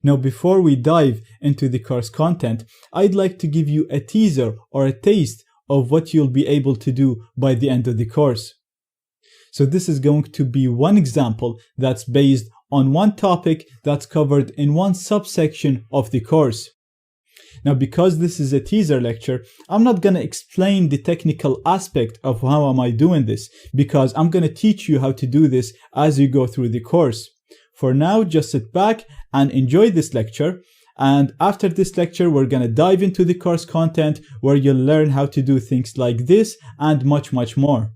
Now, before we dive into the course content, I'd like to give you a teaser or a taste of what you'll be able to do by the end of the course. So this is going to be one example that's based on one topic that's covered in one subsection of the course. Now, because this is a teaser lecture, I'm not going to explain the technical aspect of how am I doing this, because I'm going to teach you how to do this as you go through the course. For now, just sit back and enjoy this lecture. And after this lecture, we're going to dive into the course content where you'll learn how to do things like this and much, much more.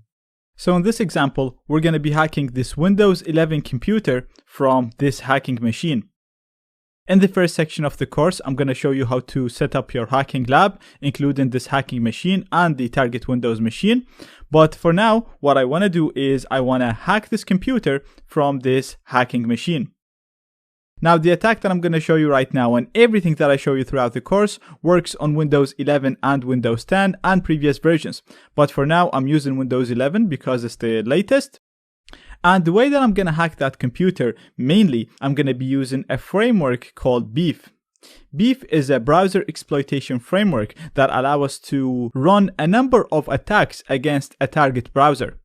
So in this example, we're going to be hacking this Windows 11 computer from this hacking machine. In the first section of the course, I'm going to show you how to set up your hacking lab, including this hacking machine and the target Windows machine. But for now, what I want to do is I want to hack this computer from this hacking machine. Now, the attack that I'm going to show you right now and everything that I show you throughout the course works on Windows 11 and Windows 10 and previous versions. But for now, I'm using Windows 11 because it's the latest. And the way that I'm going to hack that computer, mainly, I'm going to be using a framework called Beef. Beef is a browser exploitation framework that allows us to run a number of attacks against a target browser.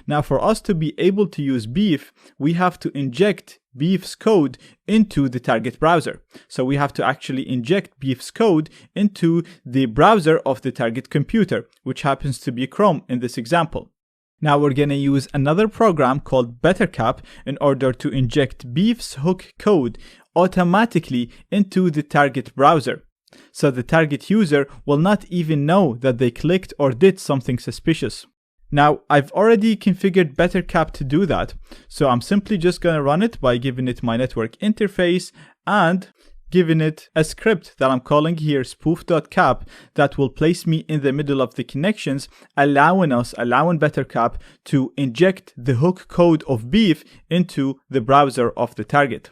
Now, for us to be able to use Beef, we have to inject Beef's code into the target browser. So we have to actually inject Beef's code into the browser of the target computer, which happens to be Chrome in this example. Now we're going to use another program called BetterCap in order to inject Beef's hook code automatically into the target browser. So the target user will not even know that they clicked or did something suspicious. Now, I've already configured BetterCap to do that, so I'm simply just going to run it by giving it my network interface and giving it a script that I'm calling here spoof.cap that will place me in the middle of the connections, allowing BetterCap to inject the hook code of Beef into the browser of the target.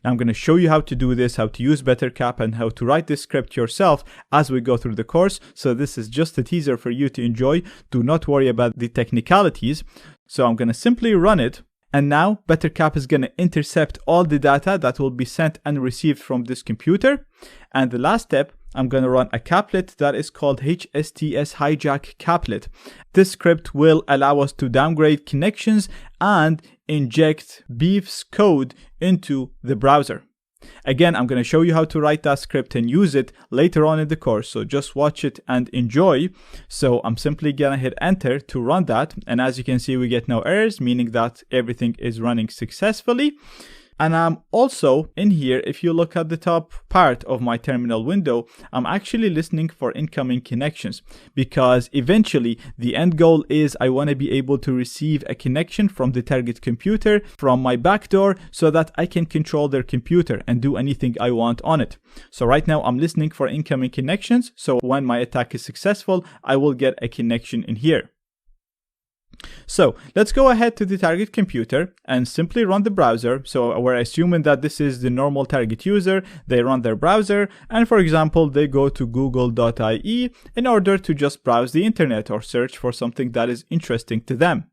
Now I'm going to show you how to do this, how to use BetterCap and how to write this script yourself as we go through the course. So this is just a teaser for you to enjoy. Do not worry about the technicalities. So I'm going to simply run it. And now BetterCap is going to intercept all the data that will be sent and received from this computer. And the last step, I'm going to run a caplet that is called HSTS hijack caplet. This script will allow us to downgrade connections and inject Beef's code into the browser. Again, I'm going to show you how to write that script and use it later on in the course, so just watch it and enjoy. So I'm simply going to hit enter to run that, and as you can see, we get no errors, meaning that everything is running successfully. And I'm also in here, if you look at the top part of my terminal window, I'm actually listening for incoming connections, because eventually the end goal is I want to be able to receive a connection from the target computer from my backdoor so that I can control their computer and do anything I want on it. So right now I'm listening for incoming connections. So when my attack is successful, I will get a connection in here. So let's go ahead to the target computer and simply run the browser. So we're assuming that this is the normal target user. They run their browser, and for example, they go to google.ie in order to just browse the internet or search for something that is interesting to them.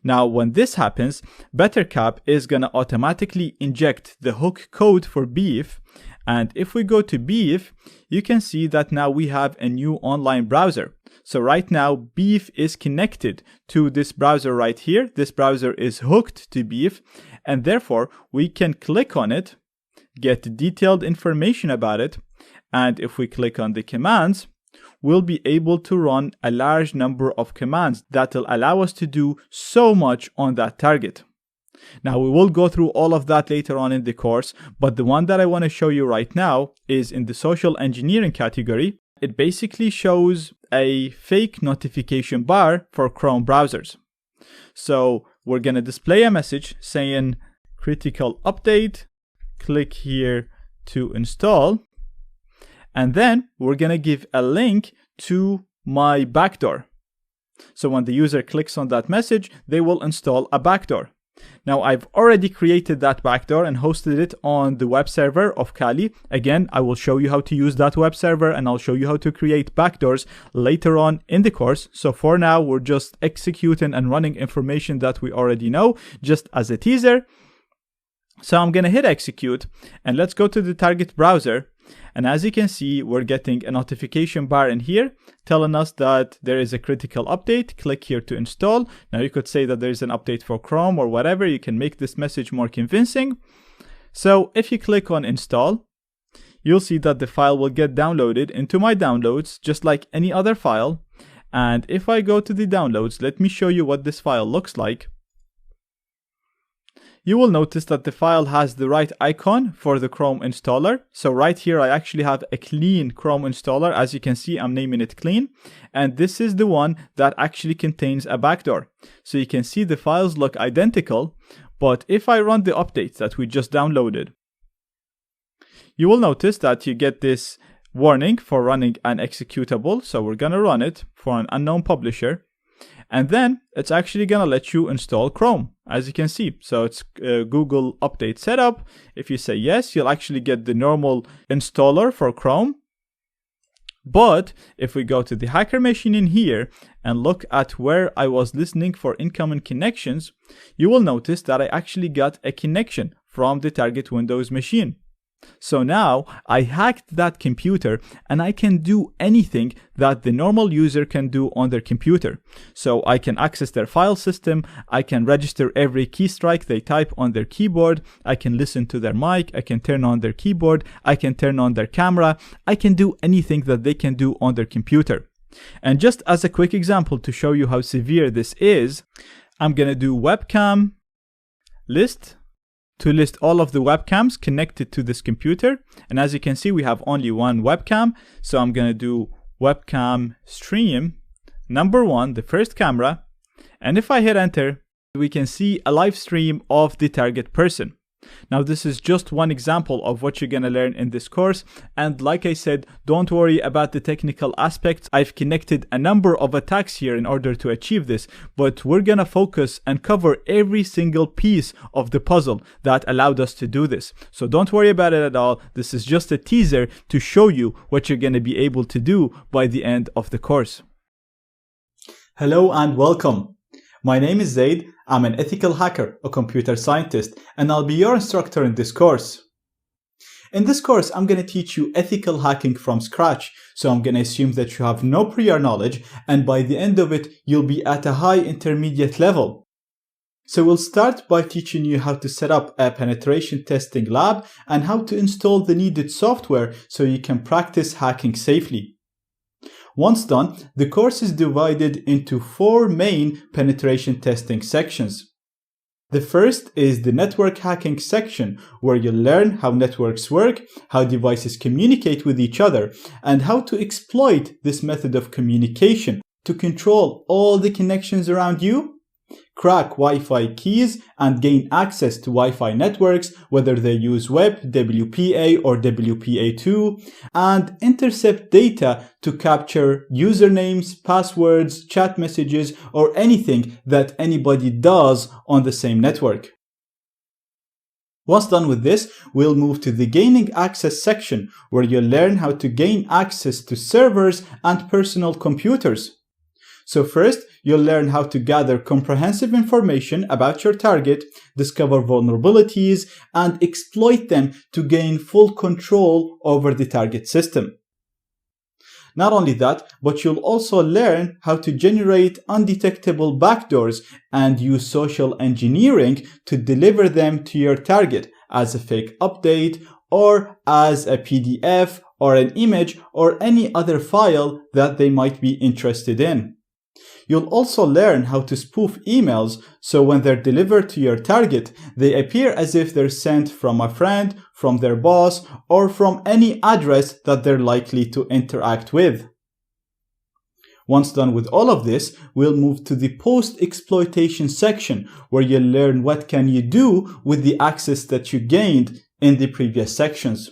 Now, when this happens, BetterCap is going to automatically inject the hook code for Beef. And if we go to Beef, you can see that now we have a new online browser. So right now, Beef is connected to this browser right here. This browser is hooked to Beef, and therefore we can click on it, get detailed information about it. And if we click on the commands, we'll be able to run a large number of commands that will allow us to do so much on that target. Now, we will go through all of that later on in the course, but the one that I want to show you right now is in the social engineering category. It basically shows a fake notification bar for Chrome browsers. So we're going to display a message saying critical update, click here to install, and then we're going to give a link to my backdoor. So when the user clicks on that message, they will install a backdoor. Now, I've already created that backdoor and hosted it on the web server of Kali. Again, I will show you how to use that web server, and I'll show you how to create backdoors later on in the course. So for now, we're just executing and running information that we already know, just as a teaser. So I'm going to hit execute, and let's go to the target browser. And as you can see, we're getting a notification bar in here telling us that there is a critical update. Click here to install. Now you could say that there's an update for Chrome or whatever. You can make this message more convincing. So if you click on install, you'll see that the file will get downloaded into my downloads just like any other file. And if I go to the downloads, let me show you what this file looks like. You will notice that the file has the right icon for the Chrome installer. So right here, I actually have a clean Chrome installer. As you can see, I'm naming it clean. And this is the one that actually contains a backdoor. So you can see the files look identical. But if I run the updates that we just downloaded, you will notice that you get this warning for running an executable. So we're going to run it for an unknown publisher. And then it's actually going to let you install Chrome, as you can see. So it's Google Update Setup. If you say yes, you'll actually get the normal installer for Chrome. But if we go to the hacker machine in here and look at where I was listening for incoming connections, you will notice that I actually got a connection from the target Windows machine. So now I hacked that computer and I can do anything that the normal user can do on their computer. So I can access their file system, I can register every key strike they type on their keyboard, I can listen to their mic, I can turn on their keyboard, I can turn on their camera, I can do anything that they can do on their computer. And just as a quick example to show you how severe this is, I'm gonna do webcam list to list all of the webcams connected to this computer. And as you can see, we have only one webcam. So I'm going to do webcam stream number 1, the first camera. And if I hit enter, we can see a live stream of the target person. Now, this is just one example of what you're going to learn in this course. And like I said, don't worry about the technical aspects. I've connected a number of attacks here in order to achieve this, but we're going to focus and cover every single piece of the puzzle that allowed us to do this. So don't worry about it at all. This is just a teaser to show you what you're going to be able to do by the end of the course. Hello and welcome. My name is Zaid. I'm an ethical hacker, a computer scientist, and I'll be your instructor in this course. In this course, I'm going to teach you ethical hacking from scratch. So I'm going to assume that you have no prior knowledge, and by the end of it, you'll be at a high intermediate level. So we'll start by teaching you how to set up a penetration testing lab and how to install the needed software so you can practice hacking safely. Once done, the course is divided into 4 main penetration testing sections. The first is the network hacking section, where you'll learn how networks work, how devices communicate with each other, and how to exploit this method of communication to control all the connections around you, crack Wi-Fi keys, and gain access to Wi-Fi networks, whether they use web, WPA, or WPA2, and intercept data to capture usernames, passwords, chat messages, or anything that anybody does on the same network. Once done with this, we'll move to the gaining access section, where you'll learn how to gain access to servers and personal computers. So first, you'll learn how to gather comprehensive information about your target, discover vulnerabilities, and exploit them to gain full control over the target system. Not only that, but you'll also learn how to generate undetectable backdoors and use social engineering to deliver them to your target as a fake update or as a PDF or an image or any other file that they might be interested in. You'll also learn how to spoof emails so when they're delivered to your target, they appear as if they're sent from a friend, from their boss, or from any address that they're likely to interact with. Once done with all of this, we'll move to the post-exploitation section, where you'll learn what can you do with the access that you gained in the previous sections.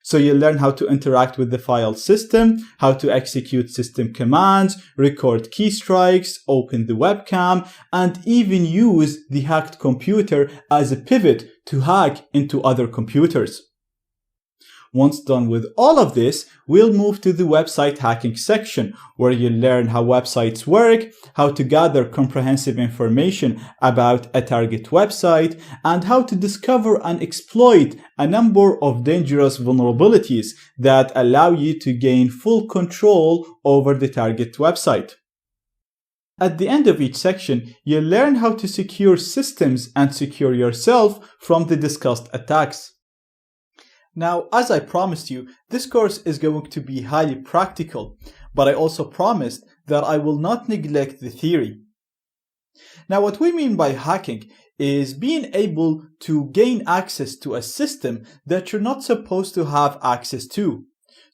So you'll learn how to interact with the file system, how to execute system commands, record keystrikes, open the webcam, and even use the hacked computer as a pivot to hack into other computers. Once done with all of this, we'll move to the website hacking section, where you'll learn how websites work, how to gather comprehensive information about a target website, and how to discover and exploit a number of dangerous vulnerabilities that allow you to gain full control over the target website. At the end of each section, you'll learn how to secure systems and secure yourself from the discussed attacks. Now, as I promised you, this course is going to be highly practical, but I also promised that I will not neglect the theory. Now, what we mean by hacking is being able to gain access to a system that you're not supposed to have access to.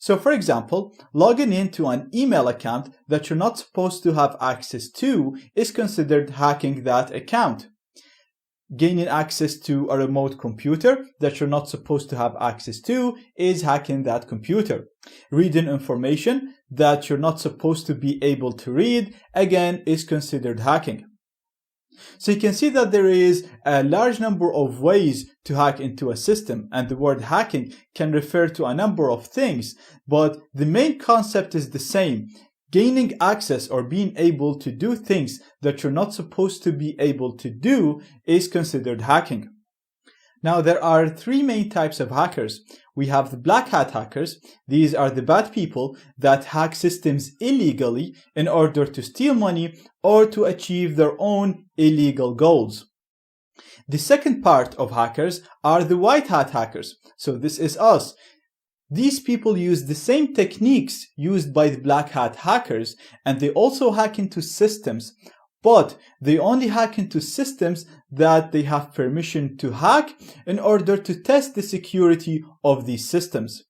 So, for example, logging into an email account that you're not supposed to have access to is considered hacking that account. Gaining access to a remote computer that you're not supposed to have access to is hacking that computer. Reading information that you're not supposed to be able to read, again, is considered hacking. So you can see that there is a large number of ways to hack into a system, and the word hacking can refer to a number of things, but the main concept is the same. Gaining access or being able to do things that you're not supposed to be able to do is considered hacking. Now, there are three main types of hackers. We have the black hat hackers. These are the bad people that hack systems illegally in order to steal money or to achieve their own illegal goals. The second part of hackers are the white hat hackers. So this is us. These people use the same techniques used by the black hat hackers, and they also hack into systems, but they only hack into systems that they have permission to hack in order to test the security of these systems.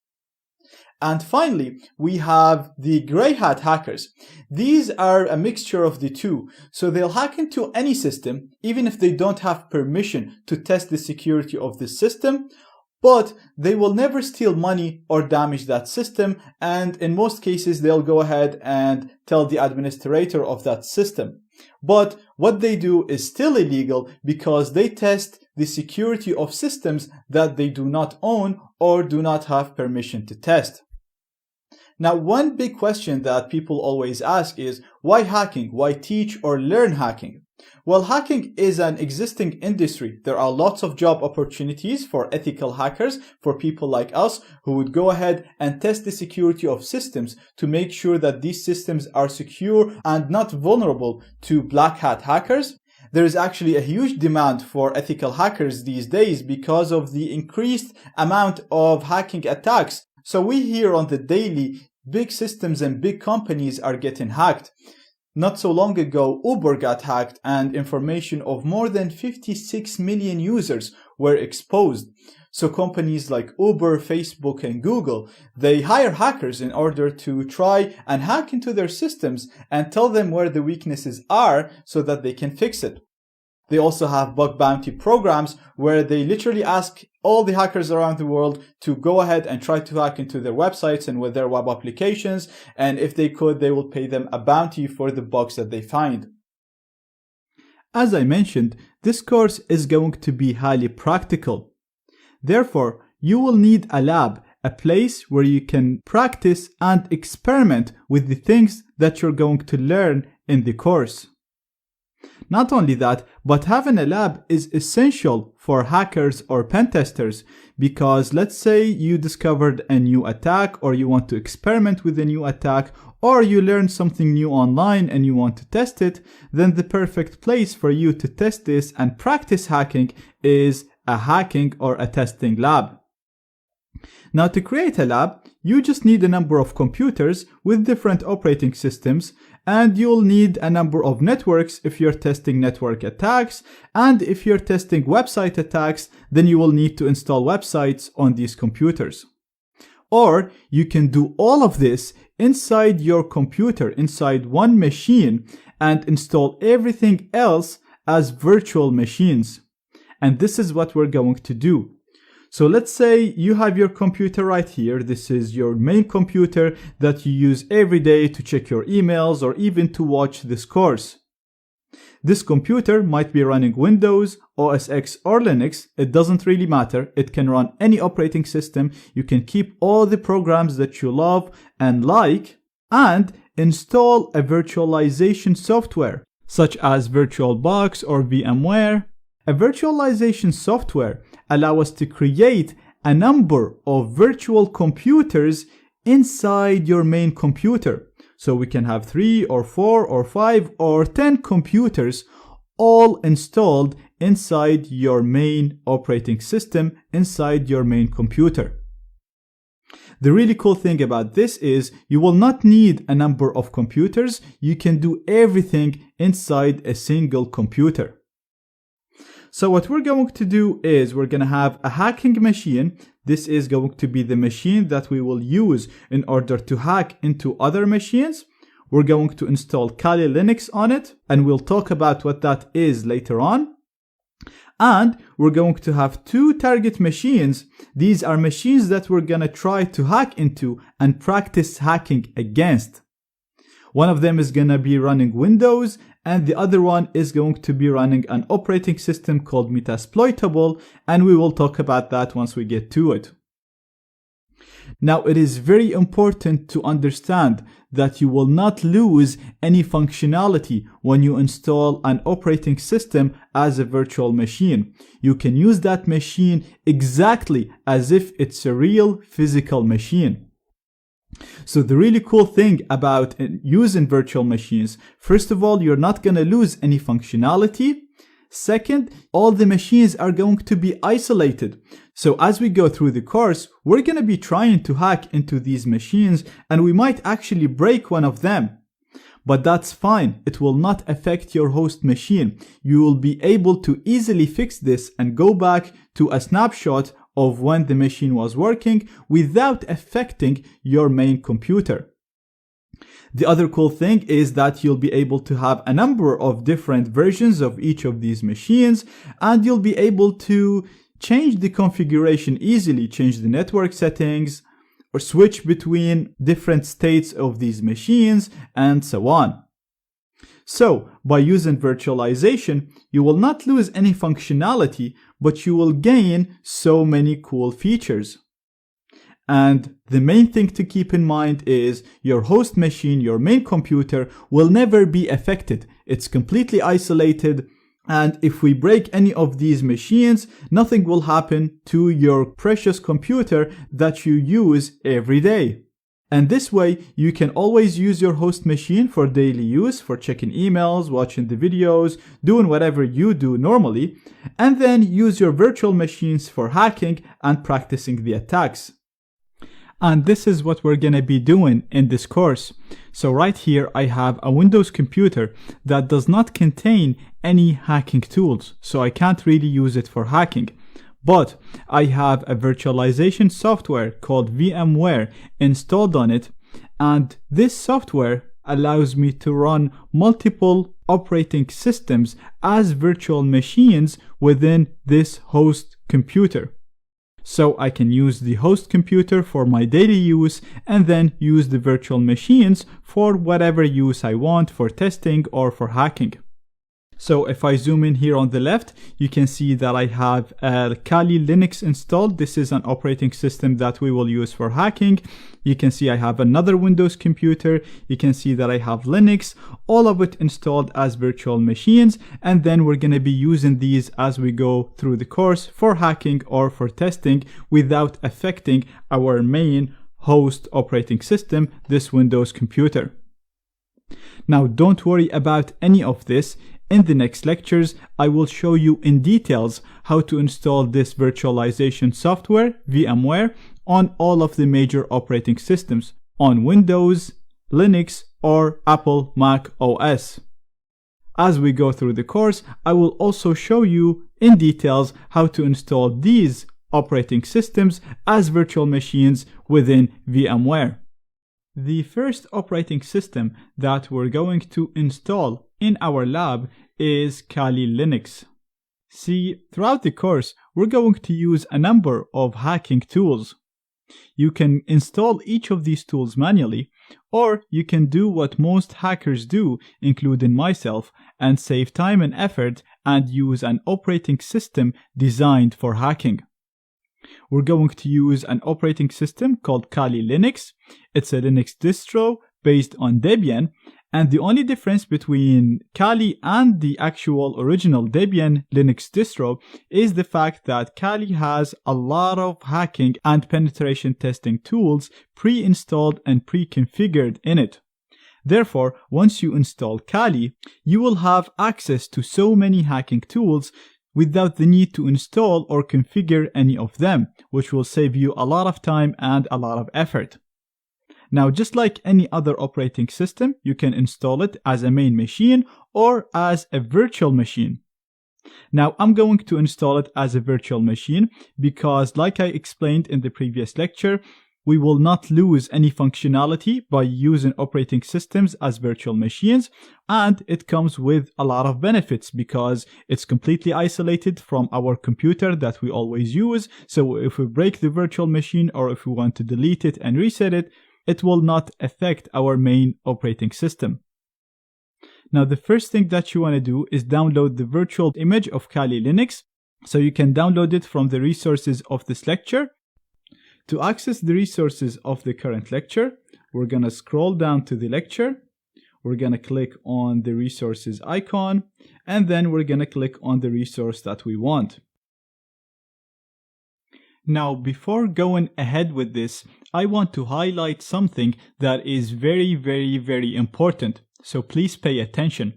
And finally, we have the gray hat hackers. These are a mixture of the two. So they'll hack into any system, even if they don't have permission to test the security of the system, but they will never steal money or damage that system, and in most cases they'll go ahead and tell the administrator of that system. But what they do is still illegal because they test the security of systems that they do not own or do not have permission to test. Now, one big question that people always ask is, why hacking? Why teach or learn hacking? Well, hacking is an existing industry. There are lots of job opportunities for ethical hackers, for people like us who would go ahead and test the security of systems to make sure that these systems are secure and not vulnerable to black hat hackers. There is actually a huge demand for ethical hackers these days because of the increased amount of hacking attacks. So we hear on the daily, big systems and big companies are getting hacked. Not so long ago, Uber got hacked and information of more than 56 million users were exposed. So companies like Uber, Facebook, and Google, they hire hackers in order to try and hack into their systems and tell them where the weaknesses are so that they can fix it. They also have bug bounty programs where they literally ask all the hackers around the world to go ahead and try to hack into their websites and with their web applications, and if they could, they will pay them a bounty for the bugs that they find. As I mentioned, this course is going to be highly practical. Therefore, you will need a lab, a place where you can practice and experiment with the things that you're going to learn in the course. Not only that, but having a lab is essential for hackers or pen testers, because let's say you discovered a new attack or you want to experiment with a new attack, or you learned something new online and you want to test it, then the perfect place for you to test this and practice hacking is a hacking or a testing lab. Now, to create a lab, you just need a number of computers with different operating systems, and you'll need a number of networks if you're testing network attacks, and if you're testing website attacks, then you will need to install websites on these computers. Or you can do all of this inside your computer, inside one machine, and install everything else as virtual machines. And this is what we're going to do. So let's say you have your computer right here. This is your main computer that you use every day to check your emails or even to watch this course. This computer might be running Windows, OS X, or Linux. It doesn't really matter. It can run any operating system. You can keep all the programs that you love and like, and install a virtualization software such as VirtualBox or VMware. A virtualization software allows us to create a number of virtual computers inside your main computer. So we can have 3 or 4 or 5 or 10 computers all installed inside your main operating system, inside your main computer. The really cool thing about this is you will not need a number of computers. You can do everything inside a single computer. So what we're going to do is we're going to have a hacking machine. This is going to be the machine that we will use in order to hack into other machines. We're going to install Kali Linux on it, and we'll talk about what that is later on. And we're going to have 2 target machines. These are machines that we're going to try to hack into and practice hacking against. One of them is going to be running Windows, and the other one is going to be running an operating system called Metasploitable, and we will talk about that once we get to it. Now, it is very important to understand that you will not lose any functionality when you install an operating system as a virtual machine. You can use that machine exactly as if it's a real physical machine. So the really cool thing about using virtual machines, first of all, you're not going to lose any functionality. Second, all the machines are going to be isolated. So as we go through the course, we're going to be trying to hack into these machines, and we might actually break one of them. But that's fine. It will not affect your host machine. You will be able to easily fix this and go back to a snapshot of when the machine was working without affecting your main computer. The other cool thing is that you'll be able to have a number of different versions of each of these machines, and you'll be able to change the configuration easily, change the network settings, or switch between different states of these machines, and so on. So, by using virtualization, you will not lose any functionality, but you will gain so many cool features. And the main thing to keep in mind is your host machine, your main computer, will never be affected. It's completely isolated. And if we break any of these machines, nothing will happen to your precious computer that you use every day. And this way, you can always use your host machine for daily use, for checking emails, watching the videos, doing whatever you do normally, and then use your virtual machines for hacking and practicing the attacks. And this is what we're going to be doing in this course. So right here, I have a Windows computer that does not contain any hacking tools, so I can't really use it for hacking. But I have a virtualization software called VMware installed on it, and this software allows me to run multiple operating systems as virtual machines within this host computer. So I can use the host computer for my daily use and then use the virtual machines for whatever use I want, for testing or for hacking. So if I zoom in here on the left, you can see that I have Kali Linux installed. This is an operating system that we will use for hacking. You can see I have another Windows computer. You can see that I have Linux, all of it installed as virtual machines. And then we're going to be using these as we go through the course for hacking or for testing without affecting our main host operating system, this Windows computer. Now, don't worry about any of this. In the next lectures, I will show you in details how to install this virtualization software, VMware, on all of the major operating systems, on Windows, Linux, or Apple Mac OS. As we go through the course, I will also show you in details how to install these operating systems as virtual machines within VMware. The first operating system that we're going to install in our lab is Kali Linux. See, throughout the course, we're going to use a number of hacking tools. You can install each of these tools manually, Or you can do what most hackers do, including myself, and save time and effort and use an operating system designed for hacking. We're going to use an operating system called Kali Linux. It's a Linux distro based on Debian, and the only difference between Kali and the actual original Debian Linux distro is the fact that Kali has a lot of hacking and penetration testing tools pre-installed and pre-configured in it. Therefore, once you install Kali, you will have access to so many hacking tools without the need to install or configure any of them, which will save you a lot of time and a lot of effort. Now, just like any other operating system, you can install it as a main machine or as a virtual machine. Now, I'm going to install it as a virtual machine because, like I explained in the previous lecture, we will not lose any functionality by using operating systems as virtual machines, and it comes with a lot of benefits because it's completely isolated from our computer that we always use. So if we break the virtual machine or if we want to delete it and reset it, it will not affect our main operating system. Now, the first thing that you want to do is download the virtual image of Kali Linux. So you can download it from the resources of this lecture. To access the resources of the current lecture, we're going to scroll down to the lecture. We're going to click on the resources icon, and then we're going to click on the resource that we want. Now, before going ahead with this, I want to highlight something that is very important. So please pay attention.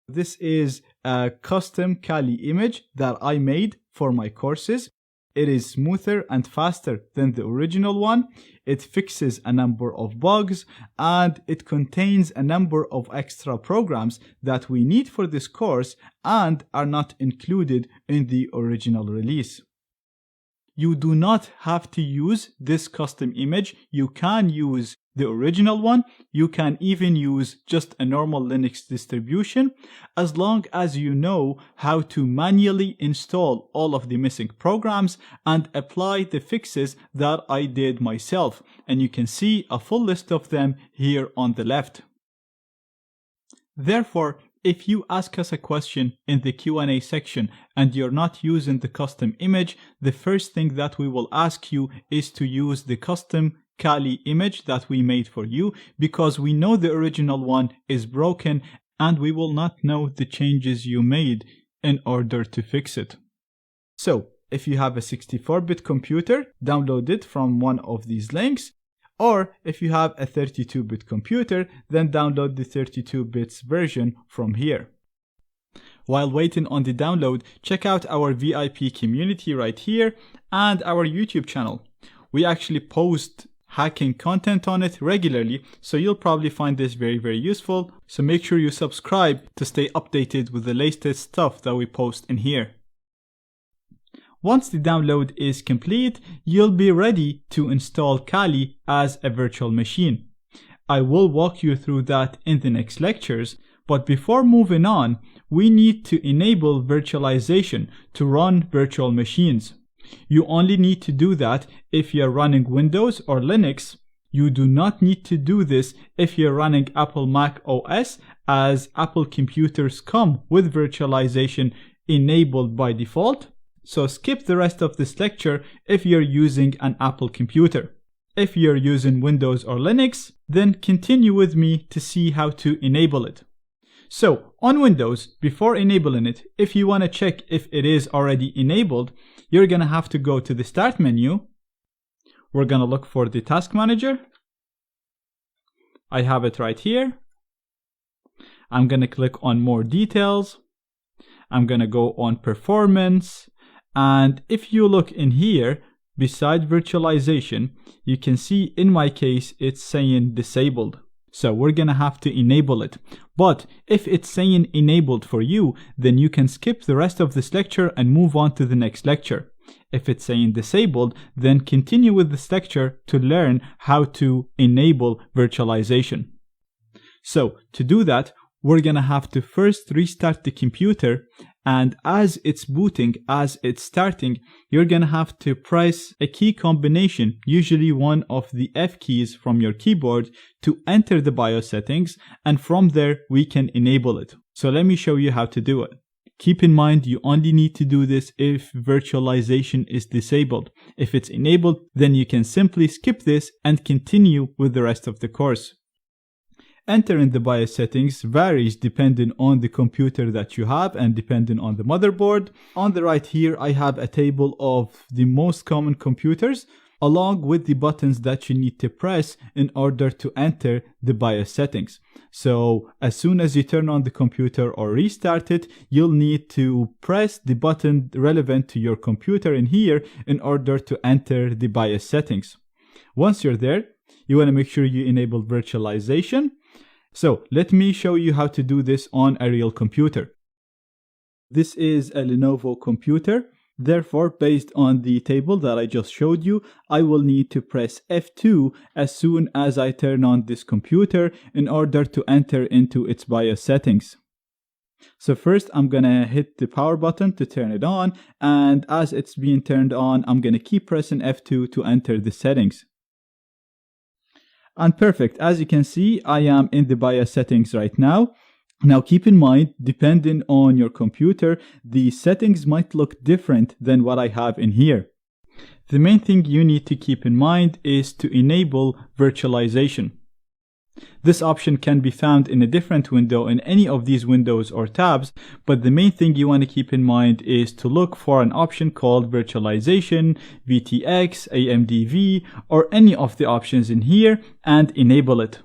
This is a custom Kali image that I made for my courses. It is smoother and faster than the original one. It fixes a number of bugs and it contains a number of extra programs that we need for this course and are not included in the original release. You do not have to use this custom image. You can use the original one. You can even use just a normal Linux distribution as long as you know how to manually install all of the missing programs and apply the fixes that I did myself. And you can see a full list of them here on the left. Therefore, if you ask us a question in the Q&A section and you're not using the custom image, the first thing that we will ask you is to use the custom Kali image that we made for you, because we know the original one is broken and we will not know the changes you made in order to fix it. So, if you have a 64-bit computer, download it from one of these links. Or if you have a 32-bit computer, then download the 32-bits version from here. While waiting on the download, check out our VIP community right here and our YouTube channel. We actually post hacking content on it regularly, so you'll probably find this very useful. So make sure you subscribe to stay updated with the latest stuff that we post in here. Once the download is complete, you'll be ready to install Kali as a virtual machine. I will walk you through that in the next lectures, but before moving on, we need to enable virtualization to run virtual machines. You only need to do that if you're running Windows or Linux. You do not need to do this if you're running Apple Mac OS, as Apple computers come with virtualization enabled by default. So skip the rest of this lecture if you're using an Apple computer. If you're using Windows or Linux, then continue with me to see how to enable it. So on Windows, before enabling it, if you want to check if it is already enabled, you're going to have to go to the Start menu. We're going to look for the Task Manager. I have it right here. I'm going to click on More Details. I'm going to go on Performance. And if you look in here, beside virtualization, you can see in my case, it's saying disabled. So we're going to have to enable it. But if it's saying enabled for you, then you can skip the rest of this lecture and move on to the next lecture. If it's saying disabled, then continue with this lecture to learn how to enable virtualization. So to do that, we're gonna have to first restart the computer, and as it's booting, as it's starting, you're gonna have to press a key combination, usually one of the F keys from your keyboard, to enter the BIOS settings, and from there we can enable it. So let me show you how to do it. Keep in mind, you only need to do this if virtualization is disabled. If it's enabled, then you can simply skip this and continue with the rest of the course. Entering the BIOS settings varies depending on the computer that you have and depending on the motherboard. On the right here, I have a table of the most common computers, along with the buttons that you need to press in order to enter the BIOS settings. So as soon as you turn on the computer or restart it, you'll need to press the button relevant to your computer in here in order to enter the BIOS settings. Once you're there, you want to make sure you enable virtualization. So let me show you how to do this on a real computer. This is a Lenovo computer. Therefore, based on the table that I just showed you, I will need to press F2 as soon as I turn on this computer in order to enter into its BIOS settings. So first, I'm gonna hit the power button to turn it on, and as it's being turned on, I'm gonna keep pressing F2 to enter the settings. And perfect, as you can see, I am in the BIOS settings right now. Now keep in mind, depending on your computer, the settings might look different than what I have in here. The main thing you need to keep in mind is to enable virtualization. This option can be found in a different window in any of these windows or tabs, but the main thing you want to keep in mind is to look for an option called virtualization, VTX, AMDV, or any of the options in here and enable it.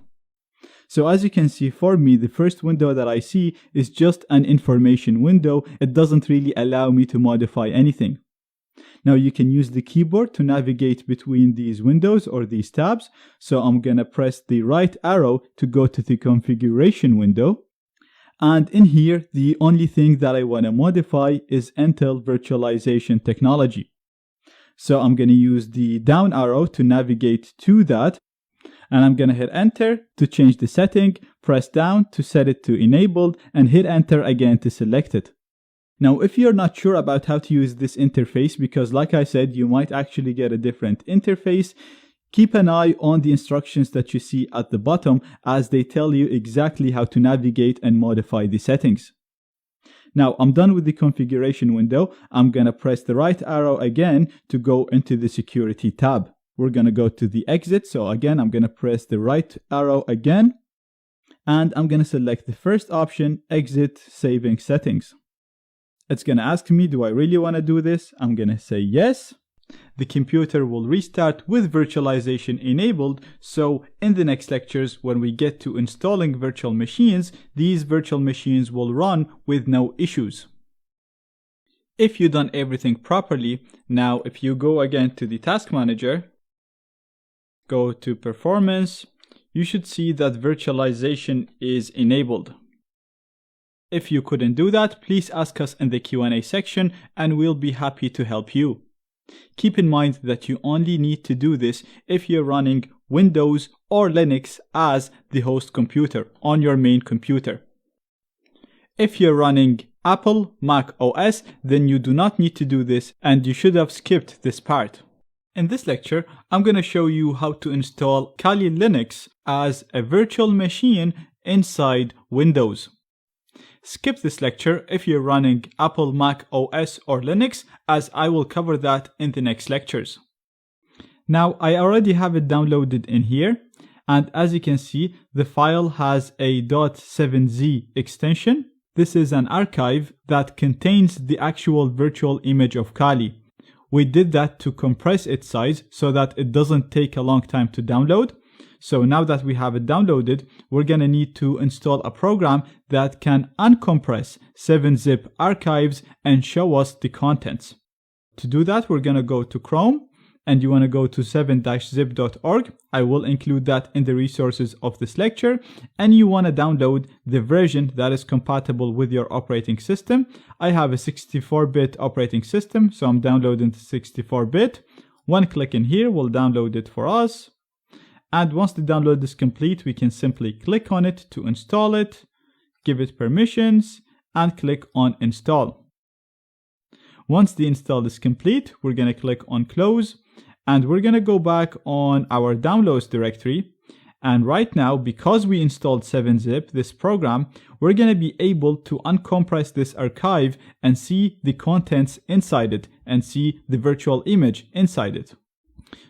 So as you can see, for me, the first window that I see is just an information window. It doesn't really allow me to modify anything. Now you can use the keyboard to navigate between these windows or these tabs. So I'm gonna press the right arrow to go to the configuration window. And in here, the only thing that I wanna modify is Intel virtualization technology. So I'm gonna use the down arrow to navigate to that. And I'm gonna hit enter to change the setting, press down to set it to enabled, and hit enter again to select it. Now, if you're not sure about how to use this interface, because like I said, you might actually get a different interface, keep an eye on the instructions that you see at the bottom as they tell you exactly how to navigate and modify the settings. Now, I'm done with the configuration window. I'm gonna press the right arrow again to go into the security tab. We're gonna go to the exit. So again, I'm gonna press the right arrow again, and I'm gonna select the first option, exit saving settings. It's going to ask me, do I really want to do this? I'm going to say yes. The computer will restart with virtualization enabled. So in the next lectures, when we get to installing virtual machines, these virtual machines will run with no issues. If you've done everything properly, now if you go again to the task manager, go to performance, you should see that virtualization is enabled. If you couldn't do that, please ask us in the Q&A section and we'll be happy to help you. Keep in mind that you only need to do this if you're running Windows or Linux as the host computer on your main computer. If you're running Apple, Mac OS, then you do not need to do this and you should have skipped this part. In this lecture, I'm going to show you how to install Kali Linux as a virtual machine inside Windows. Skip this lecture if you're running Apple, Mac OS or Linux, as I will cover that in the next lectures. Now, I already have it downloaded in here, and as you can see, the file has a .7z extension. This is an archive that contains the actual virtual image of Kali. We did that to compress its size so that it doesn't take a long time to download. So now that we have it downloaded, we're gonna need to install a program that can uncompress 7-zip archives and show us the contents. To do that, we're gonna go to Chrome and you wanna go to 7-zip.org. I will include that in the resources of this lecture, and you wanna download the version that is compatible with your operating system. I have a 64-bit operating system, so I'm downloading the 64-bit. One click in here will download it for us. And once the download is complete, we can simply click on it to install it, give it permissions, and click on install. Once the install is complete, we're going to click on close, and we're going to go back on our downloads directory. And right now, because we installed 7-zip, this program, we're going to be able to uncompress this archive and see the contents inside it and see the virtual image inside it.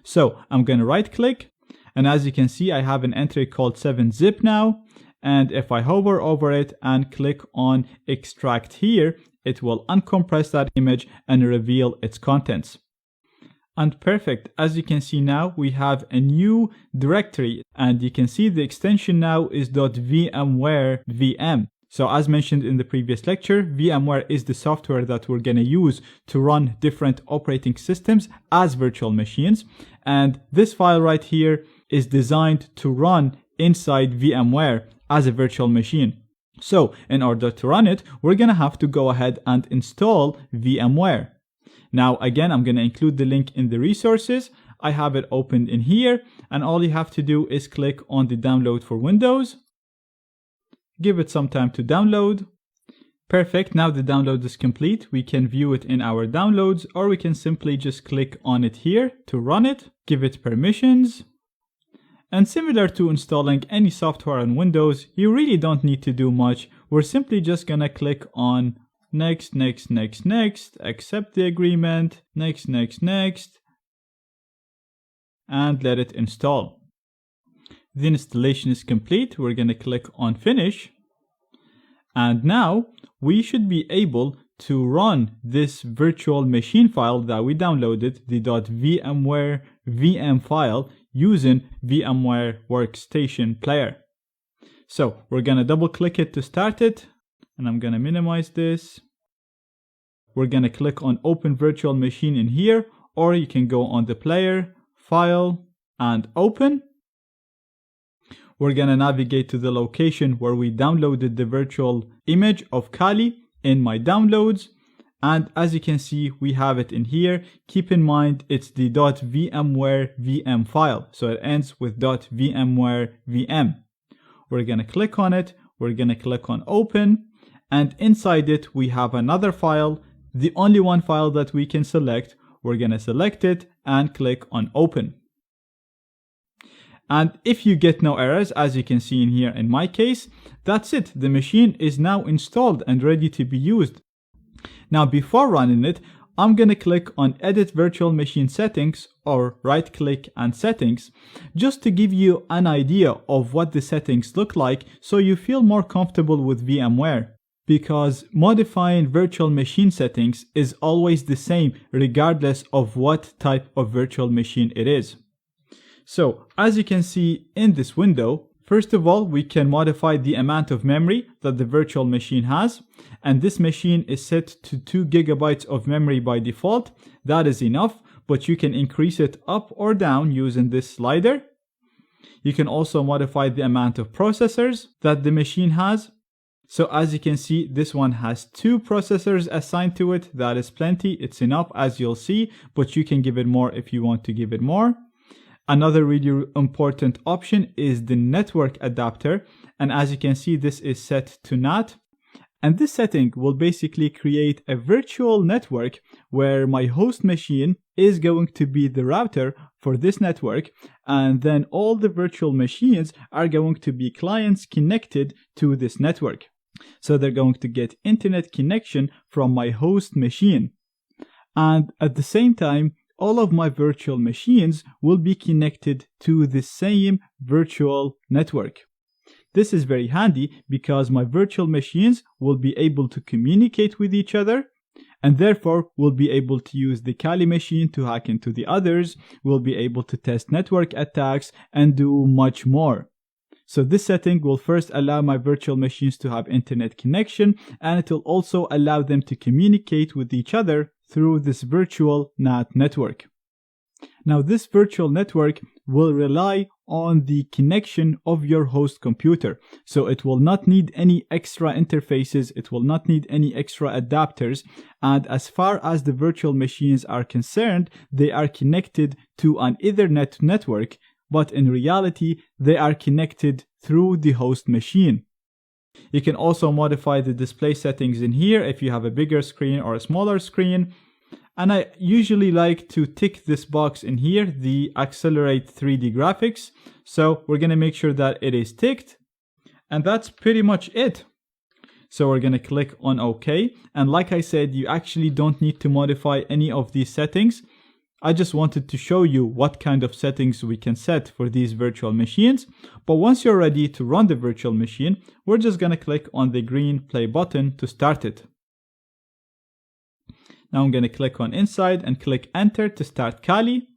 So I'm going to right click, and as you can see, I have an entry called 7-zip now. And if I hover over it and click on extract here, it will uncompress that image and reveal its contents. And perfect, as you can see now, we have a new directory, and you can see the extension now is .vmware VM. So as mentioned in the previous lecture, VMware is the software that we're going to use to run different operating systems as virtual machines. And this file right here is designed to run inside VMware as a virtual machine. So in order to run it, we're going to have to go ahead and install VMware. Now, again, I'm going to include the link in the resources. I have it opened in here, and all you have to do is click on the download for Windows. Give it some time to download. Perfect. Now the download is complete. We can view it in our downloads, or we can simply just click on it here to run it. Give it permissions. And similar to installing any software on Windows, you really don't need to do much. We're simply just going to click on next, next, next, next, accept the agreement, next, next, next, and let it install. The installation is complete. We're going to click on finish. And now we should be able to run this virtual machine file that we downloaded, the .vmware VM file, using VMware Workstation Player. So we're going to double click it to start it. And I'm going to minimize this. We're going to click on Open Virtual Machine in here, or you can go on the player, File, and Open. We're going to navigate to the location where we downloaded the virtual image of Kali in my downloads. And as you can see, we have it in here. Keep in mind, it's the .vmware VM file. So it ends with .vmware VM. We're going to click on it. We're going to click on Open. And inside it, we have another file, the only one file that we can select. We're going to select it and click on Open. And if you get no errors, as you can see in here in my case, that's it. The machine is now installed and ready to be used. Now, before running it, I'm going to click on Edit Virtual Machine Settings, or right click and Settings, just to give you an idea of what the settings look like so you feel more comfortable with VMware. Because modifying virtual machine settings is always the same regardless of what type of virtual machine it is. So as you can see in this window, first of all, we can modify the amount of memory that the virtual machine has. And this machine is set to 2 GB of memory by default. That is enough, but you can increase it up or down using this slider. You can also modify the amount of processors that the machine has. So as you can see, this one has 2 processors assigned to it. That is plenty. It's enough, as you'll see, but you can give it more if you want to give it more. Another really important option is the network adapter. And as you can see, this is set to NAT. And this setting will basically create a virtual network where my host machine is going to be the router for this network. And then all the virtual machines are going to be clients connected to this network. So they're going to get internet connection from my host machine. And at the same time, all of my virtual machines will be connected to the same virtual network. This is very handy because my virtual machines will be able to communicate with each other, and therefore will be able to use the Kali machine to hack into the others, will be able to test network attacks, and do much more. So this setting will first allow my virtual machines to have internet connection, and it will also allow them to communicate with each other through this virtual NAT network. Now, this virtual network will rely on the connection of your host computer. So it will not need any extra interfaces. It will not need any extra adapters. And as far as the virtual machines are concerned, they are connected to an Ethernet network, but in reality, they are connected through the host machine. You can also modify the display settings in here if you have a bigger screen or a smaller screen. And I usually like to tick this box in here, the accelerate 3D graphics. So we're going to make sure that it is ticked. And that's pretty much it. So we're going to click on OK. And like I said, you actually don't need to modify any of these settings. I just wanted to show you what kind of settings we can set for these virtual machines. But once you're ready to run the virtual machine, we're just going to click on the green play button to start it. Now I'm going to click on inside and click enter to start Kali.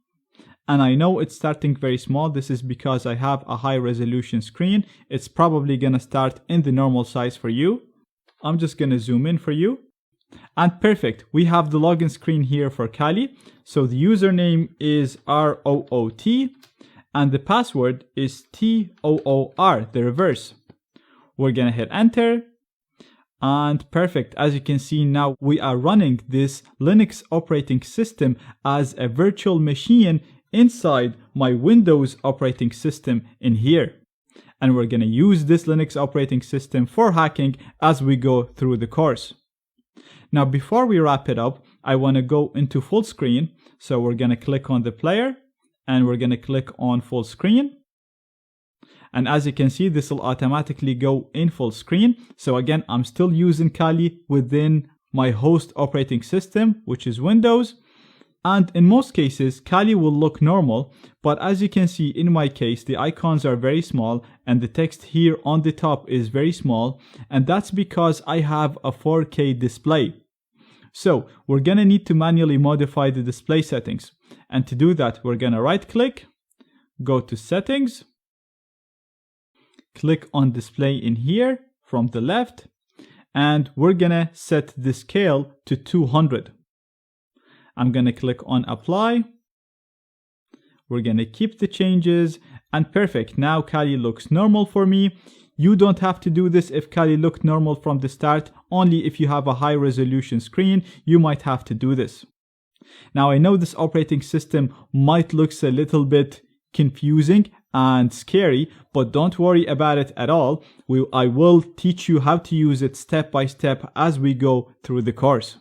And I know it's starting very small. This is because I have a high resolution screen. It's probably going to start in the normal size for you. I'm just going to zoom in for you. And perfect. We have the login screen here for Kali. So the username is ROOT and the password is TOOR, the reverse. We're going to hit enter. And perfect. As you can see now, we are running this Linux operating system as a virtual machine inside my Windows operating system in here. And we're going to use this Linux operating system for hacking as we go through the course. Now, before we wrap it up, I want to go into full screen. So we're going to click on the player and we're going to click on full screen. And as you can see, this will automatically go in full screen. So again, I'm still using Kali within my host operating system, which is Windows. And in most cases, Kali will look normal. But as you can see, in my case, the icons are very small and the text here on the top is very small. And that's because I have a 4K display. So we're going to need to manually modify the display settings. And to do that, we're going to right click, go to settings, click on display in here from the left, and we're gonna set the scale to 200. I'm gonna click on apply. We're gonna keep the changes and perfect. Now Kali looks normal for me. You don't have to do this if Kali looked normal from the start. Only if you have a high resolution screen, you might have to do this. Now I know this operating system might look a little bit confusing and scary, but don't worry about it at all. I will teach you how to use it step by step as we go through the course.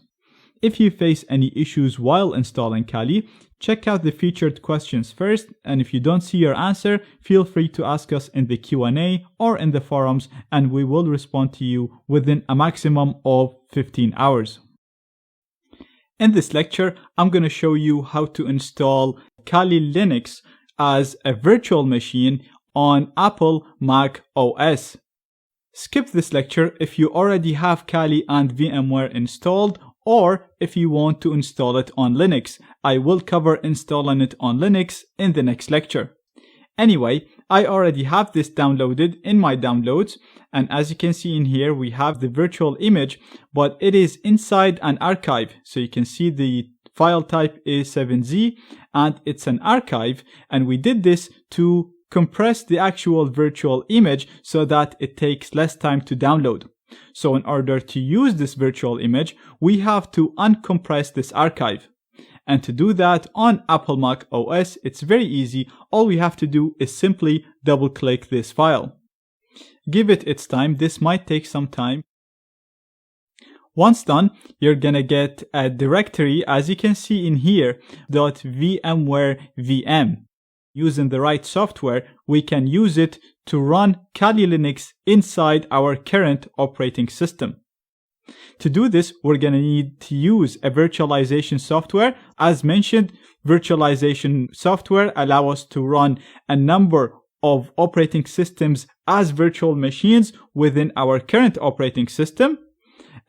If you face any issues while installing Kali, check out the featured questions first, and if you don't see your answer, feel free to ask us in the Q&A or in the forums, and we will respond to you within a maximum of 15 hours. In this lecture, I'm going to show you how to install Kali Linux as a virtual machine on Apple Mac OS. Skip this lecture if you already have Kali and VMware installed, or if you want to install it on Linux. I will cover installing it on Linux in the next lecture. Anyway, I already have this downloaded in my downloads, and as you can see in here, we have the virtual image, but it is inside an archive. So you can see the file type is 7Z and it's an archive, and we did this to compress the actual virtual image so that it takes less time to download. So in order to use this virtual image, we have to uncompress this archive. And to do that on Apple Mac OS, it's very easy. All we have to do is simply double click this file. Give it its time. This might take some time. Once done, you're gonna get a directory, as you can see in here, .vmware VM. Using the right software, we can use it to run Kali Linux inside our current operating system. To do this, we're gonna need to use a virtualization software. As mentioned, virtualization software allow us to run a number of operating systems as virtual machines within our current operating system.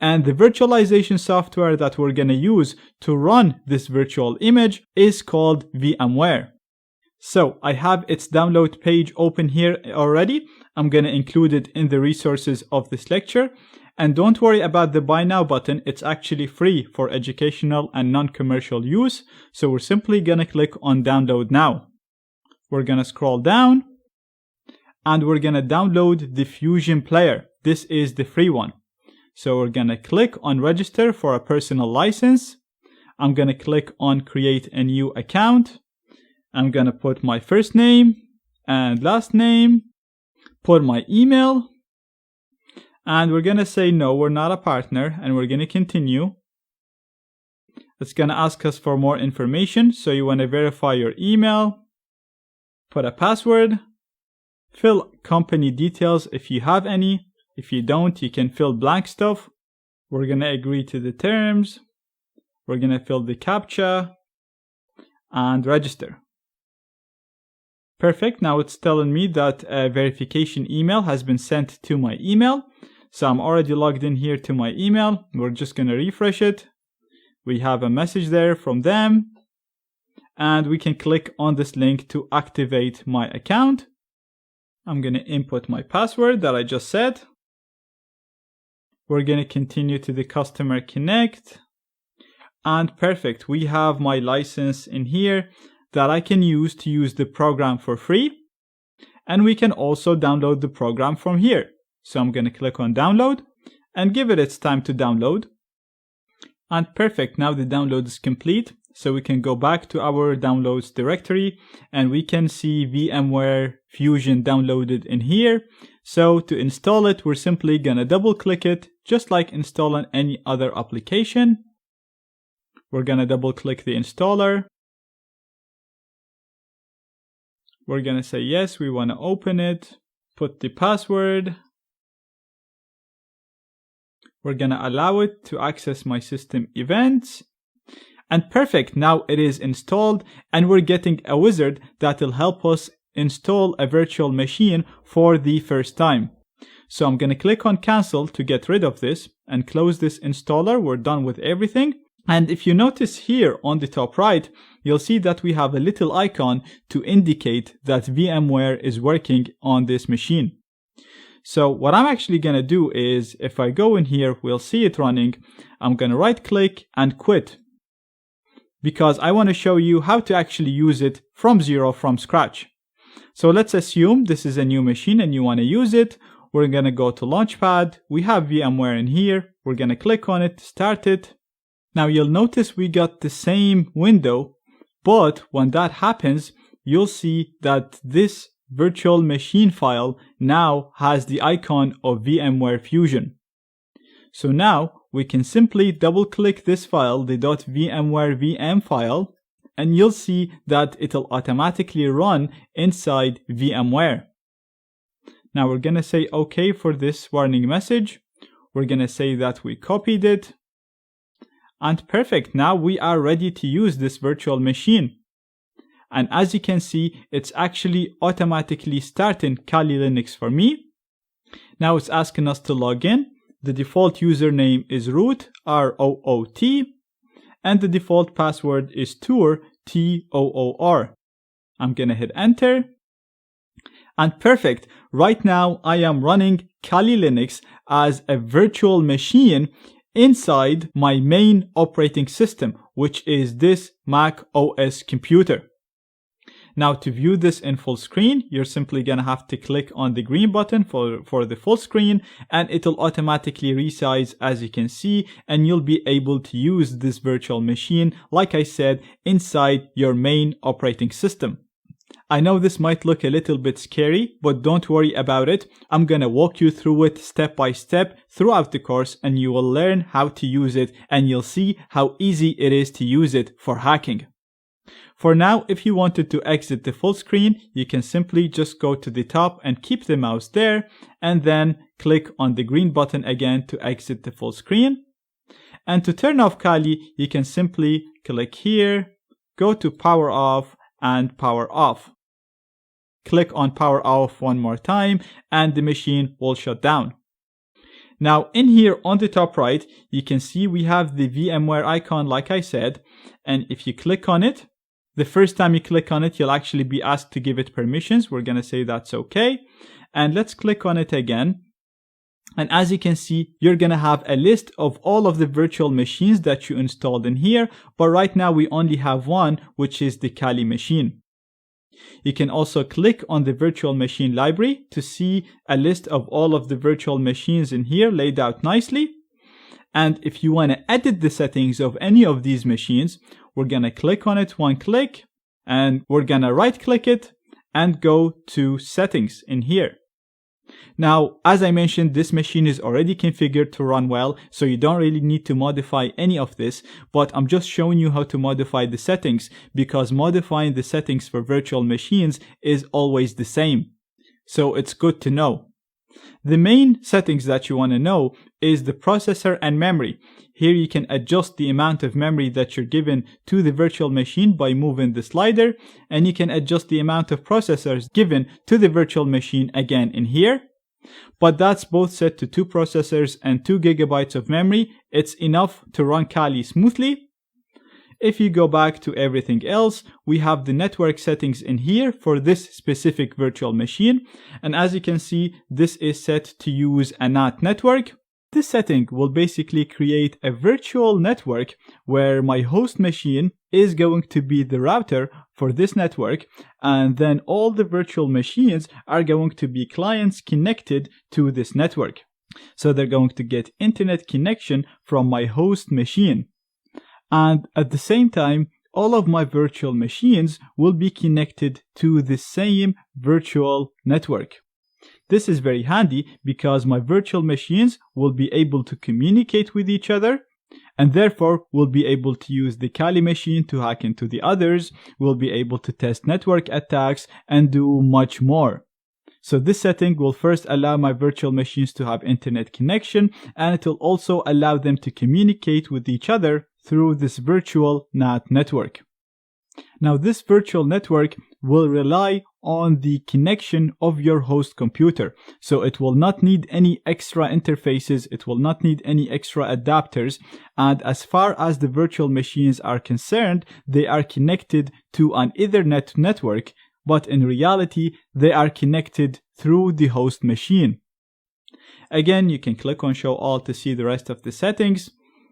And the virtualization software that we're going to use to run this virtual image is called VMware. So I have its download page open here already. I'm going to include it in the resources of this lecture. And don't worry about the buy now button. It's actually free for educational and non-commercial use. So we're simply going to click on download now. We're going to scroll down and we're going to download the Fusion player. This is the free one. So we're going to click on register for a personal license. I'm going to click on create a new account. I'm going to put my first name and last name, put my email, And we're going to say no, we're not a partner, and we're going to continue. It's going to ask us for more information. So you want to verify your email, put a password, fill company details if you have any. If you don't, you can fill blank stuff. We're going to agree to the terms. We're going to fill the CAPTCHA and register. Perfect. Now it's telling me that a verification email has been sent to my email. So I'm already logged in here to my email. We're just going to refresh it. We have a message there from them. And we can click on this link to activate my account. I'm going to input my password that I just said. We're going to continue to the Customer Connect. And perfect. We have my license in here that I can use to use the program for free. And we can also download the program from here. So I'm going to click on download and give it its time to download. And perfect. Now the download is complete. So we can go back to our downloads directory and we can see VMware Fusion downloaded in here. So to install it, we're simply going to double click it, just like installing any other application. We're going to double click the installer. We're going to say yes, we want to open it, put the password. We're going to allow it to access my system events. And perfect, now it is installed and we're getting a wizard that will help us install a virtual machine for the first time. So I'm going to click on cancel to get rid of this and close this installer. We're done with everything. And if you notice here on the top right, you'll see that we have a little icon to indicate that VMware is working on this machine. So what I'm actually going to do is, if I go in here, we'll see it running. I'm going to right click and quit, because I want to show you how to actually use it from zero, from scratch. So let's assume this is a new machine and you want to use it. We're going to go to Launchpad. We have VMware in here. We're going to click on it, start it. Now you'll notice we got the same window, but when that happens, you'll see that this virtual machine file now has the icon of VMware Fusion. So now we can simply double click this file, the .vmware VM file, and you'll see that it'll automatically run inside VMware. Now we're going to say OK for this warning message. We're going to say that we copied it. And perfect, now we are ready to use this virtual machine. And as you can see, it's actually automatically starting Kali Linux for me. Now it's asking us to log in. The default username is root, R-O-O-T, and the default password is toor, T-O-O-R. I'm gonna hit enter. And perfect, right now I am running Kali Linux as a virtual machine inside my main operating system, which is this Mac OS computer. Now to view this in full screen, you're simply going to have to click on the green button for the full screen, and it'll automatically resize, as you can see, and you'll be able to use this virtual machine, like I said, inside your main operating system. I know this might look a little bit scary, but don't worry about it. I'm going to walk you through it step by step throughout the course, and you will learn how to use it, and you'll see how easy it is to use it for hacking. For now, if you wanted to exit the full screen, you can simply just go to the top and keep the mouse there, and then click on the green button again to exit the full screen. And to turn off Kali, you can simply click here, go to power off and power off. Click on power off one more time and the machine will shut down. Now in here on the top right, you can see we have the VMware icon like I said, and if you click on it, the first time you click on it, you'll actually be asked to give it permissions. We're going to say that's okay. And let's click on it again. And as you can see, you're going to have a list of all of the virtual machines that you installed in here. But right now we only have one, which is the Kali machine. You can also click on the virtual machine library to see a list of all of the virtual machines in here laid out nicely. And if you want to edit the settings of any of these machines, we're going to click on it one click, and we're going to right click it and go to settings in here. Now, as I mentioned, this machine is already configured to run well, so you don't really need to modify any of this, but I'm just showing you how to modify the settings, because modifying the settings for virtual machines is always the same. So it's good to know. The main settings that you want to know is the processor and memory. Here you can adjust the amount of memory that you're given to the virtual machine by moving the slider, and you can adjust the amount of processors given to the virtual machine again in here. But that's both set to 2 processors and 2 gigabytes of memory. It's enough to run Kali smoothly. If you go back to everything else, we have the network settings in here for this specific virtual machine. And as you can see, this is set to use a NAT network. This setting will basically create a virtual network where my host machine is going to be the router for this network, and then all the virtual machines are going to be clients connected to this network. So they're going to get internet connection from my host machine. And at the same time, all of my virtual machines will be connected to the same virtual network. This is very handy because my virtual machines will be able to communicate with each other, and therefore will be able to use the Kali machine to hack into the others, will be able to test network attacks, and do much more. So this setting will first allow my virtual machines to have internet connection, and it will also allow them to communicate with each other through this virtual NAT network. Now this virtual network will rely on the connection of your host computer. So it will not need any extra interfaces, it will not need any extra adapters, and as far as the virtual machines are concerned, they are connected to an Ethernet network, but in reality they are connected through the host machine. Again, you can click on Show All to see the rest of the settings.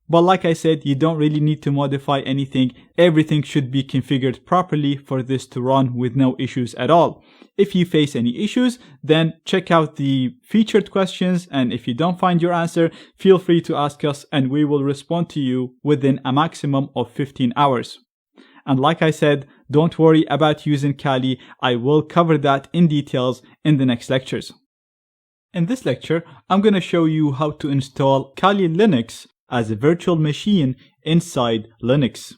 But like I said, you don't really need to modify anything. Everything should be configured properly for this to run with no issues at all. If you face any issues, then check out the featured questions, and if you don't find your answer, feel free to ask us and we will respond to you within a maximum of 15 hours. And like I said, don't worry about using Kali. I will cover that in details in the next lectures. In this lecture, I'm going to show you how to install Kali Linux as a virtual machine inside Linux.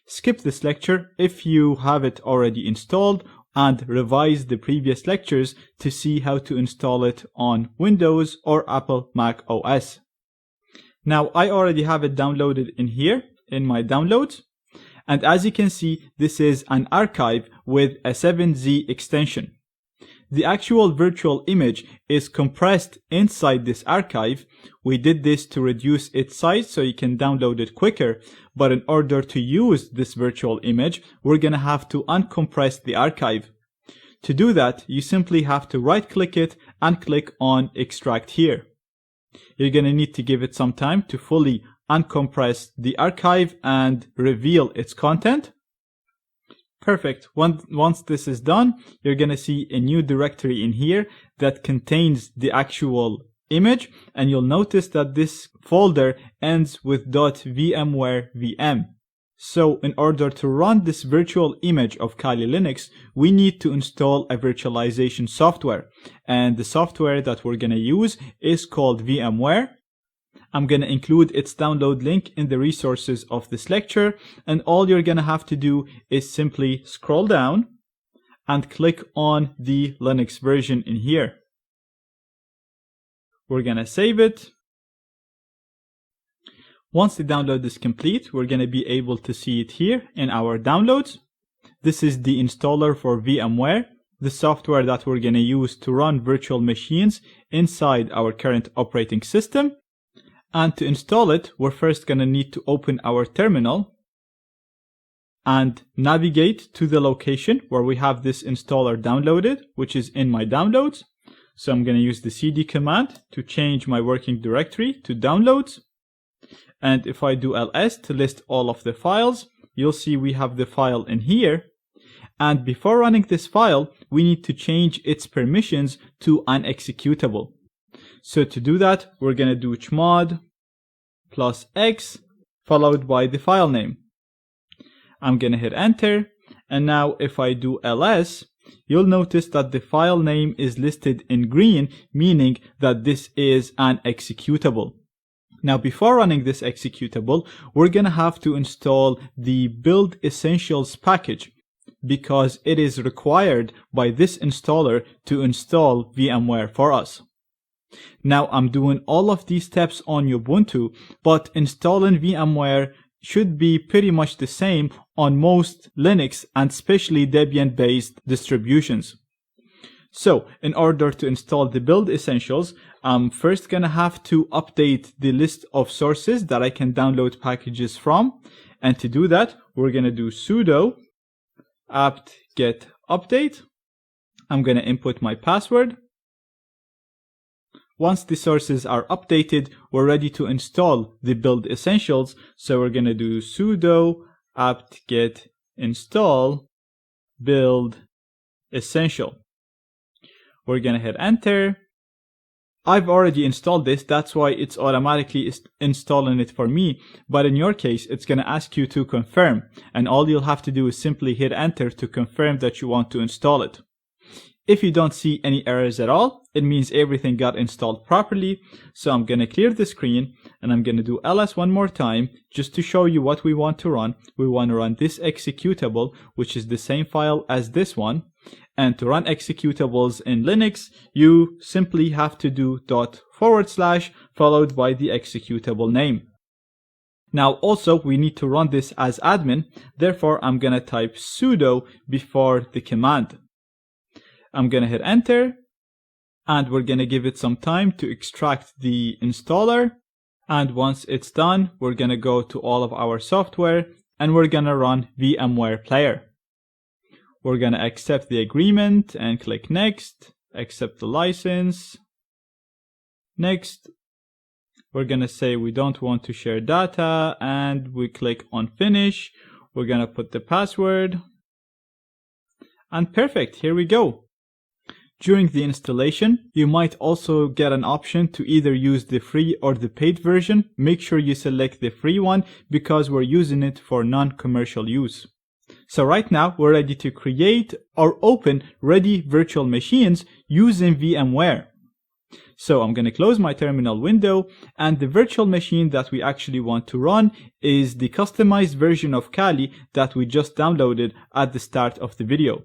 Skip this lecture if you have it already installed and revise the previous lectures to see how to install it on Windows or Apple Mac OS. Now I already have it downloaded in here in my downloads, and as you can see, this is an archive with a 7Z extension. The actual virtual image is compressed inside this archive. We did this to reduce its size so you can download it quicker, but in order to use this virtual image, we're going to have to uncompress the archive. To do that, you simply have to right-click it and click on Extract here. You're going to need to give it some time to fully uncompress the archive and reveal its content. Perfect. Once this is done, you're going to see a new directory in here that contains the actual image, and you'll notice that this folder ends with .vmware vm. So in order to run this virtual image of Kali Linux, we need to install a virtualization software, and the software that we're going to use is called VMware. I'm going to include its download link in the resources of this lecture, and all you're going to have to do is simply scroll down and click on the Linux version in here. We're going to save it. Once the download is complete, we're going to be able to see it here in our downloads. This is the installer for VMware, the software that we're going to use to run virtual machines inside our current operating system. And to install it, we're first going to need to open our terminal and navigate to the location where we have this installer downloaded, which is in my downloads. So I'm going to use the cd command to change my working directory to downloads. And if I do ls to list all of the files, you'll see we have the file in here. And before running this file, we need to change its permissions to an executable. So to do that, we're going to do chmod +x followed by the file name. I'm going to hit enter. And now if I do ls, you'll notice that the file name is listed in green, meaning that this is an executable. Now, before running this executable, we're going to have to install the Build Essentials package because it is required by this installer to install VMware for us. Now, I'm doing all of these steps on Ubuntu, but installing VMware should be pretty much the same on most Linux and especially Debian-based distributions. So, in order to install the Build Essentials, I'm first going to have to update the list of sources that I can download packages from. And to do that, we're going to do sudo apt-get update. I'm going to input my password. Once the sources are updated, we're ready to install the Build Essentials. So we're going to do sudo apt-get install build essential. We're going to hit enter. I've already installed this, that's why it's automatically installing it for me. But in your case, it's going to ask you to confirm. And all you'll have to do is simply hit enter to confirm that you want to install it. If you don't see any errors at all, it means everything got installed properly. So I'm going to clear the screen and I'm going to do ls one more time just to show you what we want to run. We want to run this executable, which is the same file as this one. And to run executables in Linux, you simply have to do // followed by the executable name. Now also we need to run this as admin. Therefore, I'm going to type sudo before the command. I'm going to hit enter and we're going to give it some time to extract the installer. And once it's done, we're going to go to all of our software and we're going to run VMware Player. We're going to accept the agreement and click next, accept the license, next. We're going to say we don't want to share data and we click on finish. We're going to put the password and perfect, here we go. During the installation, you might also get an option to either use the free or the paid version. Make sure you select the free one because we're using it for non-commercial use. So right now, we're ready to create or open ready virtual machines using VMware. So I'm going to close my terminal window and the virtual machine that we actually want to run is the customized version of Kali that we just downloaded at the start of the video.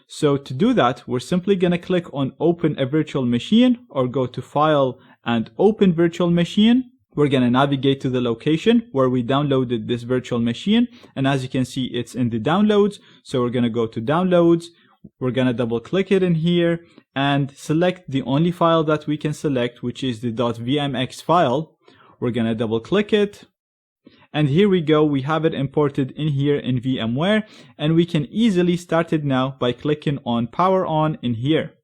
So to do that, we're simply going to click on Open a Virtual Machine or go to File and Open Virtual Machine. We're going to navigate to the location where we downloaded this virtual machine. And as you can see, it's in the downloads. So we're going to go to Downloads. We're going to double click it in here and select the only file that we can select, which is the .vmx file. We're going to double click it. And here we go, we have it imported in here in VMware, and we can easily start it now by clicking on Power On in here.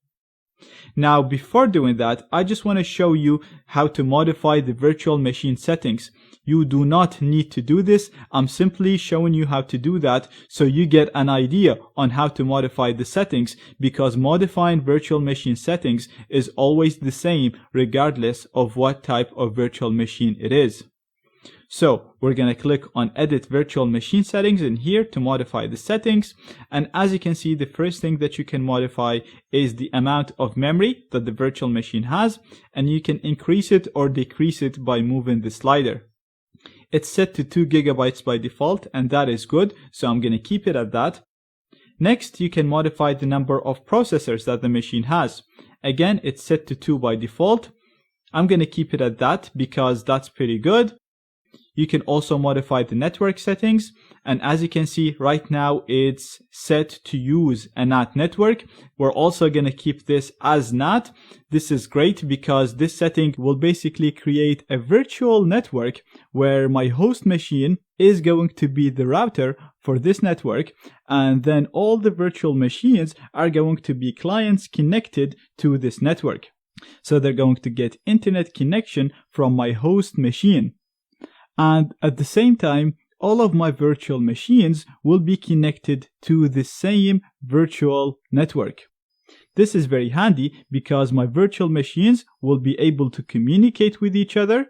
Now, before doing that, I just want to show you how to modify the virtual machine settings. You do not need to do this. I'm simply showing you how to do that so you get an idea on how to modify the settings, because modifying virtual machine settings is always the same regardless of what type of virtual machine it is. So we're going to click on Edit Virtual Machine Settings in here to modify the settings. And as you can see, the first thing that you can modify is the amount of memory that the virtual machine has. And you can increase it or decrease it by moving the slider. It's set to 2 GB by default, and that is good. So I'm going to keep it at that. Next, you can modify the number of processors that the machine has. Again, it's set to 2 by default. I'm going to keep it at that because that's pretty good. You can also modify the network settings, and as you can see right now it's set to use a NAT network. We're also going to keep this as NAT. This is great because this setting will basically create a virtual network where my host machine is going to be the router for this network, and then all the virtual machines are going to be clients connected to this network. So they're going to get internet connection from my host machine. And at the same time, all of my virtual machines will be connected to the same virtual network. This is very handy because my virtual machines will be able to communicate with each other,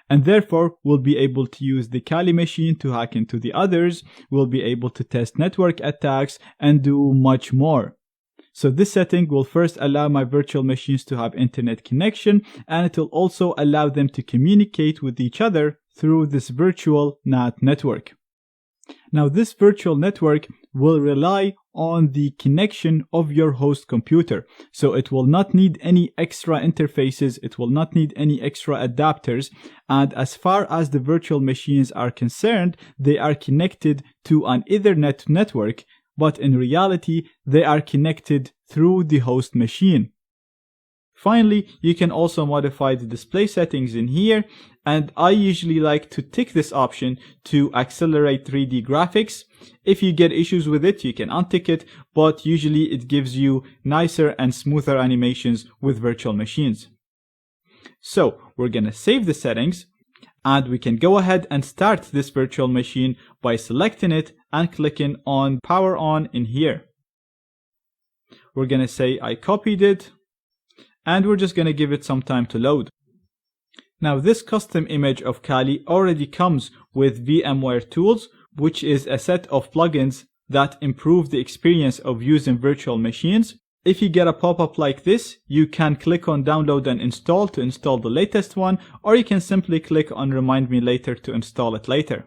and therefore will be able to use the Kali machine to hack into the others, will be able to test network attacks, and do much more. So this setting will first allow my virtual machines to have internet connection, and it will also allow them to communicate with each other through this virtual NAT network. Now this virtual network will rely on the connection of your host computer. So it will not need any extra interfaces, it will not need any extra adapters, and as far as the virtual machines are concerned, they are connected to an Ethernet network, but in reality, they are connected through the host machine. Finally, you can also modify the display settings in here, and I usually like to tick this option to accelerate 3D graphics. If you get issues with it, you can untick it, but usually it gives you nicer and smoother animations with virtual machines. So we're gonna save the settings, and we can go ahead and start this virtual machine by selecting it and clicking on power on in here. We're gonna say I copied it, and we're just going to give it some time to load. Now this custom image of Kali already comes with VMware Tools, which is a set of plugins that improve the experience of using virtual machines. If you get a pop-up like this, you can click on download and install to install the latest one, or you can simply click on remind me later to install it later.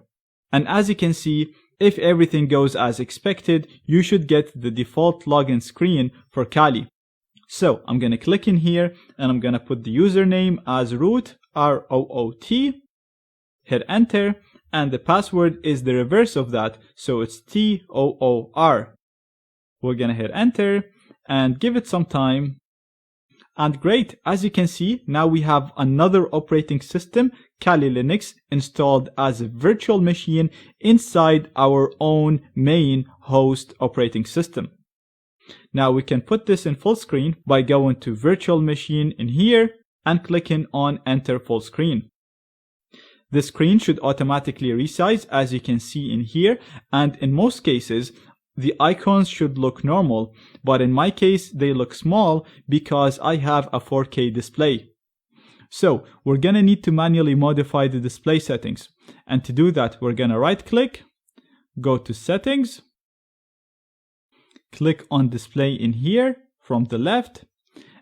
And as you can see, if everything goes as expected, you should get the default login screen for Kali. So I'm going to click in here and I'm going to put the username as root, R-O-O-T, hit enter, and the password is the reverse of that, so it's T-O-O-R. We're going to hit enter and give it some time. And great, as you can see, now we have another operating system, Kali Linux, installed as a virtual machine inside our own main host operating system. Now we can put this in full screen by going to virtual machine in here and clicking on enter full screen. The screen should automatically resize, as you can see in here, and in most cases the icons should look normal, but in my case they look small because I have a 4K display. So we're gonna need to manually modify the display settings, and to do that we're gonna right click, go to settings, click on display in here from the left,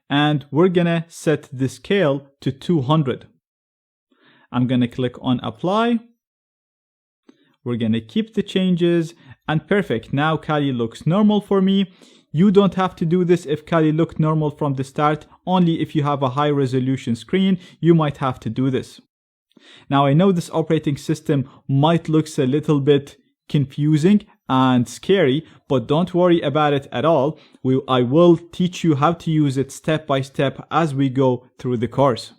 and we're gonna set the scale to 200. I'm gonna click on apply. We're gonna keep the changes, and perfect. Now Kali looks normal for me. You don't have to do this if Kali looked normal from the start. Only if you have a high resolution screen, you might have to do this. Now I know this operating system might look a little bit confusing and scary, but don't worry about it at all. I will teach you how to use it step by step as we go through the course.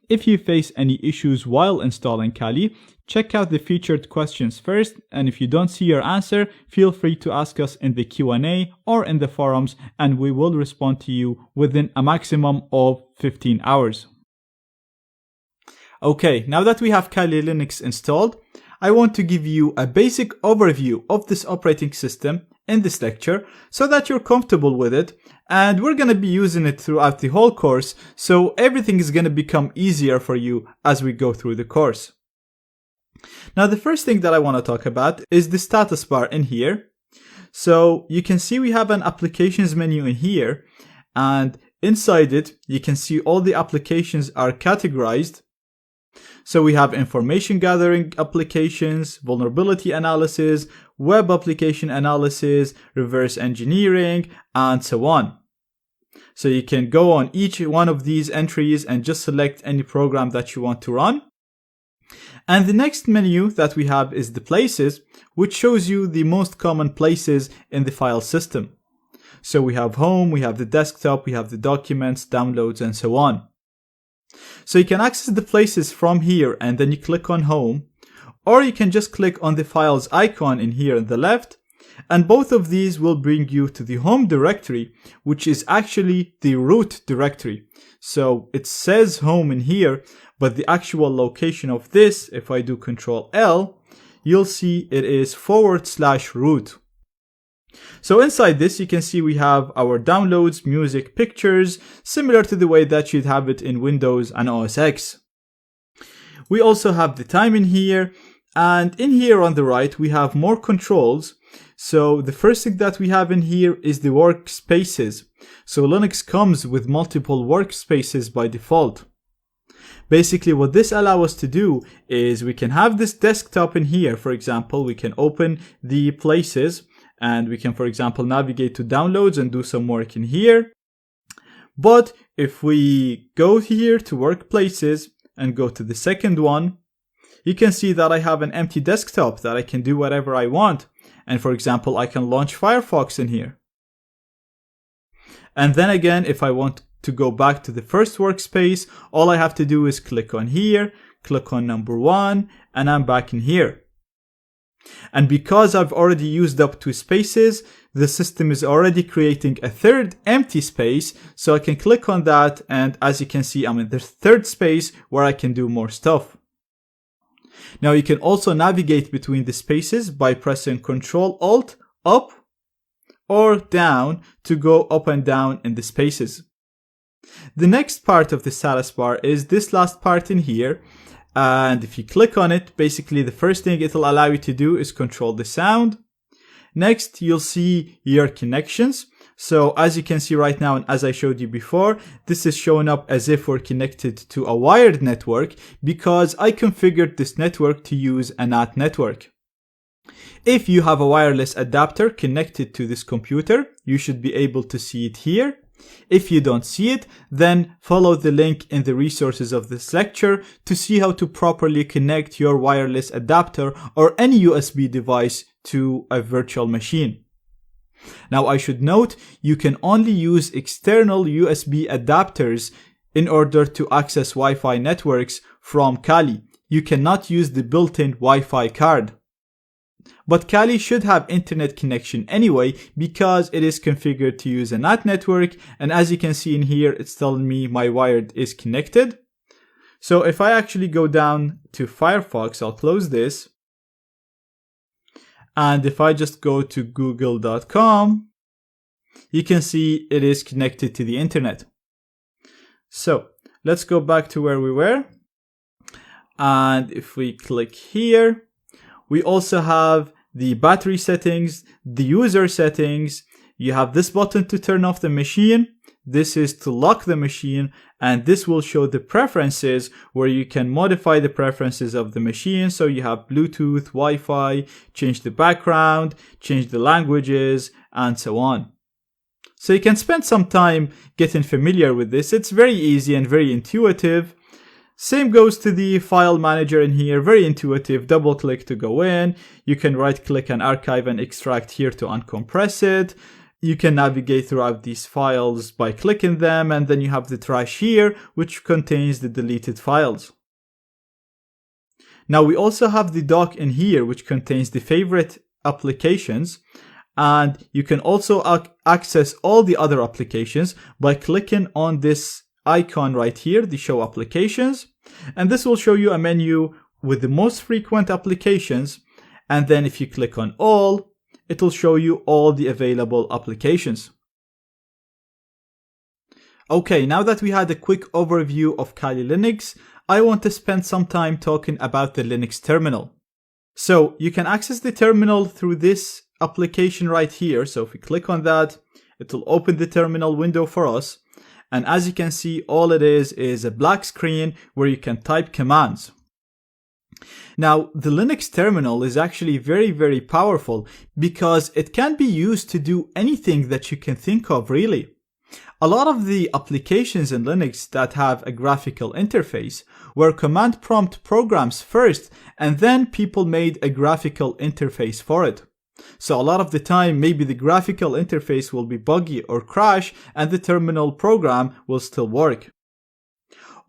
If you face any issues while installing Kali, check out the featured questions first, and if you don't see your answer, feel free to ask us in the Q&A or in the forums, and we will respond to you within a maximum of 15 hours. Okay, now that we have Kali Linux installed, I want to give you a basic overview of this operating system in this lecture so that you're comfortable with it, and we're going to be using it throughout the whole course, so everything is going to become easier for you as we go through the course. Now the first thing that I want to talk about is the status bar in here. So you can see we have an applications menu in here, and inside it you can see all the applications are categorized. So we have information gathering applications, vulnerability analysis, web application analysis, reverse engineering, and so on. So you can go on each one of these entries and just select any program that you want to run. And the next menu that we have is the places, which shows you the most common places in the file system. So we have home, we have the desktop, we have the documents, downloads, and so on. So you can access the places from here and then you click on home, or you can just click on the files icon in here on the left, and both of these will bring you to the home directory, which is actually the root directory. So it says home in here, but the actual location of this, if I do Control L, you'll see it is /root. So inside this, you can see we have our downloads, music, pictures, similar to the way that you'd have it in Windows and OS X. We also have the time in here, and in here on the right, we have more controls, So the first thing that we have in here is the workspaces. So Linux comes with multiple workspaces by default. Basically what this allows us to do is we can have this desktop in here. For example, we can open the places and we can, for example, navigate to downloads and do some work in here. But if we go here to workplaces and go to the second one, you can see that I have an empty desktop that I can do whatever I want. And for example, I can launch Firefox in here. And then again, if I want to go back to the first workspace, all I have to do is click on here, click on number 1, and I'm back in here. And because I've already used up 2 spaces, the system is already creating a third empty space, so I can click on that, and as you can see, I'm in the third space where I can do more stuff. Now you can also navigate between the spaces by pressing Ctrl-Alt up or down to go up and down in the spaces. The next part of the status bar is this last part in here, and if you click on it, basically the first thing it'll allow you to do is control the sound. Next, you'll see your connections. So as you can see right now, and as I showed you before, this is showing up as if we're connected to a wired network because I configured this network to use a NAT network. If you have a wireless adapter connected to this computer, you should be able to see it here. If you don't see it, then follow the link in the resources of this lecture to see how to properly connect your wireless adapter or any USB device to a virtual machine. Now I should note, you can only use external USB adapters in order to access Wi-Fi networks from Kali. You cannot use the built-in Wi-Fi card. But Kali should have internet connection anyway because it is configured to use a NAT network, and as you can see in here, it's telling me my wired is connected. So if I actually go down to Firefox, I'll close this. And if I just go to google.com, you can see it is connected to the internet. So let's go back to where we were. And if we click here, we also have the battery settings, the user settings. You have this button to turn off the machine. This is to lock the machine, and this will show the preferences where you can modify the preferences of the machine. So you have Bluetooth, Wi-Fi, change the background, change the languages, and so on. So you can spend some time getting familiar with this. It's very easy and very intuitive. Same goes to the file manager in here, very intuitive. Double click to go in. You can right click and archive and extract here to uncompress it. You can navigate throughout these files by clicking them, and then you have the trash here, which contains the deleted files. Now we also have the dock in here, which contains the favorite applications, and you can also access all the other applications by clicking on this icon right here, the show applications, and this will show you a menu with the most frequent applications, and then if you click on all, it will show you all the available applications. Okay, now that we had a quick overview of Kali Linux, I want to spend some time talking about the Linux terminal. So you can access the terminal through this application right here. So if we click on that, it will open the terminal window for us. And as you can see, all it is a black screen where you can type commands. Now, the Linux terminal is actually very, very powerful because it can be used to do anything that you can think of, really. A lot of the applications in Linux that have a graphical interface were command prompt programs first, and then people made a graphical interface for it. So a lot of the time, maybe the graphical interface will be buggy or crash, and the terminal program will still work.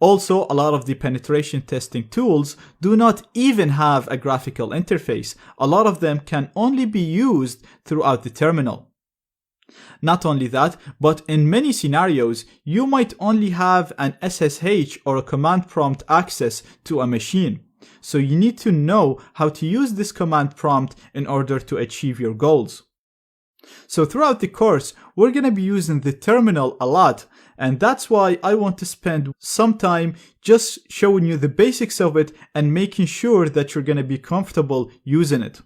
Also, a lot of the penetration testing tools do not even have a graphical interface. A lot of them can only be used throughout the terminal. Not only that, but in many scenarios, you might only have an SSH or a command prompt access to a machine. So you need to know how to use this command prompt in order to achieve your goals. So throughout the course, we're going to be using the terminal a lot, and that's why I want to spend some time just showing you the basics of it and making sure that you're going to be comfortable using it.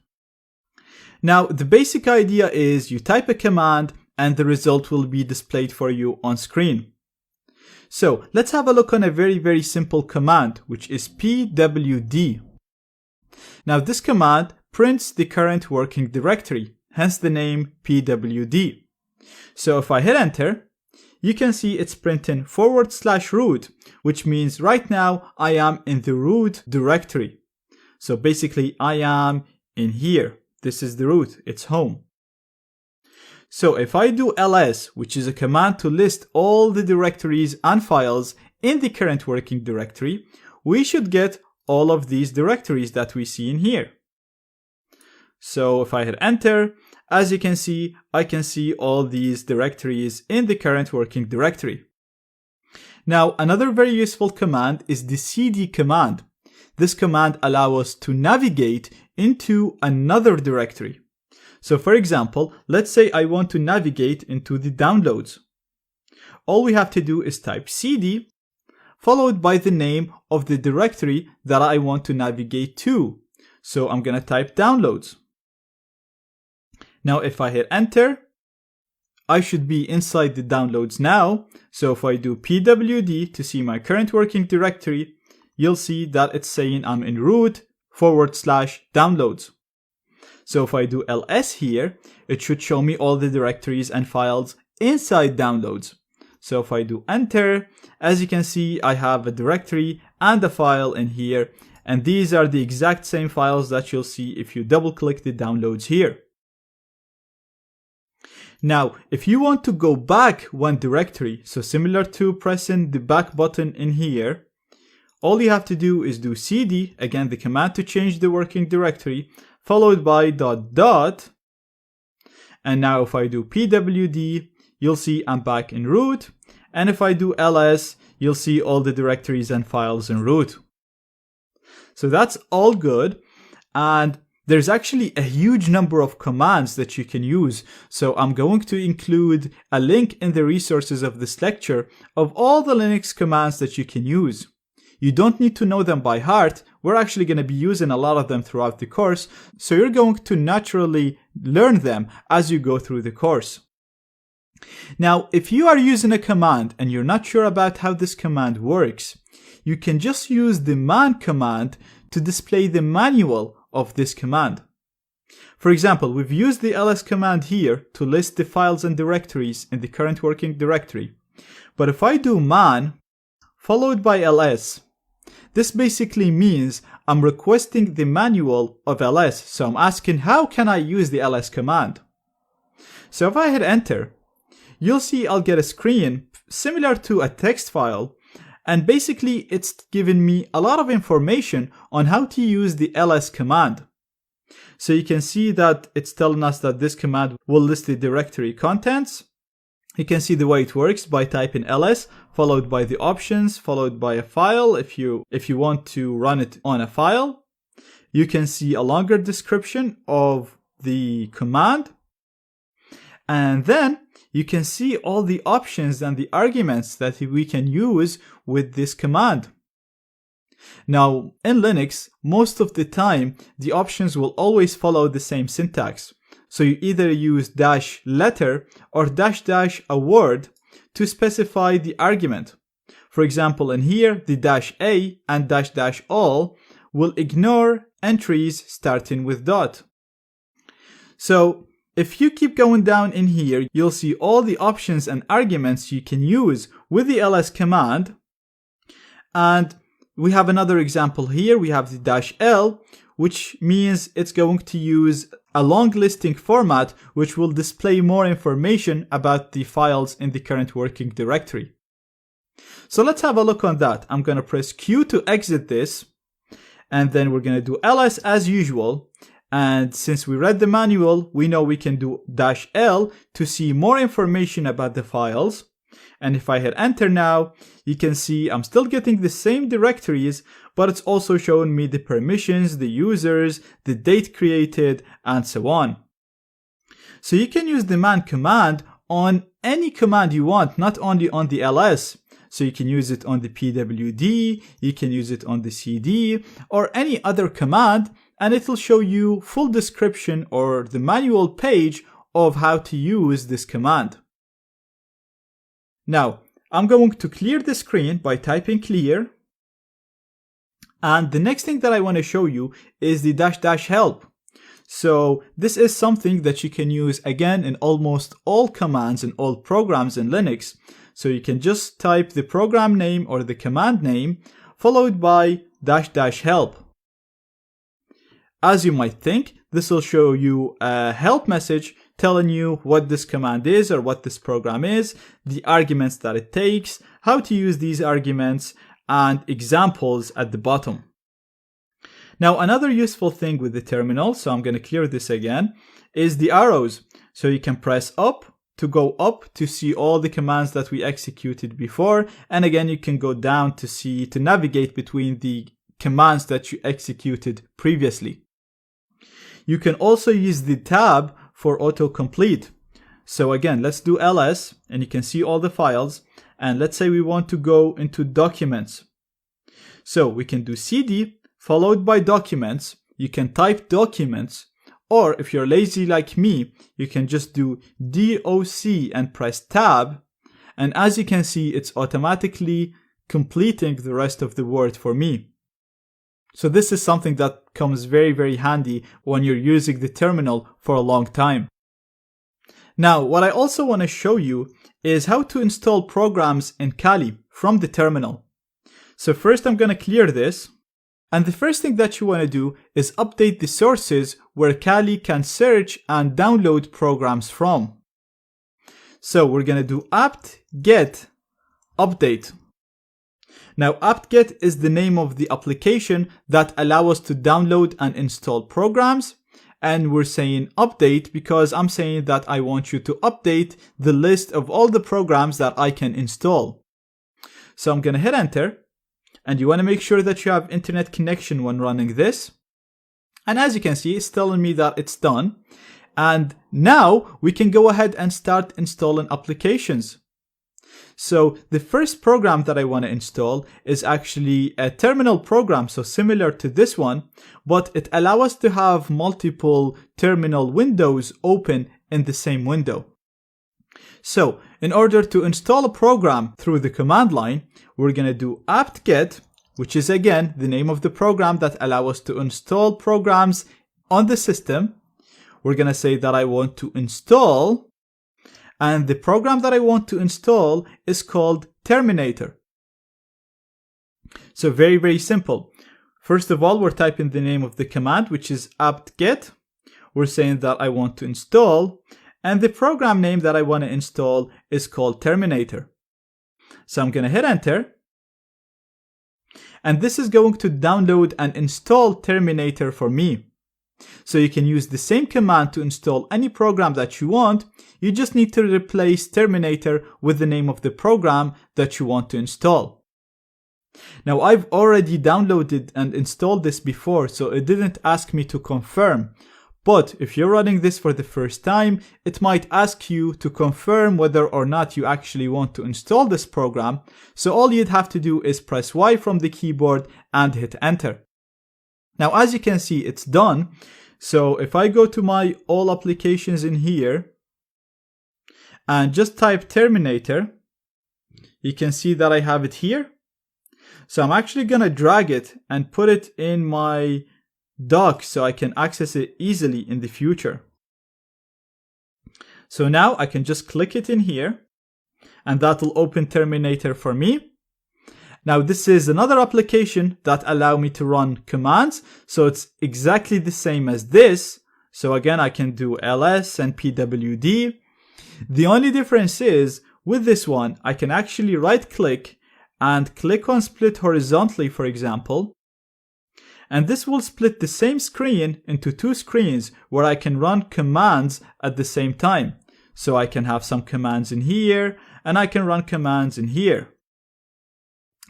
Now, the basic idea is you type a command and the result will be displayed for you on screen. So let's have a look on a very simple command, which is pwd. Now this command prints the current working directory, hence the name pwd. So if I hit enter, you can see it's printing /root, which means right now I am in the root directory. So basically I am in here. This is the root, it's home. So if I do ls, which is a command to list all the directories and files in the current working directory, we should get all of these directories that we see in here. So if I hit enter, as you can see, I can see all these directories in the current working directory. Now, another very useful command is the cd command. This command allows us to navigate into another directory. So for example, let's say I want to navigate into the downloads. All we have to do is type cd followed by the name of the directory that I want to navigate to. So I'm going to type downloads. Now if I hit enter, I should be inside the downloads now. So if I do pwd to see my current working directory, you'll see that it's saying I'm in root /downloads. So if I do ls here, it should show me all the directories and files inside downloads. So if I do enter, as you can see, I have a directory and a file in here. And these are the exact same files that you'll see if you double click the downloads here. Now, if you want to go back one directory, so similar to pressing the back button in here, all you have to do is do cd, again the command to change the working directory, followed by ... And now if I do pwd, you'll see I'm back in root. And if I do ls, you'll see all the directories and files in root. So that's all good. And there's actually a huge number of commands that you can use. So I'm going to include a link in the resources of this lecture of all the Linux commands that you can use. You don't need to know them by heart. We're actually going to be using a lot of them throughout the course. So you're going to naturally learn them as you go through the course. Now, if you are using a command and you're not sure about how this command works, you can just use the man command to display the manual of this command. For example, we've used the ls command here to list the files and directories in the current working directory. But if I do man followed by ls, this basically means I'm requesting the manual of ls. So I'm asking, how can I use the ls command? So if I hit enter, you'll see I'll get a screen similar to a text file. And basically it's giving me a lot of information on how to use the ls command. So you can see that it's telling us that this command will list the directory contents. You can see the way it works by typing ls followed by the options followed by a file if you want to run it on a file. You can see a longer description of the command. And then you can see all the options and the arguments that we can use with this command. Now, in Linux, most of the time, the options will always follow the same syntax. So you either use -letter or -- a word to specify the argument. For example, in here, the -a and -- will ignore entries starting with dot. So if you keep going down in here, you'll see all the options and arguments you can use with the ls command. And we have another example here. We have the -l, which means it's going to use a long listing format, which will display more information about the files in the current working directory. So let's have a look on that. I'm going to press Q to exit this, and then we're going to do ls as usual. And since we read the manual, we know we can do -l to see more information about the files. And if I hit enter now, you can see I'm still getting the same directories, but it's also showing me the permissions, the users, the date created, and so on. So you can use the man command on any command you want, not only on the ls. So you can use it on the pwd, you can use it on the cd, or any other command, and it will show you full description or the manual page of how to use this command. Now, I'm going to clear the screen by typing clear. And the next thing that I want to show you is the -- help. So this is something that you can use again in almost all commands and all programs in Linux. So you can just type the program name or the command name followed by -- help. As you might think, this will show you a help message telling you what this command is or what this program is, the arguments that it takes, how to use these arguments, and examples at the bottom. Now, another useful thing with the terminal, so I'm going to clear this again, is the arrows. So you can press up to go up to see all the commands that we executed before, and again you can go down to navigate between the commands that you executed previously. You can also use the tab for autocomplete. So again, let's do ls, and you can see all the files, and let's say we want to go into documents. So we can do cd followed by documents. You can type documents, or if you're lazy like me, you can just do doc and press tab, and as you can see, it's automatically completing the rest of the word for me. So this is something that comes very, very handy when you're using the terminal for a long time. Now, what I also want to show you is how to install programs in Kali from the terminal. So first I'm going to clear this. And the first thing that you want to do is update the sources where Kali can search and download programs from. So we're going to do apt-get update. Now, apt-get is the name of the application that allows us to download and install programs. And we're saying update because I'm saying that I want you to update the list of all the programs that I can install. So I'm going to hit enter. And you want to make sure that you have internet connection when running this. And as you can see, it's telling me that it's done. And now we can go ahead and start installing applications. So the first program that I want to install is actually a terminal program, so similar to this one, but it allows us to have multiple terminal windows open in the same window. So in order to install a program through the command line, we're going to do apt-get, which is again the name of the program that allows us to install programs on the system. We're going to say that I want to install, and the program that I want to install is called Terminator. So very, very simple. First of all, we're typing the name of the command, which is apt-get. We're saying that I want to install, and the program name that I want to install is called Terminator. So I'm going to hit enter. And this is going to download and install Terminator for me. So you can use the same command to install any program that you want. You just need to replace Terminator with the name of the program that you want to install. Now, I've already downloaded and installed this before, so it didn't ask me to confirm. But if you're running this for the first time, it might ask you to confirm whether or not you actually want to install this program. So all you'd have to do is press Y from the keyboard and hit enter. Now, as you can see, it's done. So if I go to my all applications in here and just type Terminator, you can see that I have it here. So I'm actually going to drag it and put it in my dock so I can access it easily in the future. So now I can just click it in here and that will open Terminator for me. Now this is another application that allows me to run commands, so it's exactly the same as this. So again, I can do ls and pwd. The only difference is with this one, I can actually right click and click on split horizontally, for example. And this will split the same screen into two screens where I can run commands at the same time. So I can have some commands in here and I can run commands in here.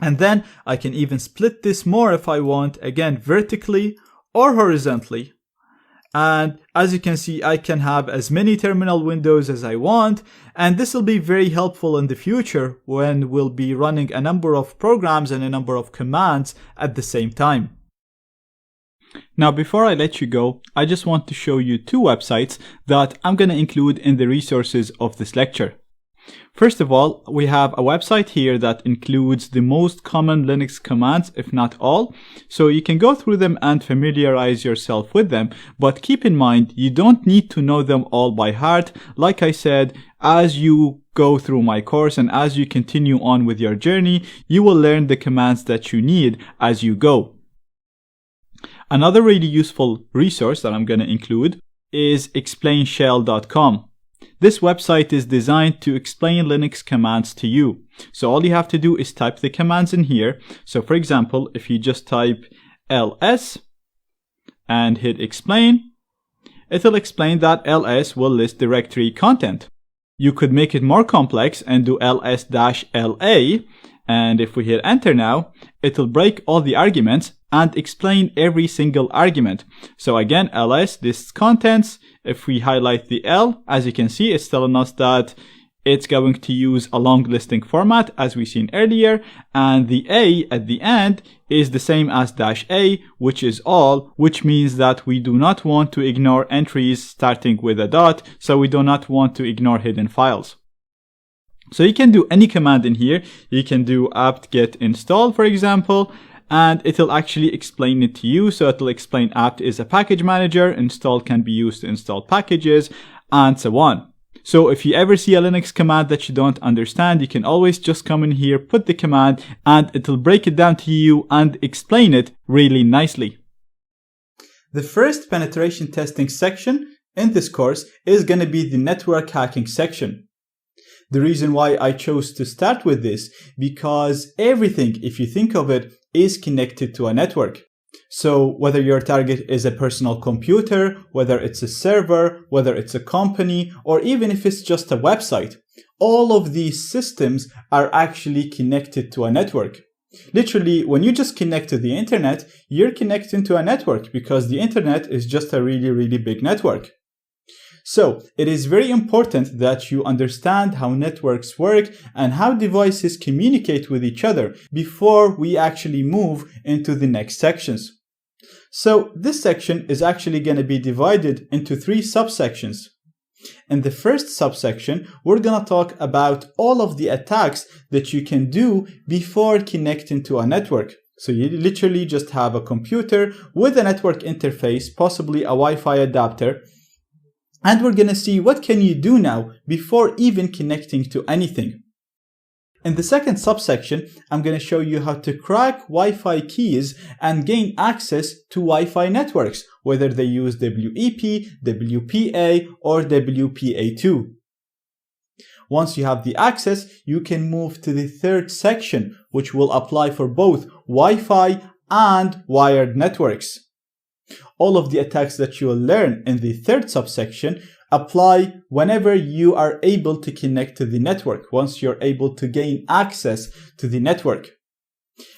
And then I can even split this more if I want, again, vertically or horizontally. And as you can see, I can have as many terminal windows as I want. And this will be very helpful in the future when we'll be running a number of programs and a number of commands at the same time. Now, before I let you go, I just want to show you two websites that I'm going to include in the resources of this lecture. First of all, we have a website here that includes the most common Linux commands, if not all. So you can go through them and familiarize yourself with them. But keep in mind, you don't need to know them all by heart. Like I said, as you go through my course and as you continue on with your journey, you will learn the commands that you need as you go. Another really useful resource that I'm going to include is explainshell.com. This website is designed to explain Linux commands to you. So all you have to do is type the commands in here. So for example, if you just type ls and hit explain, it'll explain that ls will list directory content. You could make it more complex and do ls-la, and if we hit enter now, it'll break all the arguments and explain every single argument. So again, ls lists contents. If we highlight the L, as you can see, it's telling us that it's going to use a long listing format as we seen earlier, and the A at the end is the same as -A, which is all, which means that we do not want to ignore entries starting with a dot, so we do not want to ignore hidden files. So you can do any command in here. You can do apt-get install, for example, and it'll actually explain it to you. So it'll explain apt is a package manager, install can be used to install packages, and so on. So if you ever see a Linux command that you don't understand, you can always just come in here, put the command, and it'll break it down to you and explain it really nicely. The first penetration testing section in this course is going to be the network hacking section. The reason why I chose to start with this, because everything, if you think of it, is connected to a network. So whether your target is a personal computer, whether it's a server, whether it's a company, or even if it's just a website, all of these systems are actually connected to a network. Literally, when you just connect to the internet, you're connecting to a network because the internet is just a really, really big network. So it is very important that you understand how networks work and how devices communicate with each other before we actually move into the next sections. So this section is actually going to be divided into 3 subsections. In the first subsection, we're going to talk about all of the attacks that you can do before connecting to a network. So you literally just have a computer with a network interface, possibly a Wi-Fi adapter, and we're going to see what can you do now before even connecting to anything. In the second subsection, I'm going to show you how to crack Wi-Fi keys and gain access to Wi-Fi networks, whether they use WEP, WPA, or WPA2. Once you have the access, you can move to the third section, which will apply for both Wi-Fi and wired networks. All of the attacks that you will learn in the third subsection apply whenever you are able to connect to the network, once you're able to gain access to the network.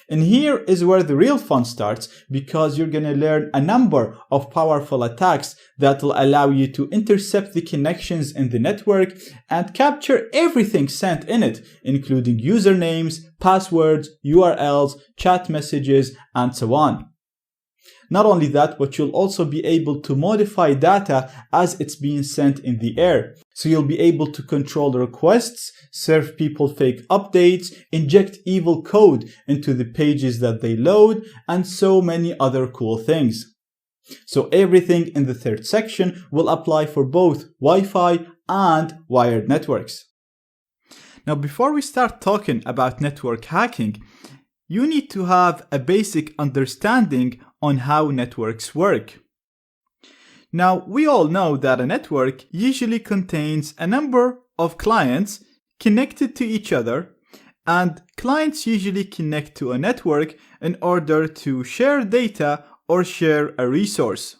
And here is where the real fun starts, because you're going to learn a number of powerful attacks that will allow you to intercept the connections in the network and capture everything sent in it, including usernames, passwords, URLs, chat messages, and so on. Not only that, but you'll also be able to modify data as it's being sent in the air. So you'll be able to control requests, serve people fake updates, inject evil code into the pages that they load, and so many other cool things. So everything in the third section will apply for both Wi-Fi and wired networks. Now, before we start talking about network hacking, you need to have a basic understanding on how networks work. Now, we all know that a network usually contains a number of clients connected to each other, and clients usually connect to a network in order to share data or share a resource.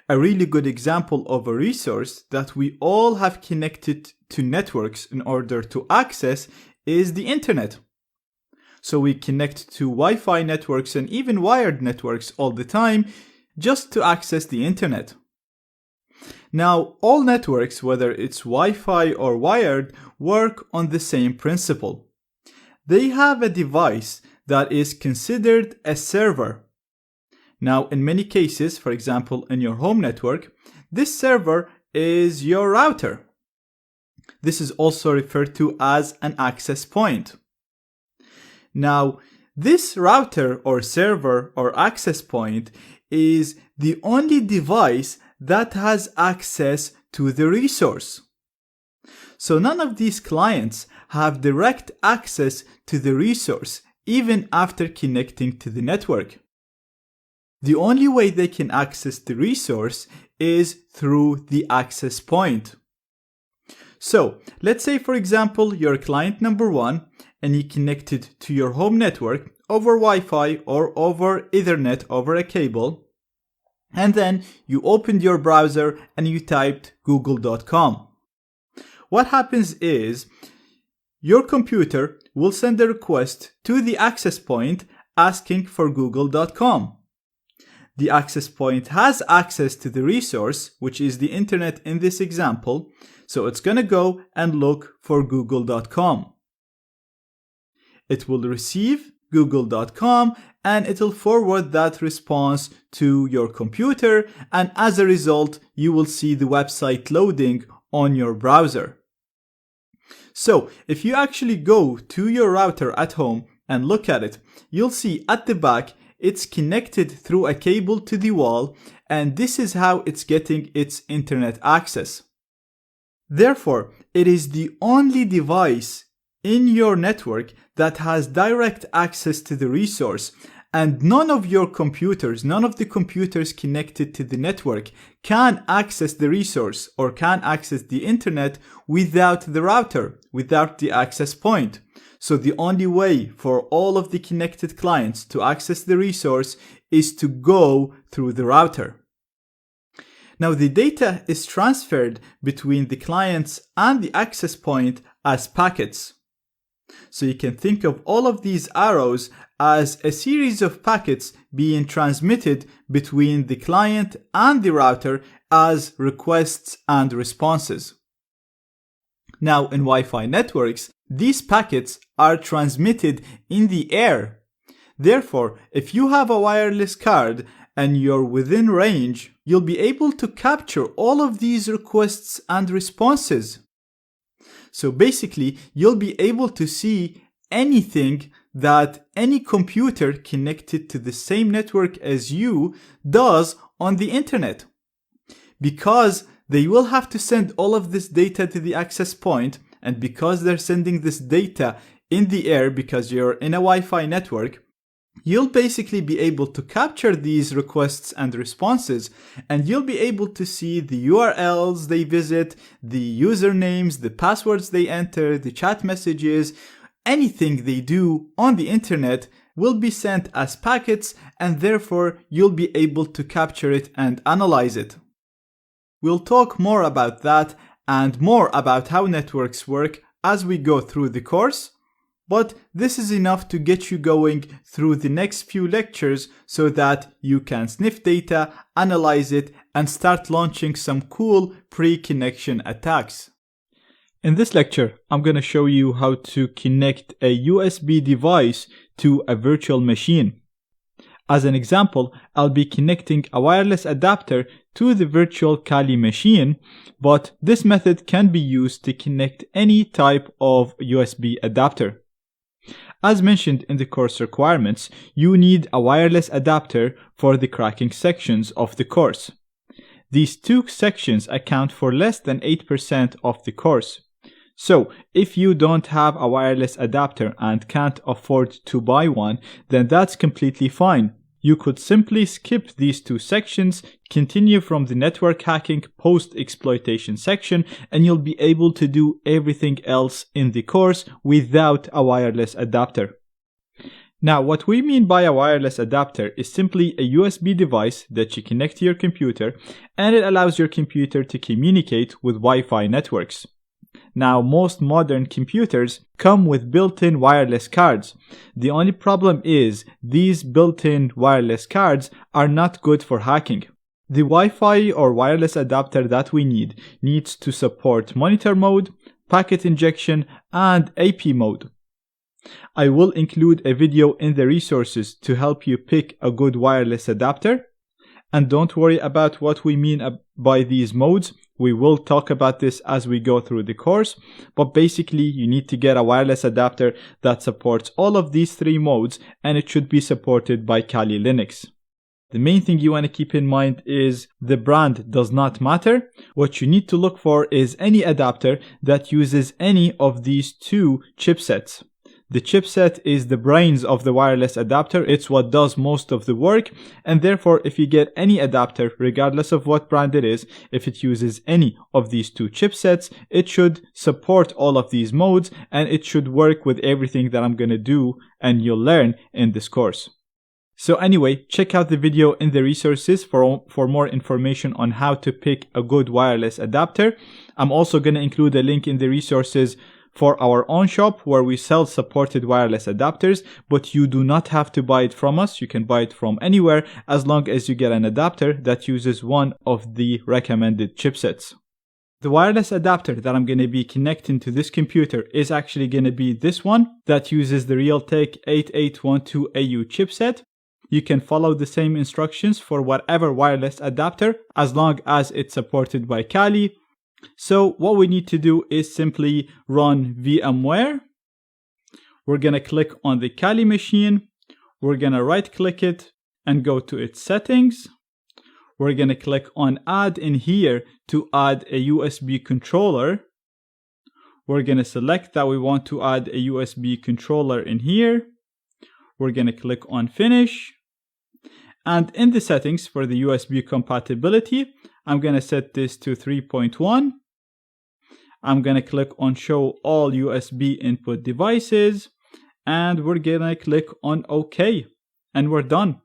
A really good example of a resource that we all have connected to networks in order to access is the internet. So we connect to Wi-Fi networks and even wired networks all the time just to access the internet. Now, all networks, whether it's Wi-Fi or wired, work on the same principle. They have a device that is considered a server. Now, in many cases, for example, in your home network, this server is your router. This is also referred to as an access point. Now, this router or server or access point is the only device that has access to the resource. So none of these clients have direct access to the resource even after connecting to the network. The only way they can access the resource is through the access point. So let's say, for example, you're client number 1 and you connected to your home network over Wi-Fi or over Ethernet over a cable, and then you opened your browser and you typed google.com. What happens is your computer will send a request to the access point asking for google.com. The access point has access to the resource, which is the internet in this example, so it's going to go and look for google.com. It will receive google.com and it'll forward that response to your computer, and as a result, you will see the website loading on your browser. So if you actually go to your router at home and look at it, you'll see at the back it's connected through a cable to the wall, and this is how it's getting its internet access. Therefore, it is the only device in your network that has direct access to the resource, and none of the computers connected to the network can access the resource or can access the internet without the router, without the access point. So the only way for all of the connected clients to access the resource is to go through the router. Now the data is transferred between the clients and the access point as packets. So you can think of all of these arrows as a series of packets being transmitted between the client and the router as requests and responses. Now in Wi-Fi networks, these packets are transmitted in the air. Therefore, if you have a wireless card and you're within range, you'll be able to capture all of these requests and responses. So basically, you'll be able to see anything that any computer connected to the same network as you does on the internet. Because they will have to send all of this data to the access point, and because they're sending this data in the air because you're in a Wi-Fi network, you'll basically be able to capture these requests and responses, and you'll be able to see the URLs they visit, the usernames, the passwords they enter, the chat messages. Anything they do on the internet will be sent as packets, and therefore you'll be able to capture it and analyze it. We'll talk more about that and more about how networks work as we go through the course, but this is enough to get you going through the next few lectures so that you can sniff data, analyze it, and start launching some cool pre-connection attacks. In this lecture, I'm going to show you how to connect a USB device to a virtual machine. As an example, I'll be connecting a wireless adapter to the virtual Kali machine, but this method can be used to connect any type of USB adapter. As mentioned in the course requirements, you need a wireless adapter for the cracking sections of the course. These two sections account for less than 8% of the course. So, if you don't have a wireless adapter and can't afford to buy one, then that's completely fine. You could simply skip these two sections, continue from the network hacking post-exploitation section, and you'll be able to do everything else in the course without a wireless adapter. Now, what we mean by a wireless adapter is simply a USB device that you connect to your computer, and it allows your computer to communicate with Wi-Fi networks. Now, most modern computers come with built-in wireless cards. The only problem is these built-in wireless cards are not good for hacking. The Wi-Fi or wireless adapter that we need needs to support monitor mode, packet injection, and AP mode. I will include a video in the resources to help you pick a good wireless adapter. And don't worry about what we mean by these modes. We will talk about this as we go through the course. But basically, you need to get a wireless adapter that supports all of these 3 modes, and it should be supported by Kali Linux. The main thing you want to keep in mind is the brand does not matter. What you need to look for is any adapter that uses any of these 2 chipsets. The chipset is the brains of the wireless adapter. It's what does most of the work. And therefore, if you get any adapter, regardless of what brand it is, if it uses any of these 2 chipsets, it should support all of these modes, and it should work with everything that I'm going to do and you'll learn in this course. So anyway, check out the video in the resources for more information on how to pick a good wireless adapter. I'm also going to include a link in the resources for our own shop where we sell supported wireless adapters, but you do not have to buy it from us. You can buy it from anywhere as long as you get an adapter that uses one of the recommended chipsets. The wireless adapter that I'm going to be connecting to this computer is actually going to be this one that uses the Realtek 8812AU chipset. You can follow the same instructions for whatever wireless adapter as long as it's supported by Kali. So what we need to do is simply run VMware. We're going to click on the Kali machine. We're going to right click it and go to its settings. We're going to click on add in here to add a USB controller. We're going to select that we want to add a USB controller in here. We're going to click on finish. And in the settings for the USB compatibility, I'm going to set this to 3.1. I'm going to click on show all USB input devices, and we're going to click on OK, and we're done.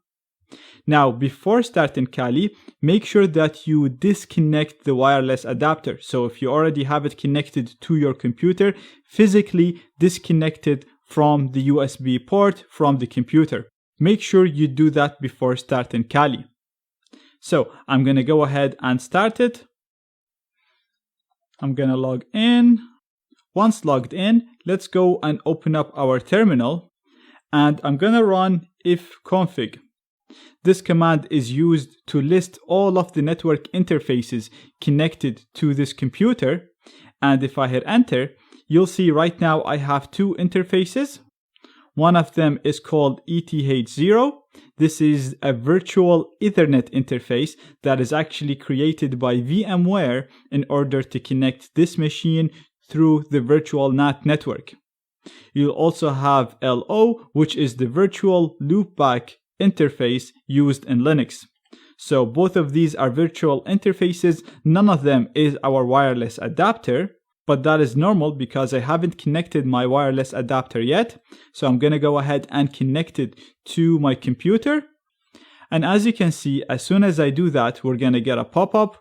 Now, before starting Kali, make sure that you disconnect the wireless adapter. So if you already have it connected to your computer, physically disconnect it from the USB port from the computer. Make sure you do that before starting Kali. So I'm going to go ahead and start it. I'm going to log in. Once logged in, let's go and open up our terminal. And I'm going to run ifconfig. This command is used to list all of the network interfaces connected to this computer. And if I hit enter, you'll see right now I have 2 interfaces. One of them is called ETH0. This is a virtual Ethernet interface that is actually created by VMware in order to connect this machine through the virtual NAT network. You'll also have LO, which is the virtual loopback interface used in Linux. So both of these are virtual interfaces. None of them is our wireless adapter. But that is normal because I haven't connected my wireless adapter yet. So I'm going to go ahead and connect it to my computer. And as you can see, as soon as I do that, we're going to get a pop-up.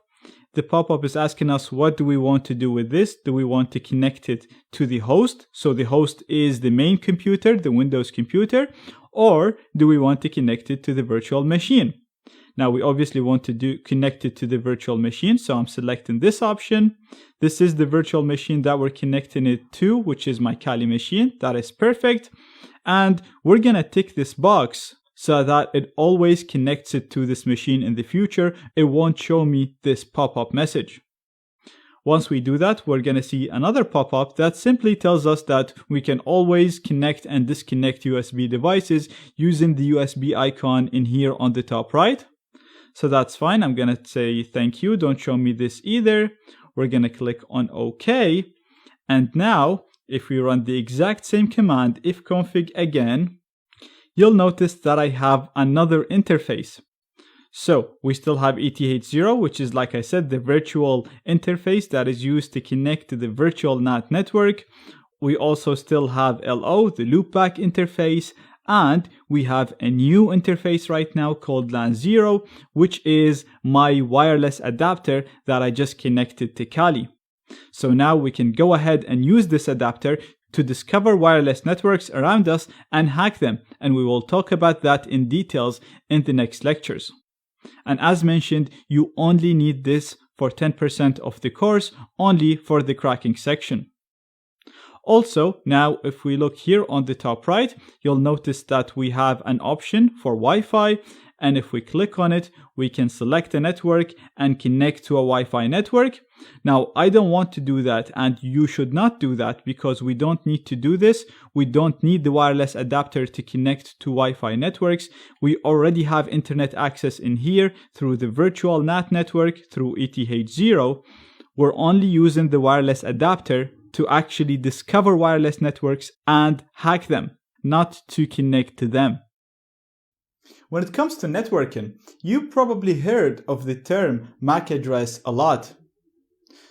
The pop-up is asking us, what do we want to do with this? Do we want to connect it to the host? So the host is the main computer, the Windows computer, or do we want to connect it to the virtual machine? Now we obviously want to connect it to the virtual machine, so I'm selecting this option. This is the virtual machine that we're connecting it to, which is my Kali machine. That is perfect. And we're gonna tick this box so that it always connects it to this machine in the future. It won't show me this pop-up message. Once we do that, we're gonna see another pop-up that simply tells us that we can always connect and disconnect USB devices using the USB icon in here on the top right. So that's fine. I'm going to say thank you. Don't show me this either. We're going to click on OK. And now, if we run the exact same command, ifconfig again, you'll notice that I have another interface. So we still have ETH0, which is, like I said, the virtual interface that is used to connect to the virtual NAT network. We also still have LO, the loopback interface. And we have a new interface right now called LAN 0, which is my wireless adapter that I just connected to Kali. So now we can go ahead and use this adapter to discover wireless networks around us and hack them. And we will talk about that in details in the next lectures. And as mentioned, you only need this for 10% of the course, only for the cracking section. Also, now if we look here on the top right, you'll notice that we have an option for Wi-Fi, and if we click on it, we can select a network and connect to a Wi-Fi network. Now, I don't want to do that, and you should not do that because we don't need to do this. We don't need the wireless adapter to connect to Wi-Fi networks. We already have internet access in here through the virtual NAT network through ETH0. We're only using the wireless adapter to actually discover wireless networks and hack them, not to connect to them. When it comes to networking, you probably heard of the term MAC address a lot.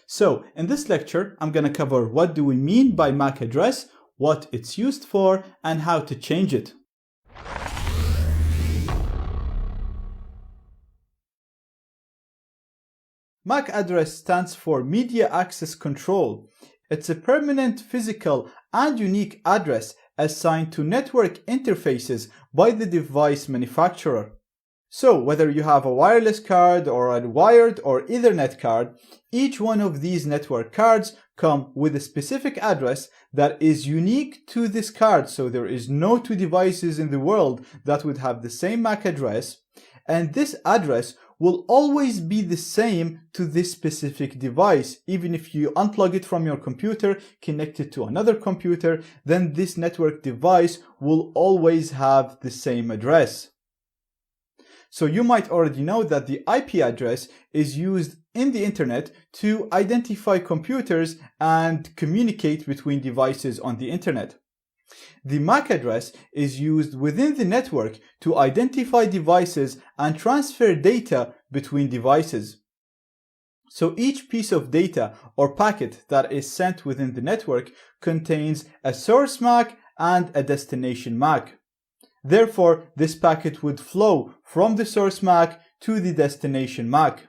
So in this lecture, I'm going to cover what do we mean by MAC address, what it's used for, and how to change it. MAC address stands for Media Access Control. It's a permanent physical and unique address assigned to network interfaces by the device manufacturer. So whether you have a wireless card or a wired or Ethernet card, each one of these network cards come with a specific address that is unique to this card. So there is no two devices in the world that would have the same MAC address, and this address will always be the same to this specific device. Even if you unplug it from your computer, connect it to another computer, then this network device will always have the same address. So you might already know that the IP address is used in the internet to identify computers and communicate between devices on the internet. The MAC address is used within the network to identify devices and transfer data between devices. So each piece of data or packet that is sent within the network contains a source MAC and a destination MAC. Therefore, this packet would flow from the source MAC to the destination MAC.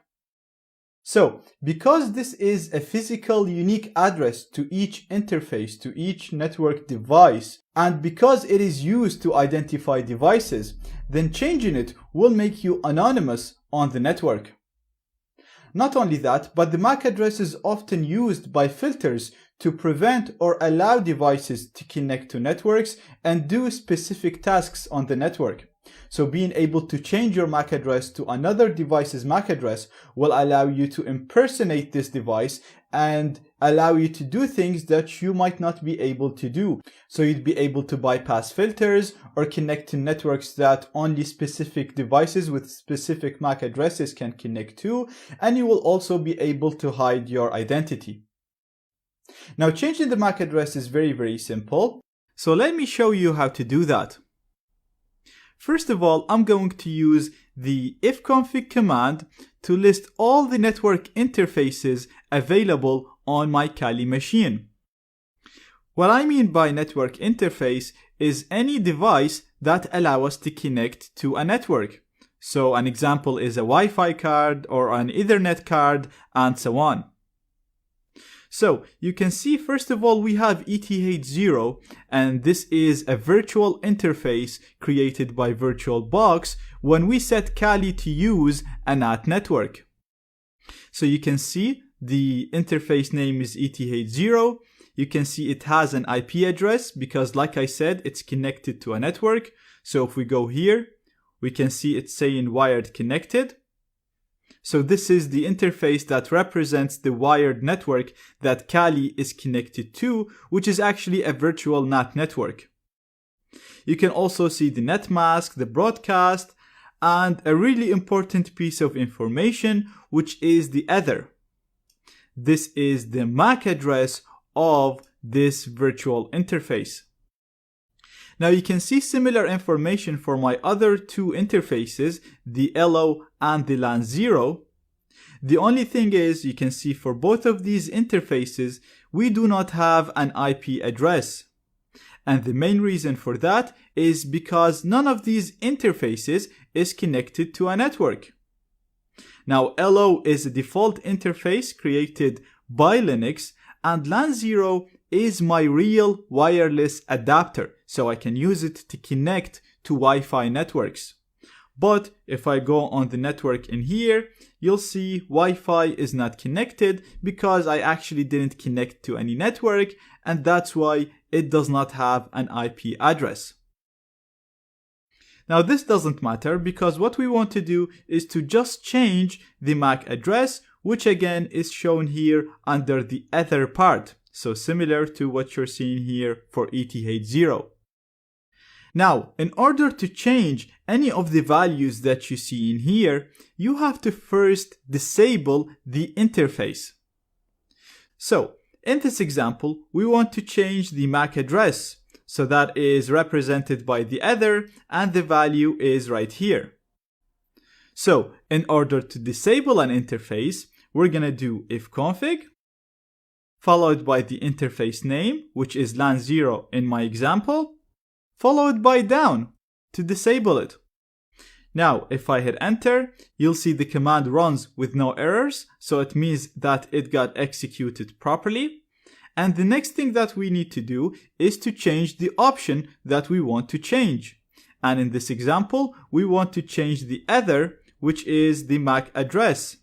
So, because this is a physical unique address to each interface, to each network device, and because it is used to identify devices, then changing it will make you anonymous on the network. Not only that, but the MAC address is often used by filters to prevent or allow devices to connect to networks and do specific tasks on the network. So being able to change your MAC address to another device's MAC address will allow you to impersonate this device and allow you to do things that you might not be able to do. So you'd be able to bypass filters or connect to networks that only specific devices with specific MAC addresses can connect to, and you will also be able to hide your identity. Now, changing the MAC address is very simple. So let me show you how to do that. First of all, I'm going to use the ifconfig command to list all the network interfaces available on my Kali machine. What I mean by network interface is any device that allows us to connect to a network. So an example is a Wi-Fi card or an Ethernet card and so on. So you can see, first of all, we have ETH0, and this is a virtual interface created by VirtualBox when we set Kali to use a NAT network. So you can see the interface name is ETH0. You can see it has an IP address because, like I said, it's connected to a network. So if we go here, we can see it's saying wired connected. So this is the interface that represents the wired network that Kali is connected to, which is actually a virtual NAT network. You can also see the net mask, the broadcast, and a really important piece of information, which is the other. This is the MAC address of this virtual interface. Now you can see similar information for my other two interfaces, the LO and the LAN 0. The only thing is, you can see for both of these interfaces, we do not have an IP address. And the main reason for that is because none of these interfaces is connected to a network. Now LO is a default interface created by Linux, and LAN 0 is my real wireless adapter, so I can use it to connect to Wi-Fi networks. But if I go on the network in here, you'll see Wi-Fi is not connected because I actually didn't connect to any network, and that's why it does not have an IP address. Now this doesn't matter because what we want to do is to just change the MAC address, which again is shown here under the other part. So similar to what you're seeing here for ETH0. Now, in order to change any of the values that you see in here, you have to first disable the interface. So, in this example, we want to change the MAC address. So that is represented by the other, and the value is right here. So, in order to disable an interface, we're gonna do ifconfig, followed by the interface name, which is LAN0 in my example, followed by down to disable it. Now, if I hit enter, you'll see the command runs with no errors, so it means that it got executed properly. And the next thing that we need to do is to change the option that we want to change. And in this example, we want to change the other, which is the MAC address.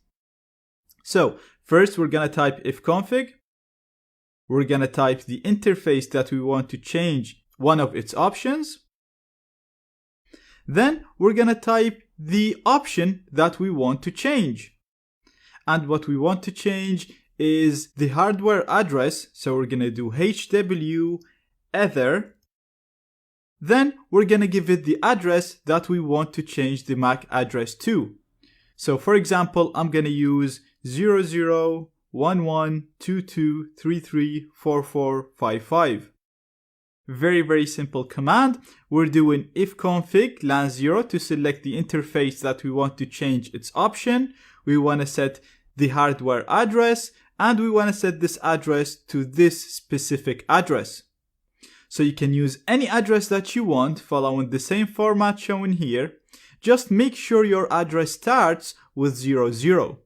So first we're gonna type ifconfig. We're gonna type the interface that we want to change one of its options. Then we're gonna type the option that we want to change. And what we want to change is the hardware address. So we're gonna do HW other. Then we're gonna give it the address that we want to change the MAC address to. So for example, I'm gonna use 001122334455. Very simple command. We're doing ifconfig LAN0 to select the interface that we want to change its option. We want to set the hardware address, and we want to set this address to this specific address. So you can use any address that you want following the same format shown here. Just make sure your address starts with 00.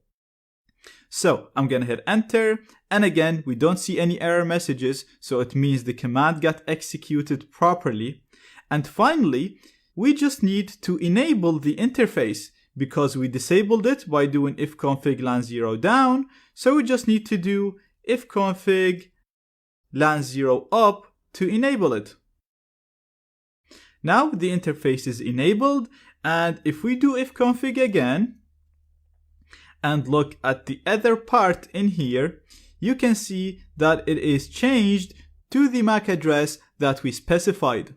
So I'm gonna hit enter, and again we don't see any error messages, so it means the command got executed properly. And finally, we just need to enable the interface because we disabled it by doing ifconfig LAN0 down, so we just need to do ifconfig LAN0 up to enable it. Now the interface is enabled, and if we do ifconfig again and look at the other part in here, you can see that it is changed to the MAC address that we specified.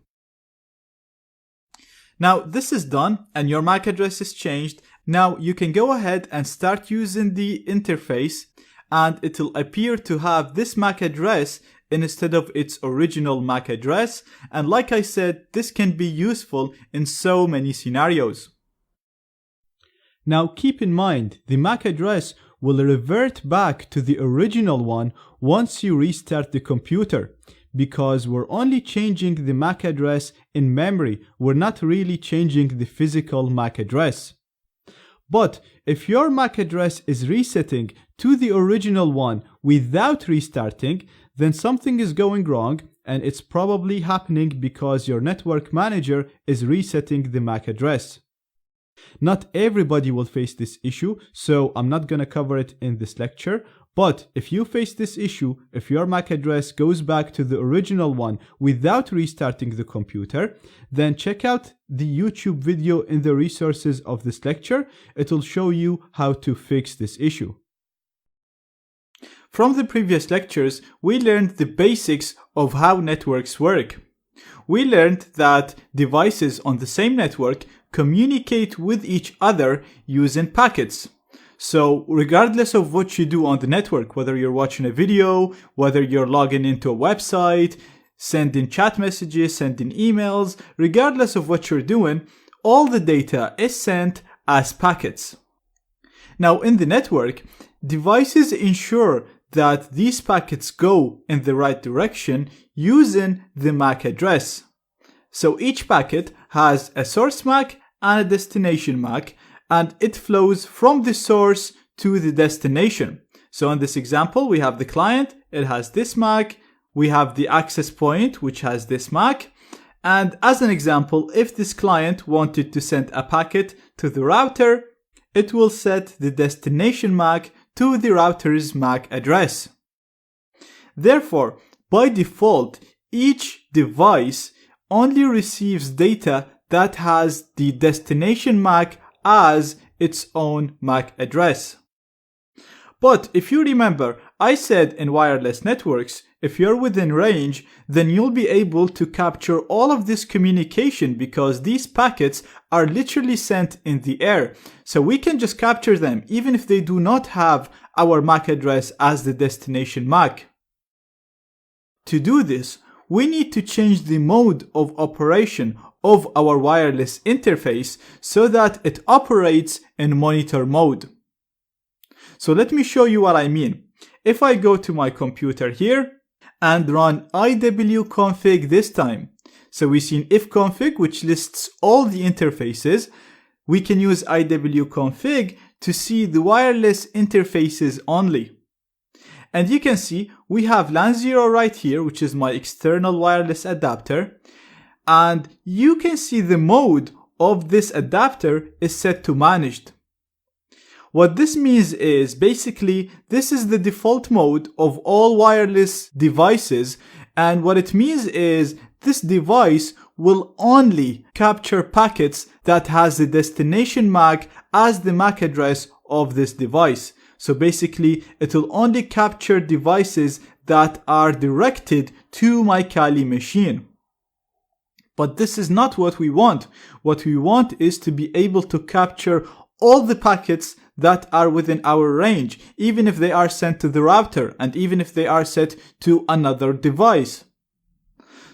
Now this is done and your MAC address is changed. Now you can go ahead and start using the interface, and it will appear to have this MAC address instead of its original MAC address. And like I said, this can be useful in so many scenarios. Now keep in mind, the MAC address will revert back to the original one once you restart the computer, because we're only changing the MAC address in memory. We're not really changing the physical MAC address. But if your MAC address is resetting to the original one without restarting, then something is going wrong, and it's probably happening because your network manager is resetting the MAC address. Not everybody will face this issue, so I'm not gonna cover it in this lecture. But if you face this issue, if your MAC address goes back to the original one without restarting the computer, then check out the YouTube video in the resources of this lecture. It will show you how to fix this issue. From the previous lectures, we learned the basics of how networks work. We learned that devices on the same network communicate with each other using packets. So regardless of what you do on the network, whether you're watching a video, whether you're logging into a website, sending chat messages, sending emails, regardless of what you're doing, all the data is sent as packets. Now in the network, devices ensure that these packets go in the right direction using the MAC address. So each packet has a source MAC and a destination MAC, and it flows from the source to the destination. So in this example, we have the client, it has this MAC, we have the access point, which has this MAC, And as an example, if this client wanted to send a packet to the router, it will set the destination MAC to the router's MAC address. Therefore, by default, each device only receives data that has the destination MAC as its own MAC address. But if you remember, I said in wireless networks, if you're within range, then you'll be able to capture all of this communication because these packets are literally sent in the air. So we can just capture them even if they do not have our MAC address as the destination MAC. To do this, we need to change the mode of operation of our wireless interface so that it operates in monitor mode. So let me show you what I mean. If I go to my computer here and run iwconfig this time, so we see an ifconfig which lists all the interfaces, we can use iwconfig to see the wireless interfaces only. And you can see we have LAN 0 right here, which is my external wireless adapter. And you can see the mode of this adapter is set to managed. What this means is basically this is the default mode of all wireless devices. And what it means is this device will only capture packets that has the destination MAC as the MAC address of this device. So basically, it will only capture devices that are directed to my Kali machine. But this is not what we want. What we want is to be able to capture all the packets that are within our range, even if they are sent to the router and even if they are set to another device.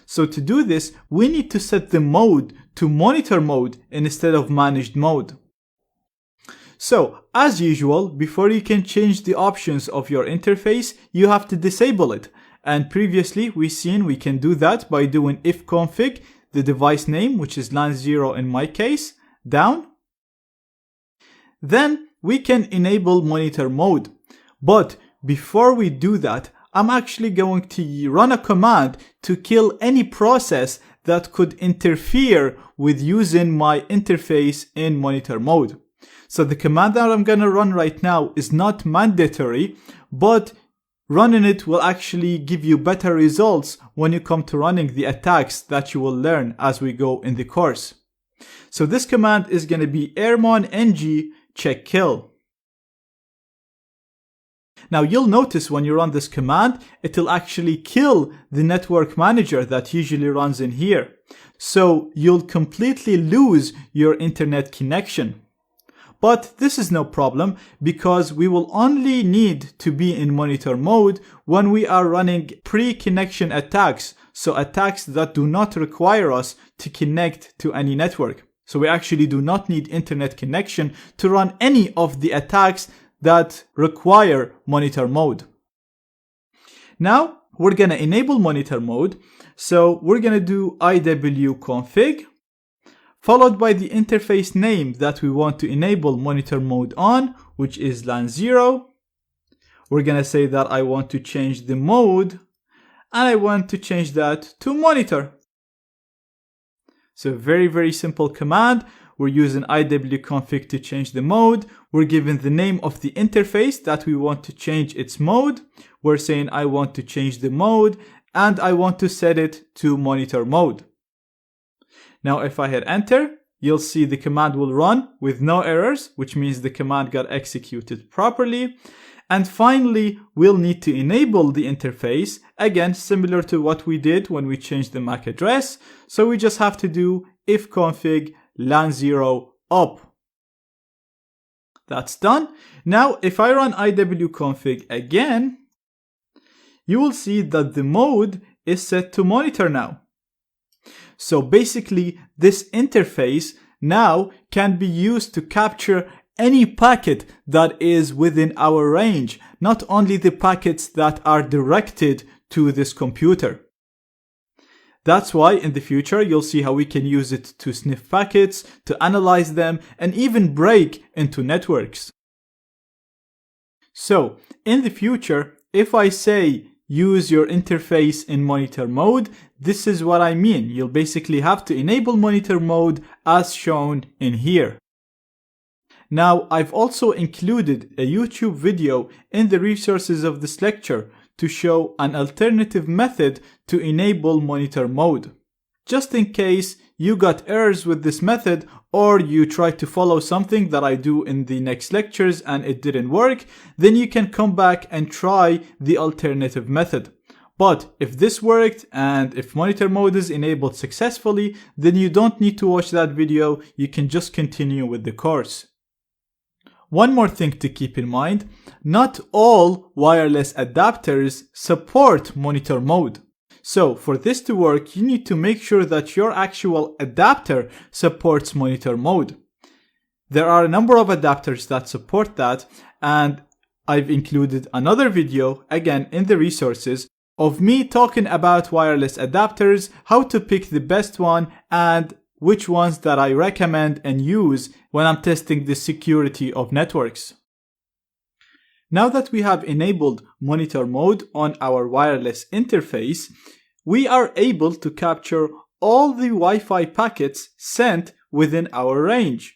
So to do this, we need to set the mode to monitor mode instead of managed mode. So, as usual, before you can change the options of your interface, you have to disable it. And previously, we've seen we can do that by doing ifconfig, the device name, which is LAN 0 in my case, down. Then we can enable monitor mode. But before we do that, I'm actually going to run a command to kill any process that could interfere with using my interface in monitor mode. So the command that I'm going to run right now is not mandatory, but running it will actually give you better results when you come to running the attacks that you will learn as we go in the course. So this command is going to be airmon-ng check kill. Now you'll notice when you run this command, it will actually kill the network manager that usually runs in here. So you'll completely lose your internet connection. But this is no problem because we will only need to be in monitor mode when we are running pre-connection attacks. So attacks that do not require us to connect to any network. So we actually do not need internet connection to run any of the attacks that require monitor mode. Now we're going to enable monitor mode. So we're going to do iwconfig, followed by the interface name that we want to enable monitor mode on, which is LAN 0. We're going to say that I want to change the mode, and I want to change that to monitor. So very, very simple command. We're using iwconfig to change the mode. We're given the name of the interface that we want to change its mode. We're saying I want to change the mode, and I want to set it to monitor mode. Now if I hit enter, you'll see the command will run with no errors, which means the command got executed properly. And finally, we'll need to enable the interface, again similar to what we did when we changed the MAC address. So we just have to do ifconfig LAN 0 up. That's done. Now if I run iwconfig again, you will see that the mode is set to monitor now. So basically, this interface now can be used to capture any packet that is within our range, not only the packets that are directed to this computer. That's why in the future, you'll see how we can use it to sniff packets, to analyze them, and even break into networks. So in the future, if I say use your interface in monitor mode, this is what I mean. You'll basically have to enable monitor mode as shown in here. Now, I've also included a YouTube video in the resources of this lecture to show an alternative method to enable monitor mode. Just in case you got errors with this method, or you tried to follow something that I do in the next lectures and it didn't work, then you can come back and try the alternative method. But if this worked and if monitor mode is enabled successfully, then you don't need to watch that video, you can just continue with the course. One more thing to keep in mind, not all wireless adapters support monitor mode. So for this to work, you need to make sure that your actual adapter supports monitor mode. There are a number of adapters that support that, and I've included another video, again in the resources, of me talking about wireless adapters, how to pick the best one, and which ones that I recommend and use when I'm testing the security of networks. Now that we have enabled monitor mode on our wireless interface, we are able to capture all the Wi-Fi packets sent within our range.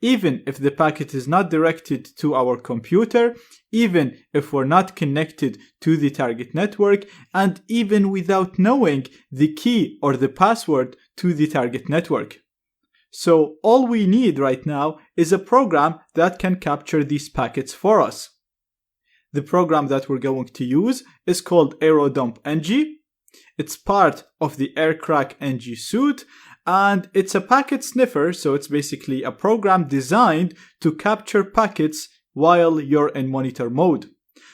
Even if the packet is not directed to our computer, even if we're not connected to the target network, and even without knowing the key or the password to the target network. So all we need right now is a program that can capture these packets for us. The program that we're going to use is called AeroDump-ng. It's part of the AirCrack-ng suite, and it's a packet sniffer, so it's basically a program designed to capture packets while you're in monitor mode.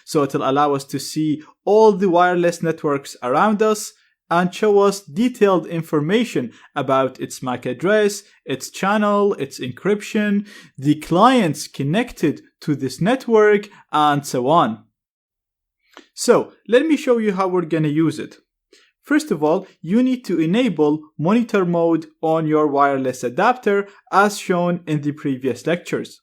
So it'll allow us to see all the wireless networks around us and show us detailed information about its MAC address, its channel, its encryption, the clients connected to this network, and so on. So let me show you how we're gonna use it. First of all, you need to enable monitor mode on your wireless adapter as shown in the previous lectures.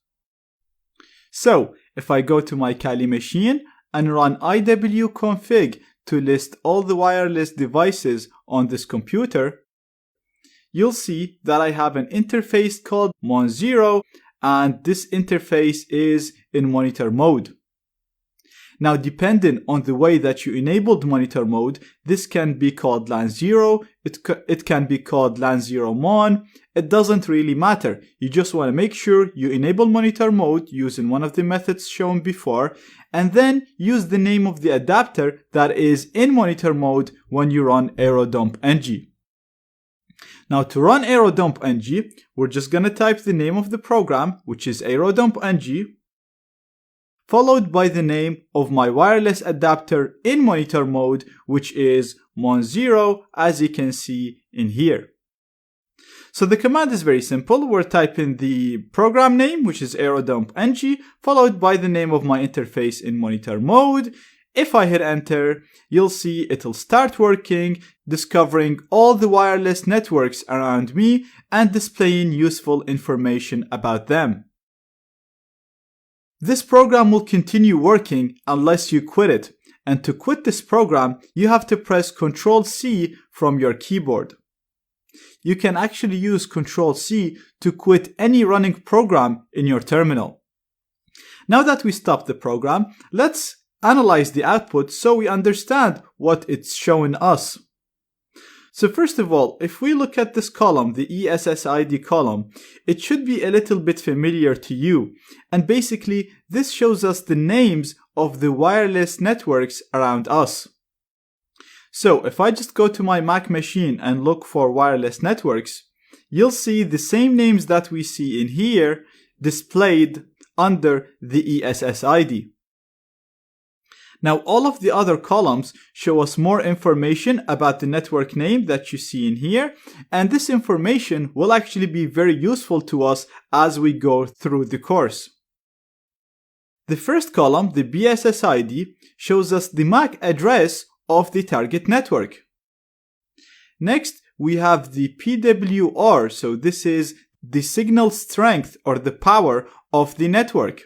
So if I go to my Kali machine and run iwconfig to list all the wireless devices on this computer, you'll see that I have an interface called Mon0, and this interface is in monitor mode. Now, depending on the way that you enabled monitor mode, this can be called LAN 0, it can be called LAN 0 Mon, it doesn't really matter. You just want to make sure you enable monitor mode using one of the methods shown before, and then use the name of the adapter that is in monitor mode when you run AeroDump-ng. Now to run AeroDump-ng, we're just going to type the name of the program, which is AeroDump-ng, followed by the name of my wireless adapter in monitor mode, which is Mon0, as you can see in here. So the command is very simple. We're typing the program name, which is AeroDump-ng, followed by the name of my interface in monitor mode. If I hit enter, you'll see it'll start working, discovering all the wireless networks around me and displaying useful information about them. This program will continue working unless you quit it, and to quit this program, you have to press Ctrl-C from your keyboard. You can actually use Ctrl-C to quit any running program in your terminal. Now that we stopped the program, let's analyze the output so we understand what it's showing us. So first of all, if we look at this column, the ESSID column, it should be a little bit familiar to you. And basically, this shows us the names of the wireless networks around us. So if I just go to my Mac machine and look for wireless networks, you'll see the same names that we see in here displayed under the ESSID. Now, all of the other columns show us more information about the network name that you see in here, and this information will actually be very useful to us as we go through the course. The first column, the BSSID, shows us the MAC address of the target network. Next, we have the PWR, so this is the signal strength or the power of the network.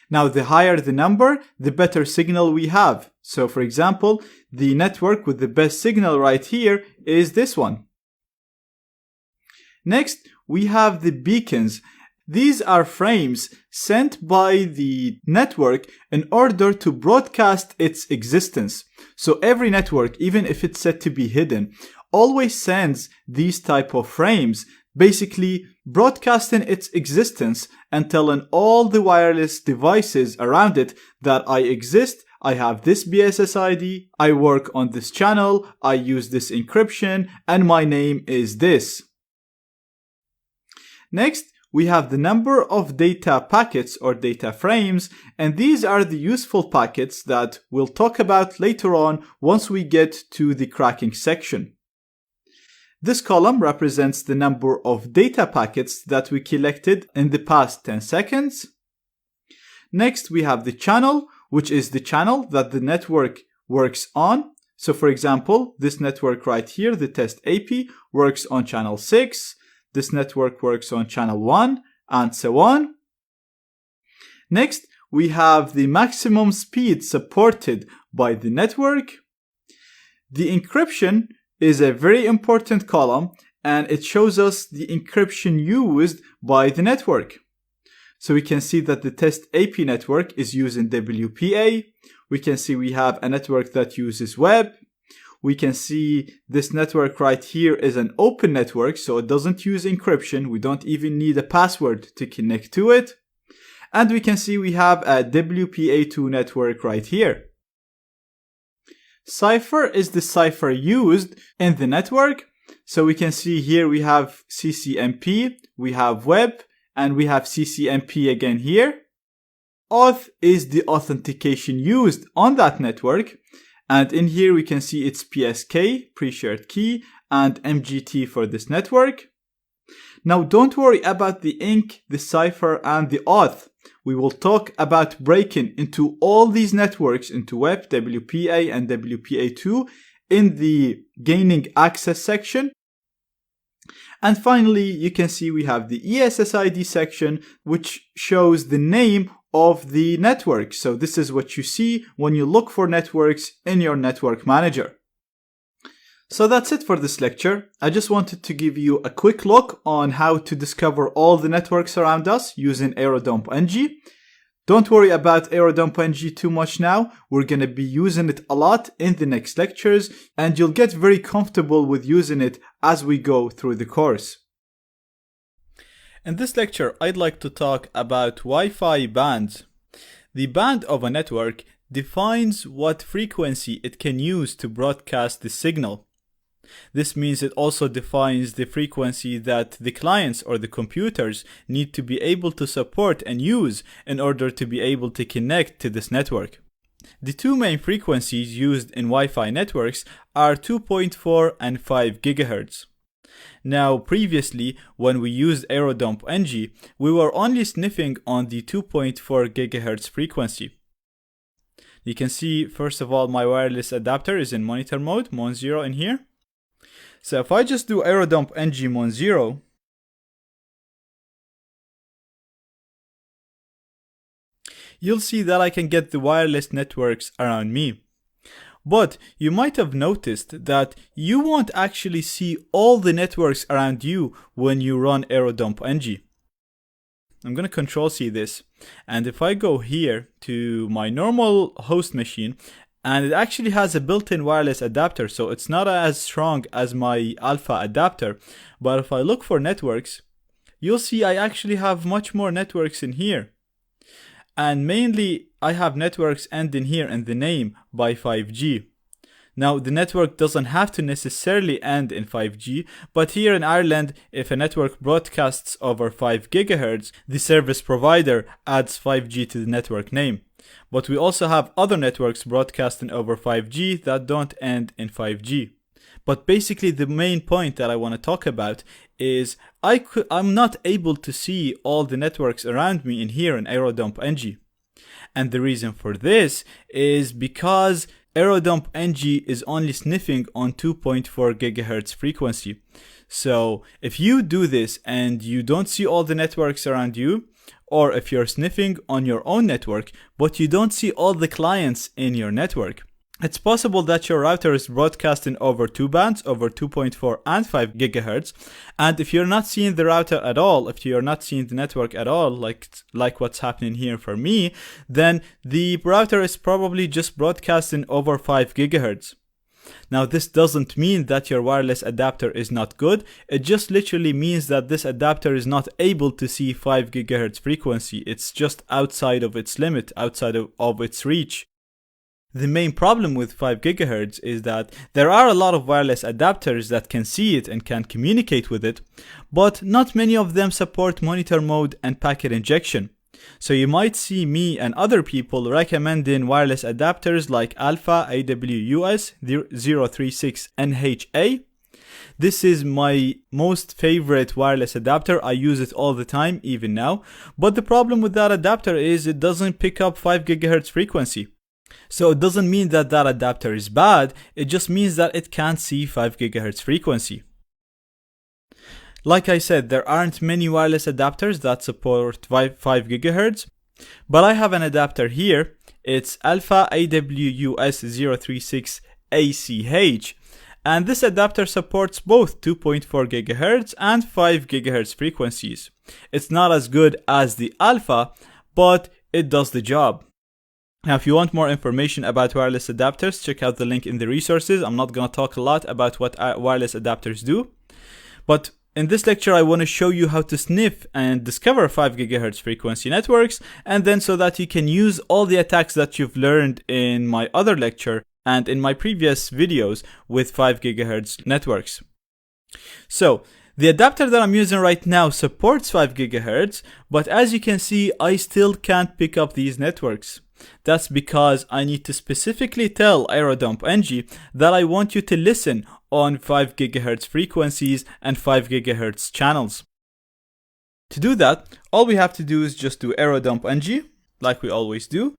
Now, the higher the number, the better signal we have. So, for example, the network with the best signal right here is this one. Next, we have the beacons. These are frames sent by the network in order to broadcast its existence. So every network, even if it's set to be hidden, always sends these type of frames, basically broadcasting its existence and telling all the wireless devices around it that I exist, I have this BSS ID, I work on this channel, I use this encryption, and my name is this. Next, we have the number of data packets or data frames, and these are the useful packets that we'll talk about later on once we get to the cracking section. This column represents the number of data packets that we collected in the past 10 seconds. Next, we have the channel, which is the channel that the network works on. So for example, this network right here, the test AP, works on channel 6. This network works on channel 1, and so on. Next, we have the maximum speed supported by the network. The encryption is a very important column, and it shows us the encryption used by the network. So we can see that the test AP network is using WPA. We can see we have a network that uses web. We can see this network right here is an open network, so it doesn't use encryption. We don't even need a password to connect to it. And we can see we have a WPA2 network right here. Cipher is the cipher used in the network. So we can see here we have CCMP, we have web, and we have CCMP again here. Auth is the authentication used on that network. And in here we can see it's PSK, pre-shared key, and MGT for this network. Now don't worry about the INC, the cipher, and the auth. We will talk about breaking into all these networks into web, WPA, and WPA2 in the gaining access section. And finally, you can see we have the ESSID section, which shows the name of the network. So this is what you see when you look for networks in your network manager. So that's it for this lecture. I just wanted to give you a quick look on how to discover all the networks around us using AeroDump-ng. Don't worry about AeroDump-ng too much now. We're going to be using it a lot in the next lectures, and you'll get very comfortable with using it as we go through the course. In this lecture, I'd like to talk about Wi-Fi bands. The band of a network defines what frequency it can use to broadcast the signal. This means it also defines the frequency that the clients or the computers need to be able to support and use in order to be able to connect to this network. The two main frequencies used in Wi-Fi networks are 2.4 and 5 GHz. Now, previously, when we used AeroDump-ng, we were only sniffing on the 2.4 GHz frequency. You can see, first of all, my wireless adapter is in monitor mode, Mon 0 in here. So if I just do AeroDump-ng Mon 0, you'll see that I can get the wireless networks around me. But you might have noticed that you won't actually see all the networks around you when you run AeroDump-ng. I'm going to Control-C this, and if I go here to my normal host machine, and it actually has a built-in wireless adapter, so it's not as strong as my alpha adapter, but if I look for networks, you'll see I actually have much more networks in here. And mainly, I have networks ending here in the name by 5G. Now, the network doesn't have to necessarily end in 5G, but here in Ireland, if a network broadcasts over 5 GHz, the service provider adds 5G to the network name. But we also have other networks broadcasting over 5G that don't end in 5G. But basically the main point that I want to talk about is I'm not able to see all the networks around me in here in AeroDump-ng. And the reason for this is because AeroDump-ng is only sniffing on 2.4 GHz frequency. So if you do this and you don't see all the networks around you, or if you're sniffing on your own network, but you don't see all the clients in your network. It's possible that your router is broadcasting over two bands, over 2.4 and 5 gigahertz. And if you're not seeing the router at all, if you're not seeing the network at all, like what's happening here for me, then the router is probably just broadcasting over 5 gigahertz. Now, this doesn't mean that your wireless adapter is not good. It just literally means that this adapter is not able to see 5 gigahertz frequency. It's just outside of its limit, outside of its reach. The main problem with 5 gigahertz is that there are a lot of wireless adapters that can see it and can communicate with it, but not many of them support monitor mode and packet injection. So you might see me and other people recommending wireless adapters like Alpha AWUS 036NHA. This is my most favorite wireless adapter. I use it all the time, even now. But the problem with that adapter is it doesn't pick up 5 gigahertz frequency. So it doesn't mean that that adapter is bad, it just means that it can't see 5 gigahertz frequency. Like I said, there aren't many wireless adapters that support 5 gigahertz, but I have an adapter here. It's Alpha AWUS 036ACH, and this adapter supports both 2.4 gigahertz and 5 gigahertz frequencies. It's not as good as the Alpha, but it does the job. Now, if you want more information about wireless adapters, check out the link in the resources. I'm not going to talk a lot about what wireless adapters do. But in this lecture, I want to show you how to sniff and discover 5 gigahertz frequency networks, and then so that you can use all the attacks that you've learned in my other lecture and in my previous videos with 5 gigahertz networks. So, the adapter that I'm using right now supports 5 gigahertz, but as you can see, I still can't pick up these networks. That's because I need to specifically tell AeroDumpNG that I want you to listen on 5 gigahertz frequencies and 5 gigahertz channels. To do that, all we have to do is just do AeroDumpNG, like we always do.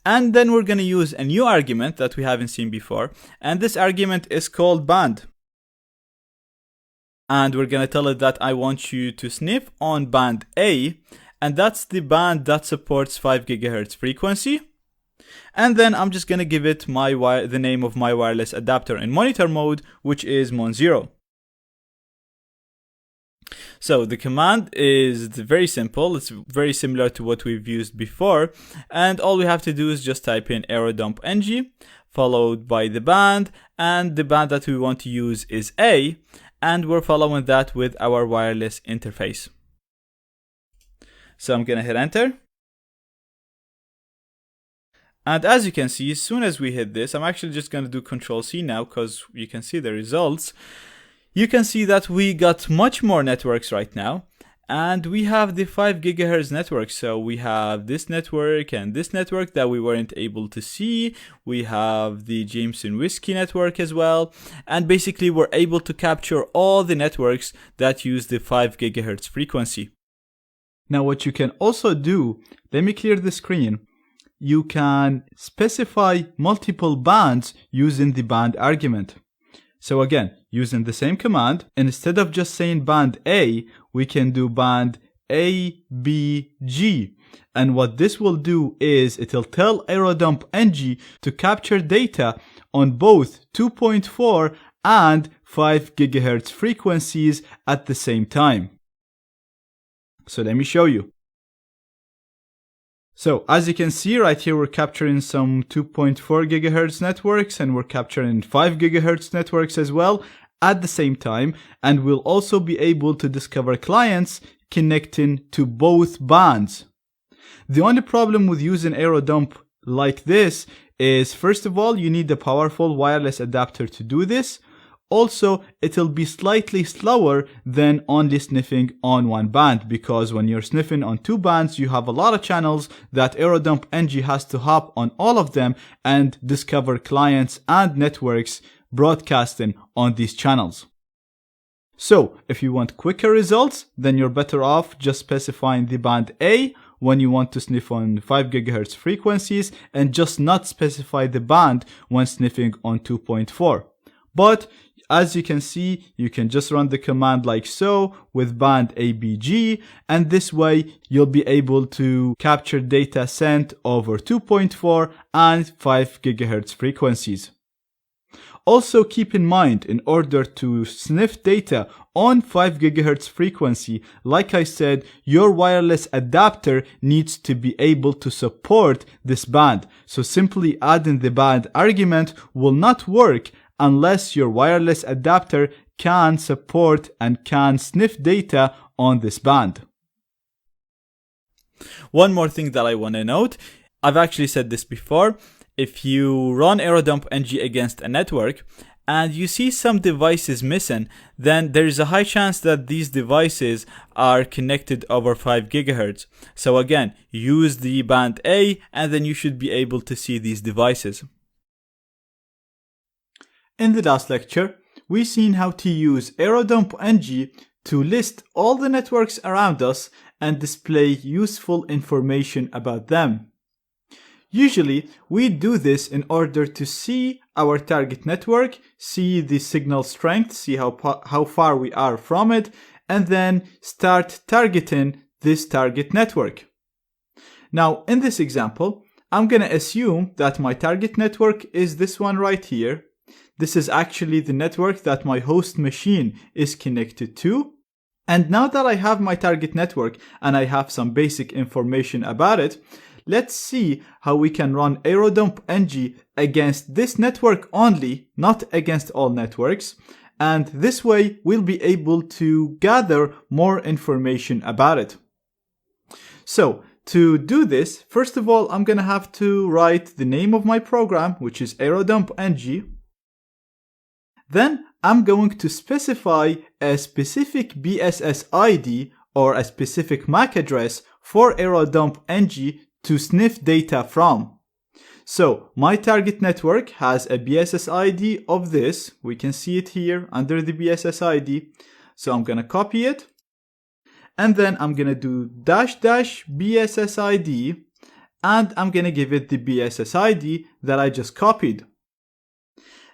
And then we're going to use a new argument that we haven't seen before, and this argument is called band. And we're going to tell it that I want you to sniff on band A, and that's the band that supports 5 gigahertz frequency. And then I'm just going to give it the name of my wireless adapter in monitor mode, which is Mon0. So the command is very simple. It's very similar to what we've used before. And all we have to do is just type in AeroDumpNG, followed by the band. And the band that we want to use is A. And we're following that with our wireless interface. So I'm going to hit enter. And as you can see, as soon as we hit this, I'm actually just going to do Control-C now because you can see the results. You can see that we got much more networks right now. And we have the 5 gigahertz network. So we have this network and this network that we weren't able to see. We have the Jameson Whiskey network as well. And basically we're able to capture all the networks that use the 5 gigahertz frequency. Now what you can also do, let me clear the screen. You can specify multiple bands using the band argument. So again, using the same command, instead of just saying band A, we can do band A, B, G. And what this will do is it'll tell AeroDumpNG to capture data on both 2.4 and 5 gigahertz frequencies at the same time. So let me show you. So as you can see right here, we're capturing some 2.4 gigahertz networks and we're capturing 5 gigahertz networks as well at the same time. And we'll also be able to discover clients connecting to both bands. The only problem with using AeroDump like this is, first of all, you need a powerful wireless adapter to do this. Also, it'll be slightly slower than only sniffing on one band, because when you're sniffing on two bands, you have a lot of channels that AeroDumpNG has to hop on all of them and discover clients and networks broadcasting on these channels. So, if you want quicker results, then you're better off just specifying the band A when you want to sniff on 5 gigahertz frequencies and just not specify the band when sniffing on 2.4. But as you can see, you can just run the command like so with band ABG, and this way you'll be able to capture data sent over 2.4 and 5 GHz frequencies. Also keep in mind, in order to sniff data on 5 GHz frequency, like I said, your wireless adapter needs to be able to support this band. So simply adding the band argument will not work unless your wireless adapter can support and can sniff data on this band. One more thing that I want to note, I've actually said this before. If you run AeroDump-ng against a network and you see some devices missing, then there is a high chance that these devices are connected over 5 GHz. So again, use the band A and then you should be able to see these devices. In the last lecture, we've seen how to use AeroDump-ng to list all the networks around us and display useful information about them. Usually, we do this in order to see our target network, see the signal strength, see how far we are from it, and then start targeting this target network. Now, in this example, I'm going to assume that my target network is this one right here. This is actually the network that my host machine is connected to. And now that I have my target network and I have some basic information about it, let's see how we can run AeroDump-ng against this network only, not against all networks. And this way we'll be able to gather more information about it. So to do this, first of all, I'm going to have to write the name of my program, which is AeroDump-ng. Then I'm going to specify a specific BSS ID or a specific MAC address for AeroDump-ng to sniff data from. So my target network has a BSS ID of this. We can see it here under the BSS ID. So I'm going to copy it. And then I'm going to do --BSS ID. And I'm going to give it the BSS ID that I just copied.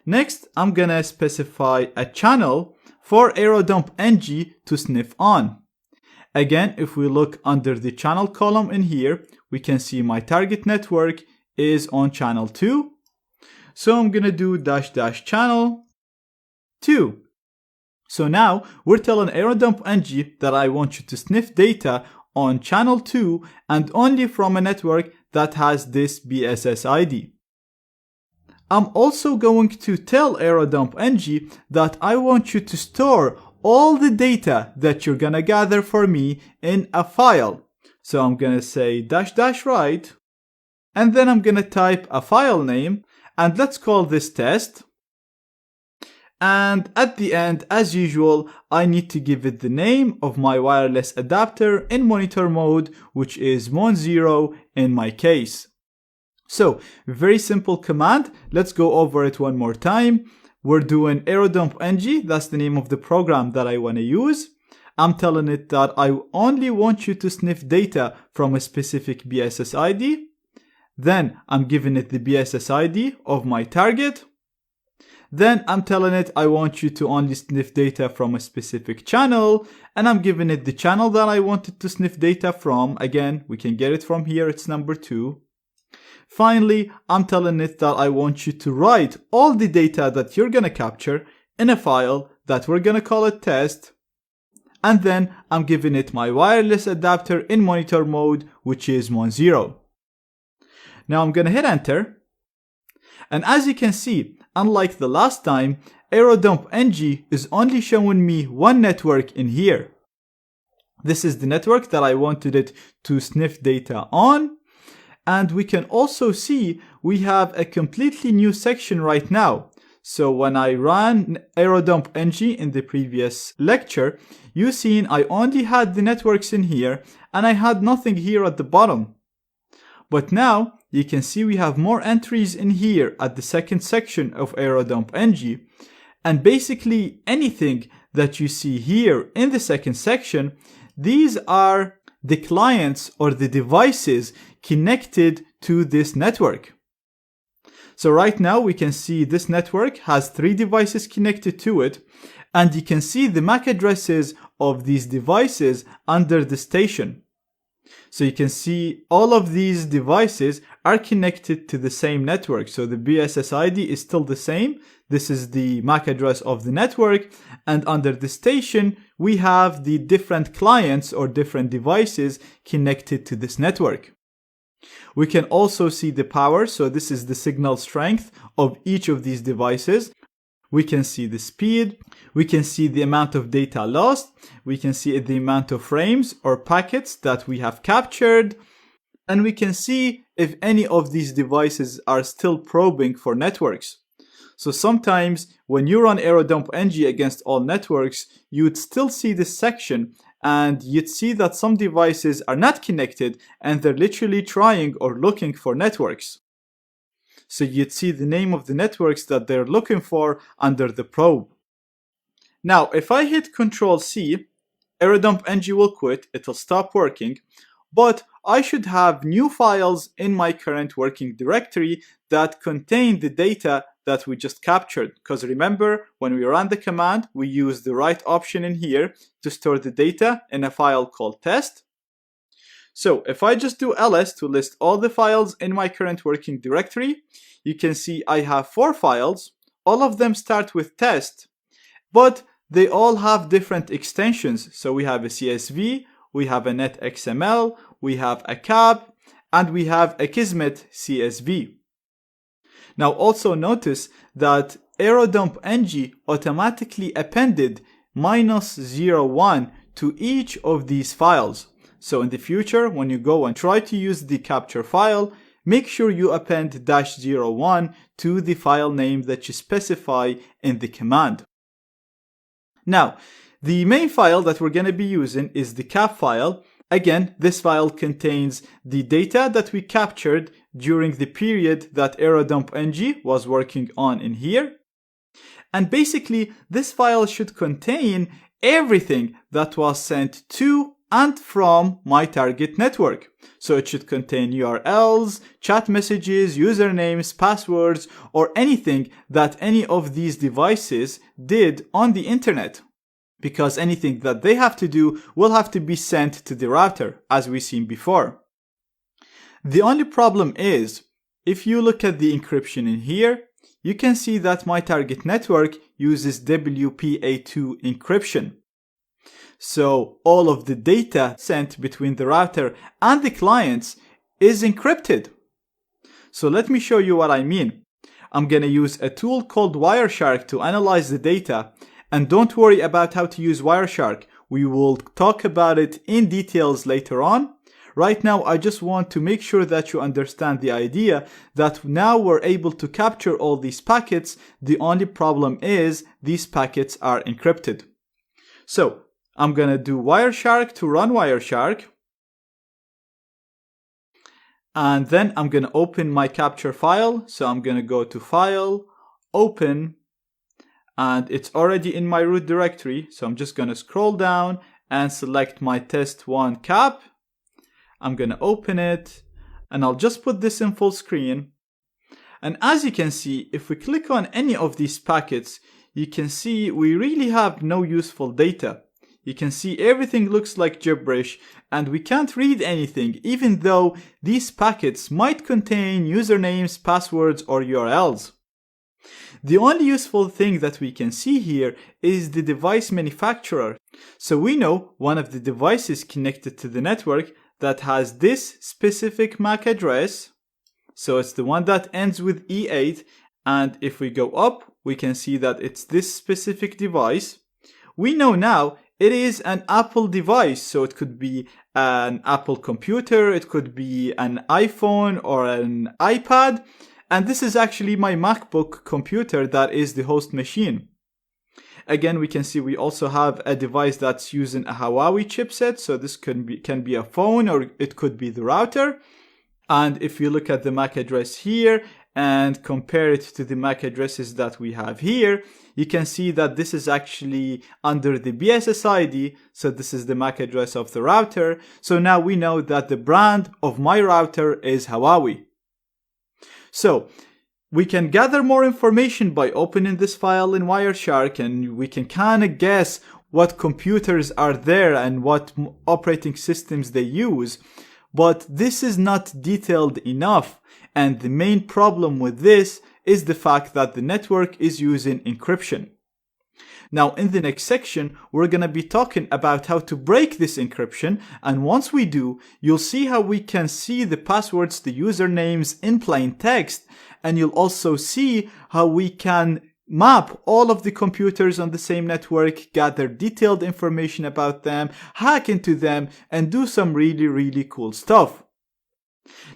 Next, I'm going to specify a channel for AeroDump-ng to sniff on. Again, if we look under the channel column in here, we can see my target network is on channel 2. So I'm going to do --channel 2. So now we're telling AeroDump-ng that I want you to sniff data on channel 2 and only from a network that has this BSS ID. I'm also going to tell AeroDump-ng that I want you to store all the data that you're gonna gather for me in a file. So I'm gonna say --write, and then I'm gonna type a file name, and let's call this test. And at the end, as usual, I need to give it the name of my wireless adapter in monitor mode, which is mon0 in my case. So, very simple command. Let's go over it one more time. We're doing AeroDump-ng, that's the name of the program that I want to use. I'm telling it that I only want you to sniff data from a specific BSS ID. Then I'm giving it the BSS ID of my target. Then I'm telling it I want you to only sniff data from a specific channel. And I'm giving it the channel that I wanted to sniff data from. Again, we can get it from here, it's number 2. Finally, I'm telling it that I want you to write all the data that you're going to capture in a file that we're going to call it test. And then I'm giving it my wireless adapter in monitor mode, which is mon0. Now I'm going to hit enter. And as you can see, unlike the last time, AeroDump-ng is only showing me one network in here. This is the network that I wanted it to sniff data on. And we can also see we have a completely new section right now. So when I ran AeroDump-ng in the previous lecture, you seen I only had the networks in here and I had nothing here at the bottom. But now you can see we have more entries in here at the second section of AeroDump-ng. And basically anything that you see here in the second section, these are the clients or the devices connected to this network. So right now we can see this network has 3 devices connected to it, and you can see the MAC addresses of these devices under the station. So you can see all of these devices are connected to the same network. So the BSSID is still the same. This is the MAC address of the network. And under the station, we have the different clients or different devices connected to this network. We can also see the power. So this is the signal strength of each of these devices. We can see the speed. We can see the amount of data lost. We can see the amount of frames or packets that we have captured. And we can see if any of these devices are still probing for networks. So sometimes when you run AeroDump-ng against all networks, you'd still see this section and you'd see that some devices are not connected and they're literally trying or looking for networks. So you'd see the name of the networks that they're looking for under the probe. Now, if I hit Ctrl+C, AeroDump-ng will quit, it'll stop working, but I should have new files in my current working directory that contain the data that we just captured. Because remember, when we ran the command, we used the right option in here to store the data in a file called test. So if I just do ls to list all the files in my current working directory, you can see I have 4 files. All of them start with test, but they all have different extensions. So we have a CSV, we have a netxml, we have a cap, and we have a Kismet CSV. Now also notice that AeroDump-ng automatically appended -01 to each of these files. So in the future, when you go and try to use the capture file, make sure you append -01 to the file name that you specify in the command. Now, the main file that we're going to be using is the cap file. Again, this file contains the data that we captured during the period that AeroDump-ng was working on in here. And basically, this file should contain everything that was sent to and from my target network. So it should contain URLs, chat messages, usernames, passwords, or anything that any of these devices did on the internet. Because anything that they have to do will have to be sent to the router, as we've seen before. The only problem is, if you look at the encryption in here, you can see that my target network uses WPA2 encryption. So all of the data sent between the router and the clients is encrypted. So let me show you what I mean. I'm going to use a tool called Wireshark to analyze the data. And don't worry about how to use Wireshark. We will talk about it in details later on. Right now, I just want to make sure that you understand the idea that now we're able to capture all these packets. The only problem is these packets are encrypted. So I'm going to do Wireshark to run Wireshark. And then I'm going to open my capture file. So I'm going to go to File, Open, and it's already in my root directory. So I'm just going to scroll down and select my test1 cap. I'm going to open it and I'll just put this in full screen. And as you can see, if we click on any of these packets, you can see we really have no useful data. You can see everything looks like gibberish and we can't read anything, even though these packets might contain usernames, passwords, or URLs. The only useful thing that we can see here is the device manufacturer. So we know one of the devices connected to the network that has this specific MAC address. So it's the one that ends with E8. And if we go up, we can see that it's this specific device. We know now it is an Apple device. So it could be an Apple computer, it could be an iPhone or an iPad. And this is actually my MacBook computer that is the host machine. Again, we can see we also have a device that's using a Huawei chipset. So this can be a phone or it could be the router. And if you look at the MAC address here and compare it to the MAC addresses that we have here, you can see that this is actually under the BSSID. So this is the MAC address of the router. So now we know that the brand of my router is Huawei. So We can gather more information by opening this file in Wireshark, and we can kind of guess what computers are there and what operating systems they use. But this is not detailed enough, and the main problem with this is the fact that the network is using encryption. Now, in the next section, we're going to be talking about how to break this encryption, and once we do, you'll see how we can see the passwords, the usernames in plain text, and you'll also see how we can map all of the computers on the same network, gather detailed information about them, hack into them, and do some really cool stuff.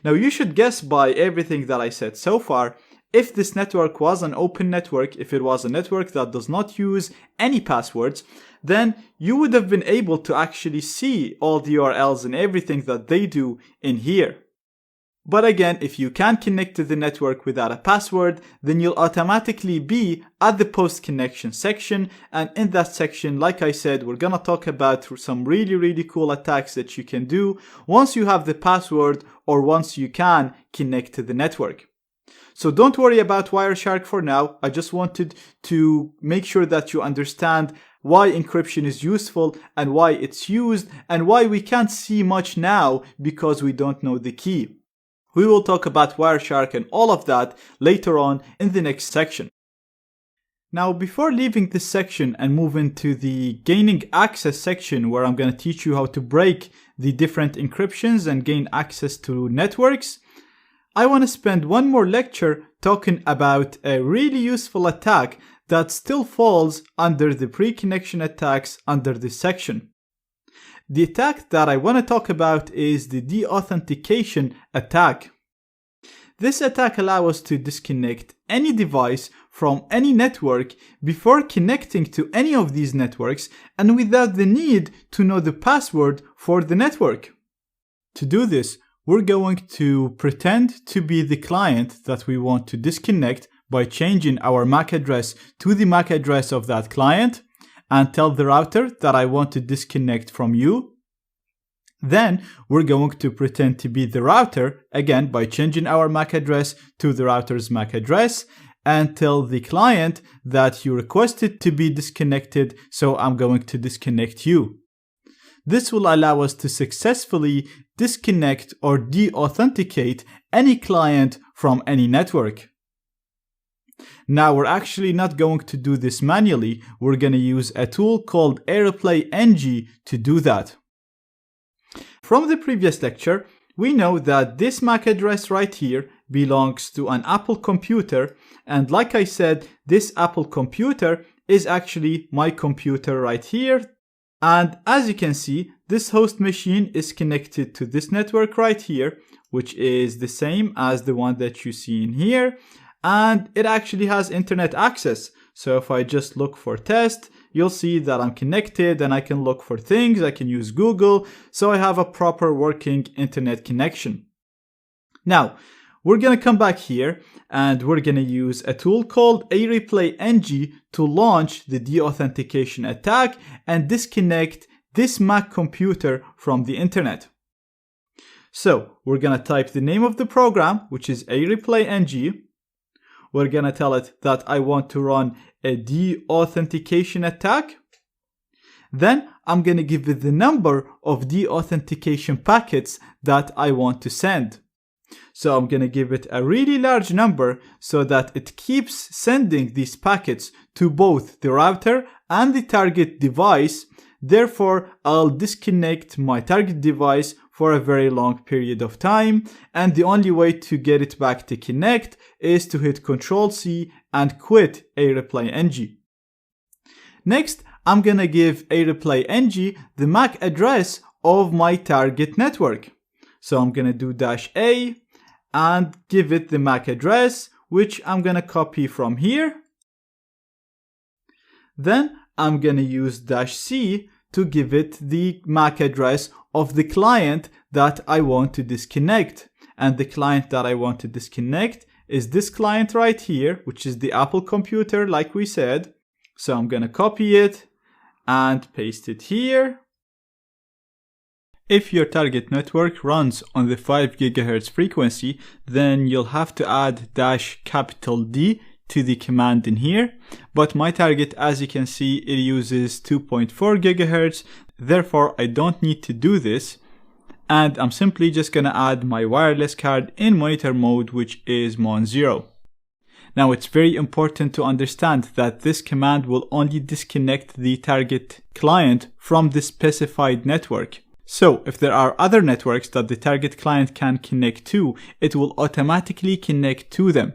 Now, you should guess by everything that I said so far, if this network was an open network, if it was a network that does not use any passwords, then you would have been able to actually see all the URLs and everything that they do in here. But again, if you can't connect to the network without a password, then you'll automatically be at the post connection section. And in that section, like I said, we're gonna talk about some really cool attacks that you can do once you have the password or once you can connect to the network. So don't worry about Wireshark for now. I just wanted to make sure that you understand why encryption is useful and why it's used and why we can't see much now because we don't know the key. We will talk about Wireshark and all of that later on in the next section. Now, before leaving this section and moving to the gaining access section where I'm going to teach you how to break the different encryptions and gain access to networks, I want to spend one more lecture talking about a really useful attack that still falls under the pre-connection attacks under this section. The attack that I want to talk about is the deauthentication attack. This attack allows us to disconnect any device from any network before connecting to any of these networks and without the need to know the password for the network. To do this, we're going to pretend to be the client that we want to disconnect by changing our MAC address to the MAC address of that client and tell the router that I want to disconnect from you. Then we're going to pretend to be the router again by changing our MAC address to the router's MAC address and tell the client that you requested to be disconnected, so I'm going to disconnect you. This will allow us to successfully disconnect or deauthenticate any client from any network. Now, we're actually not going to do this manually. We're going to use a tool called AirPlay-NG to do that. From the previous lecture, we know that this MAC address right here belongs to an Apple computer. And like I said, this Apple computer is actually my computer right here. And as you can see, this host machine is connected to this network right here, which is the same as the one that you see in here. And it actually has internet access. So if I just look for test, you'll see that I'm connected and I can look for things. I can use Google. So I have a proper working internet connection. Now, we're going to come back here and we're going to use a tool called AirPlay-NG to launch the deauthentication attack and disconnect this Mac computer from the internet. So we're going to type the name of the program, which is AirPlay-NG. We're going to tell it that I want to run a deauthentication attack. Then I'm going to give it the number of deauthentication packets that I want to send. So I'm going to give it a really large number so that it keeps sending these packets to both the router and the target device. Therefore, I'll disconnect my target device for a very long period of time. And the only way to get it back to connect is to hit Ctrl+C and quit AirPlay-NG. Next, I'm going to give AirPlay-NG the MAC address of my target network. So I'm going to do -A and give it the MAC address, which I'm going to copy from here. Then I'm going to use -C to give it the MAC address of the client that I want to disconnect. And the client that I want to disconnect is this client right here, which is the Apple computer, like we said. So I'm going to copy it and paste it here. If your target network runs on the 5 GHz frequency, then you'll have to add -D to the command in here. But my target, as you can see, it uses 2.4 GHz. Therefore, I don't need to do this. And I'm simply just gonna add my wireless card in monitor mode, which is mon0. Now, it's very important to understand that this command will only disconnect the target client from the specified network. So if there are other networks that the target client can connect to, it will automatically connect to them.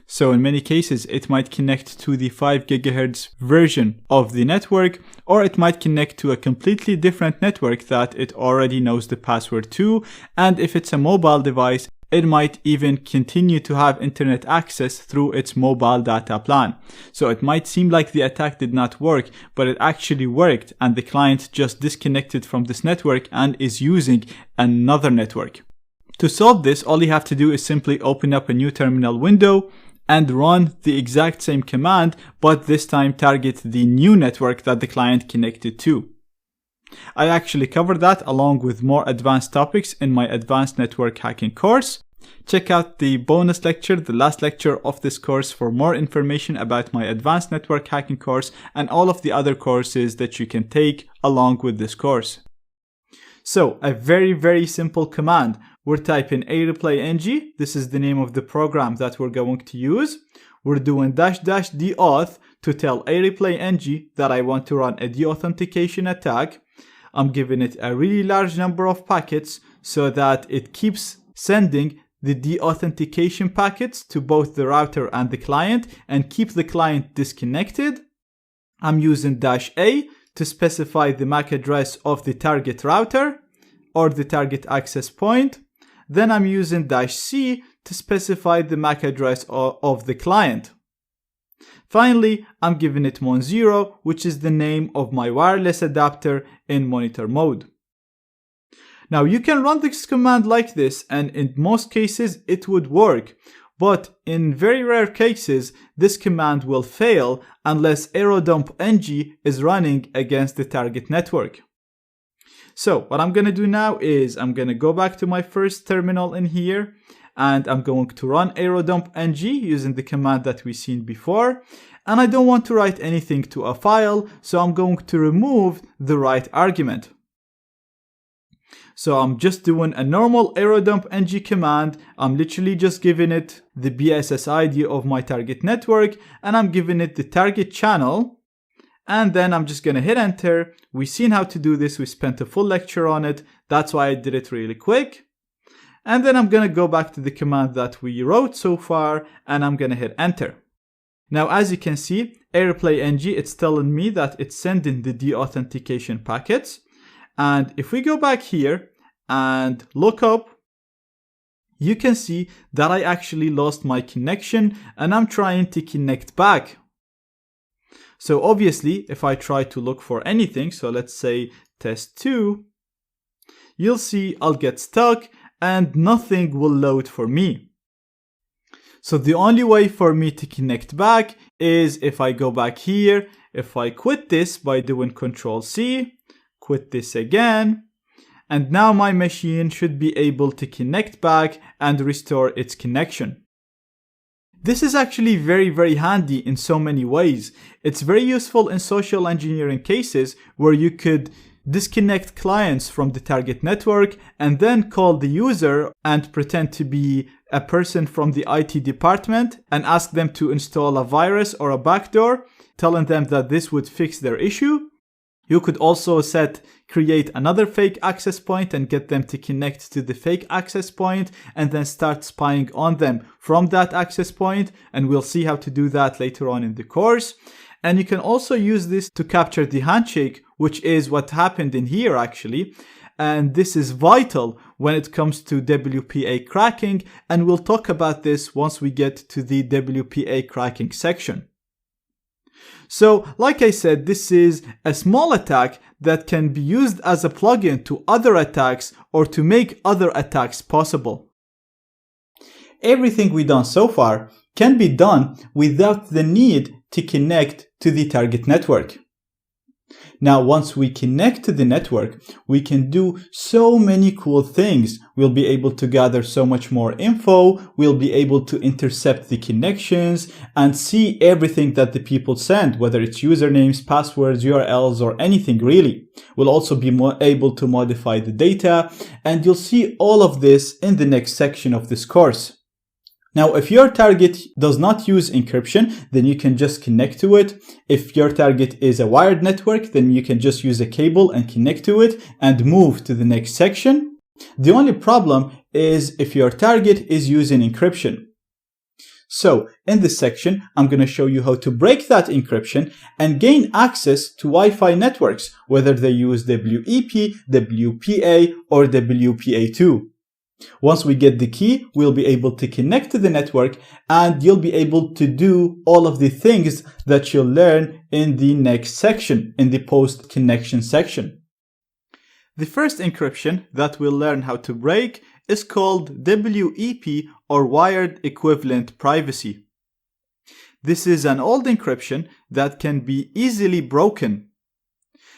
So in many cases, it might connect to the 5 GHz version of the network, or it might connect to a completely different network that it already knows the password to. And if it's a mobile device, it might even continue to have internet access through its mobile data plan. So it might seem like the attack did not work, but it actually worked, and the client just disconnected from this network and is using another network. To solve this, all you have to do is simply open up a new terminal window and run the exact same command, but this time target the new network that the client connected to. I actually covered that along with more advanced topics in my advanced network hacking course. Check out the bonus lecture, the last lecture of this course, for more information about my advanced network hacking course and all of the other courses that you can take along with this course. So a very simple command. We're typing areplay-ng. This is the name of the program that we're going to use. We're doing --d-auth to tell areplay-ng that I want to run a deauthentication attack. I'm giving it a really large number of packets so that it keeps sending the deauthentication packets to both the router and the client and keep the client disconnected. I'm using -a to specify the MAC address of the target router or the target access point. Then I'm using -c to specify the MAC address of the client. Finally, I'm giving it mon0, which is the name of my wireless adapter in monitor mode. Now you can run this command like this, and in most cases it would work, but in very rare cases this command will fail unless aerodumpng is running against the target network. So what I'm going to do now is I'm going to go back to my first terminal in here, and I'm going to run aerodumpng using the command that we've seen before. And I don't want to write anything to a file, so I'm going to remove the write argument. So I'm just doing a normal aerodumpng command. I'm literally just giving it the BSS ID of my target network, and I'm giving it the target channel. And then I'm just going to hit enter. We've seen how to do this. We spent a full lecture on it. That's why I did it really quick. And then I'm going to go back to the command that we wrote so far, and I'm going to hit enter. Now, as you can see, areplay-ng, it's telling me that it's sending the deauthentication packets. And if we go back here and look up, you can see that I actually lost my connection and I'm trying to connect back. So obviously, if I try to look for anything, so let's say test2, you'll see I'll get stuck and nothing will load for me. So the only way for me to connect back is if I go back here, if I quit this by doing Ctrl+C, quit this again, and now my machine should be able to connect back and restore its connection. This is actually very handy in so many ways. It's very useful in social engineering cases where you could disconnect clients from the target network and then call the user and pretend to be a person from the IT department and ask them to install a virus or a backdoor, telling them that this would fix their issue. You could also create another fake access point and get them to connect to the fake access point and then start spying on them from that access point. And we'll see how to do that later on in the course. And you can also use this to capture the handshake, which is what happened in here actually. And this is vital when it comes to WPA cracking. And we'll talk about this once we get to the WPA cracking section. So, like I said, this is a small attack that can be used as a plugin to other attacks or to make other attacks possible. Everything we've done so far can be done without the need to connect to the target network. Now, once we connect to the network, we can do so many cool things. We'll be able to gather so much more info. We'll be able to intercept the connections and see everything that the people send, whether it's usernames, passwords, URLs, or anything really. We'll also be able to modify the data, and you'll see all of this in the next section of this course. Now, if your target does not use encryption, then you can just connect to it. If your target is a wired network, then you can just use a cable and connect to it and move to the next section. The only problem is if your target is using encryption. So, in this section, I'm going to show you how to break that encryption and gain access to Wi-Fi networks, whether they use WEP, WPA, or WPA2. Once we get the key, we'll be able to connect to the network, and you'll be able to do all of the things that you'll learn in the next section, in the post-connection section. The first encryption that we'll learn how to break is called WEP, or Wired Equivalent Privacy. This is an old encryption that can be easily broken.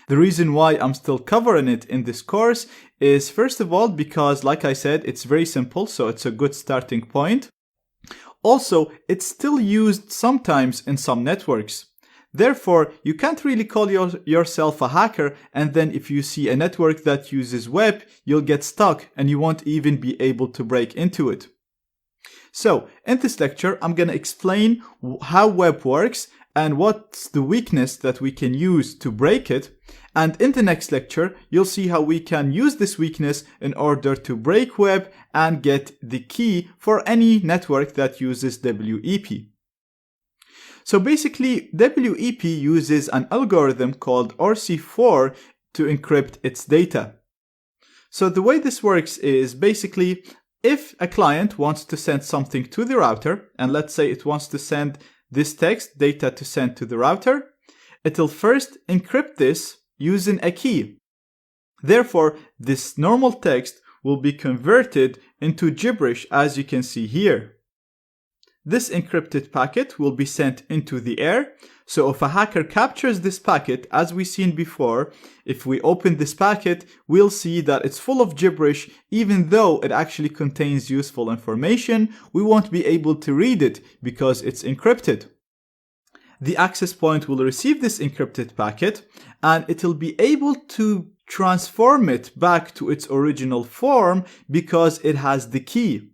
The reason why I'm still covering it in this course is, first of all, because, like I said, it's very simple, so it's a good starting point. Also, it's still used sometimes in some networks. Therefore, you can't really call yourself a hacker, and then if you see a network that uses web, you'll get stuck and you won't even be able to break into it. So, in this lecture, I'm going to explain how web works and what's the weakness that we can use to break it. And in the next lecture, you'll see how we can use this weakness in order to break web and get the key for any network that uses WEP. So basically, WEP uses an algorithm called RC4 to encrypt its data. So the way this works is basically, if a client wants to send something to the router, and let's say it wants to send this text data to send to the router, it'll first encrypt this using a key. Therefore, this normal text will be converted into gibberish, as you can see here. This encrypted packet will be sent into the air. So if a hacker captures this packet, as we've seen before, if we open this packet, we'll see that it's full of gibberish. Even though it actually contains useful information, we won't be able to read it because it's encrypted. The access point will receive this encrypted packet, and it'll be able to transform it back to its original form because it has the key.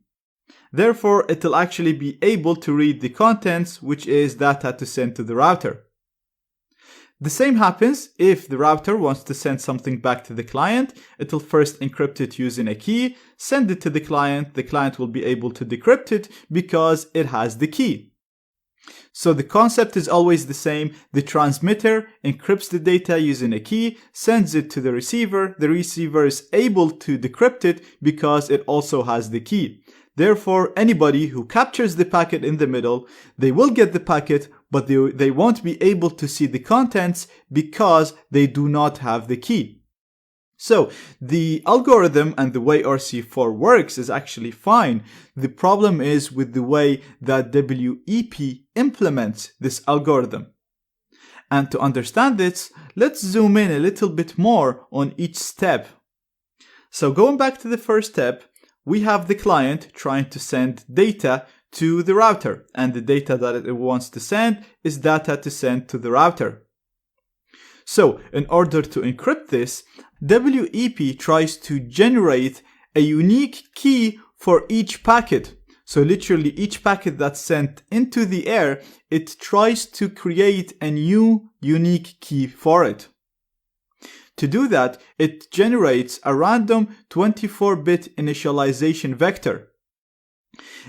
Therefore, it'll actually be able to read the contents, which is data to send to the router. The same happens if the router wants to send something back to the client. It'll first encrypt it using a key, send it to the client. The client will be able to decrypt it because it has the key. So the concept is always the same. The transmitter encrypts the data using a key, sends it to the receiver. The receiver is able to decrypt it because it also has the key. Therefore, anybody who captures the packet in the middle, they will get the packet, but they won't be able to see the contents because they do not have the key. So the algorithm and the way RC4 works is actually fine. The problem is with the way that WEP implements this algorithm. And to understand this, let's zoom in a little bit more on each step. So going back to the first step, we have the client trying to send data to the router, and the data that it wants to send is data to send to the router. So in order to encrypt this, WEP tries to generate a unique key for each packet. So literally each packet that's sent into the air, it tries to create a new unique key for it. To do that, it generates a random 24-bit initialization vector.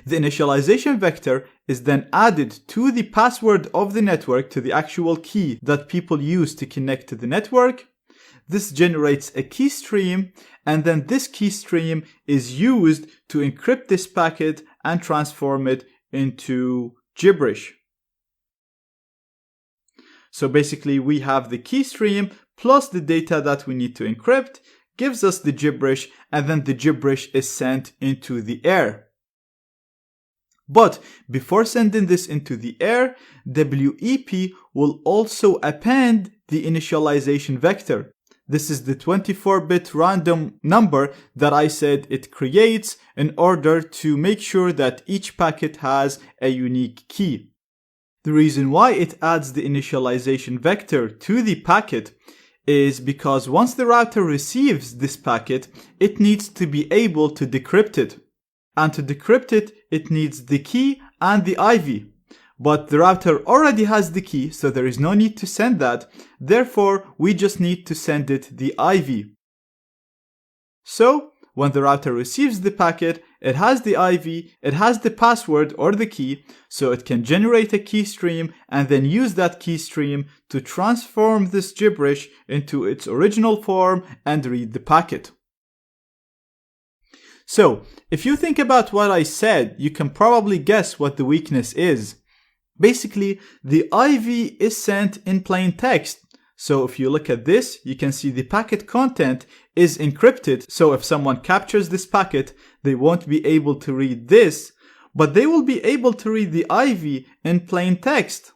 The initialization vector is then added to the password of the network, to the actual key that people use to connect to the network. This generates a key stream, and then this key stream is used to encrypt this packet and transform it into gibberish. So basically we have the key stream plus the data that we need to encrypt gives us the gibberish, and then the gibberish is sent into the air. But before sending this into the air, WEP will also append the initialization vector. This is the 24-bit random number that I said it creates in order to make sure that each packet has a unique key. The reason why it adds the initialization vector to the packet is because once the router receives this packet, it needs to be able to decrypt it. And to decrypt it, it needs the key and the IV. But the router already has the key, so there is no need to send that. Therefore, we just need to send it the IV. So, when the router receives the packet, it has the IV, it has the password or the key, so it can generate a key stream and then use that key stream to transform this gibberish into its original form and read the packet. So, if you think about what I said, you can probably guess what the weakness is. Basically, the IV is sent in plain text. So if you look at this, you can see the packet content is encrypted. So if someone captures this packet, they won't be able to read this, but they will be able to read the IV in plain text.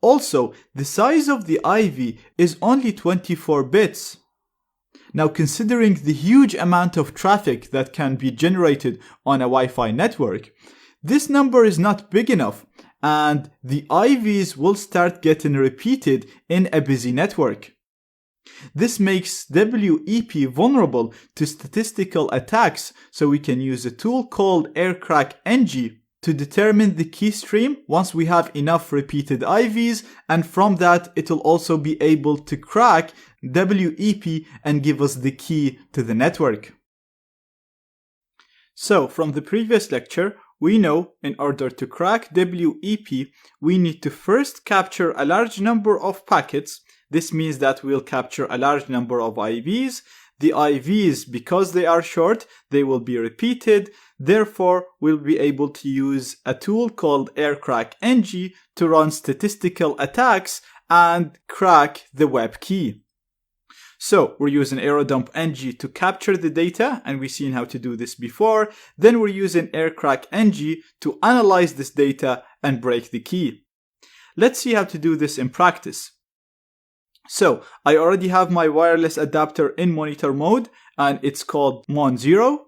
Also, the size of the IV is only 24 bits. Now, considering the huge amount of traffic that can be generated on a Wi-Fi network, this number is not big enough, and the IVs will start getting repeated in a busy network. This makes WEP vulnerable to statistical attacks, so we can use a tool called aircrack-ng to determine the key stream once we have enough repeated IVs, and from that it will also be able to crack WEP and give us the key to the network. So from the previous lecture, we know in order to crack WEP, we need to first capture a large number of packets. This means that we'll capture a large number of IVs. The IVs, because they are short, they will be repeated. Therefore, we'll be able to use a tool called aircrack-ng to run statistical attacks and crack the web key. So we're using aerodump-ng to capture the data, and we've seen how to do this before. Then we're using aircrack-ng to analyze this data and break the key. Let's see how to do this in practice. So I already have my wireless adapter in monitor mode, and it's called Mon0.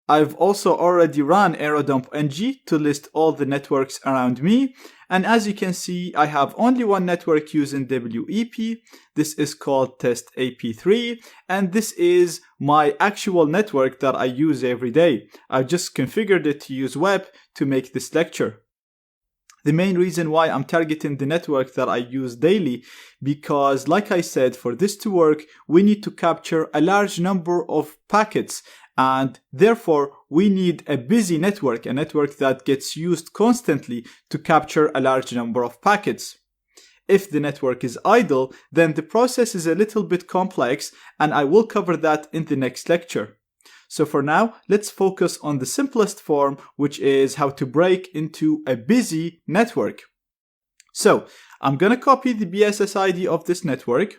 I've also already run aerodump-ng to list all the networks around me. And as you can see, I have only one network using WEP. This is called test AP3, and this is my actual network that I use every day. I just configured it to use web to make this lecture. The main reason why I'm targeting the network that I use daily, because like I said, for this to work, we need to capture a large number of packets, and therefore we need a busy network, a network that gets used constantly to capture a large number of packets. If the network is idle, then the process is a little bit complex, and I will cover that in the next lecture. So for now, let's focus on the simplest form, which is how to break into a busy network. So I'm going to copy the BSS ID of this network,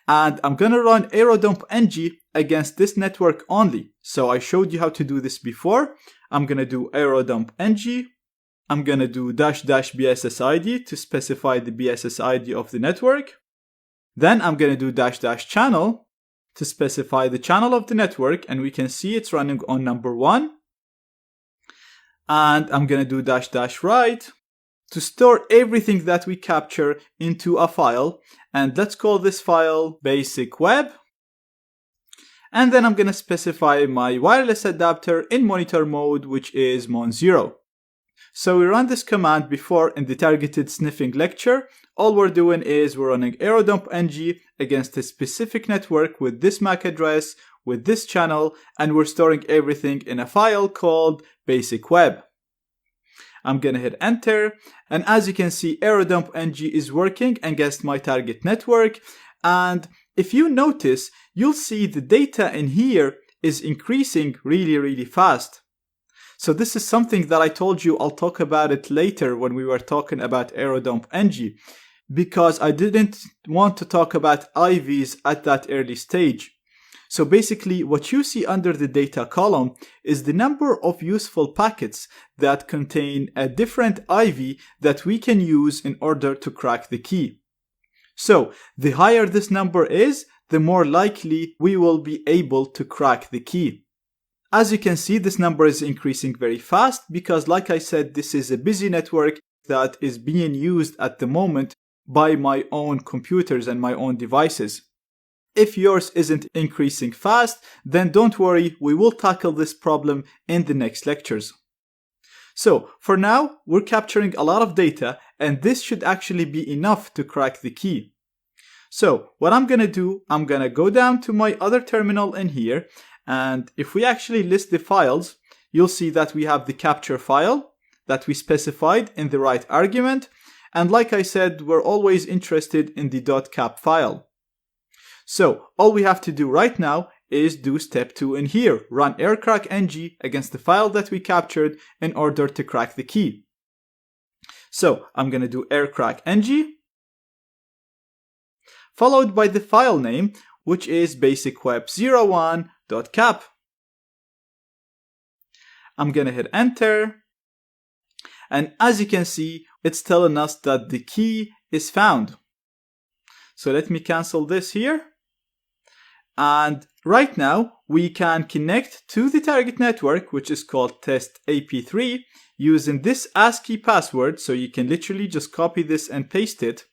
and I'm going to run aerodump-ng against this network only. So I showed you how to do this before. I'm going to do aerodump-ng. I'm going to do --BSS ID to specify the BSS ID of the network. Then I'm going to do --channel to specify the channel of the network, and we can see it's running on number 1. And I'm going to do --write to store everything that we capture into a file, and let's call this file basic web. And then I'm going to specify my wireless adapter in monitor mode, which is Mon0. So we ran this command before in the targeted sniffing lecture. All we're doing is we're running aerodump-ng against a specific network with this MAC address, with this channel, and we're storing everything in a file called basic web. I'm gonna hit enter, and as you can see, aerodump-ng is working against my target network. And if you notice, you'll see the data in here is increasing really fast. So this is something that I told you I'll talk about it later when we were talking about aerodump-ng, because I didn't want to talk about IVs at that early stage. So basically, what you see under the data column is the number of useful packets that contain a different IV that we can use in order to crack the key. So the higher this number is, the more likely we will be able to crack the key. As you can see, this number is increasing very fast because, like I said, this is a busy network that is being used at the moment by my own computers and my own devices. If yours isn't increasing fast, then don't worry, we will tackle this problem in the next lectures. So for now, we're capturing a lot of data, and this should actually be enough to crack the key. So what I'm going to do, I'm going to go down to my other terminal in here, and if we actually list the files, you'll see that we have the capture file that we specified in the right argument, and like I said, we're always interested in the .cap file. So all we have to do right now is do step 2 in here, run aircrack-ng against the file that we captured in order to crack the key. So I'm going to do aircrack-ng, followed by the file name, which is basicweb01.cap. I'm going to hit enter, and as you can see, it's telling us that the key is found. So let me cancel this here. And right now, we can connect to the target network, which is called test AP3, using this ASCII password. So you can literally just copy this and paste it,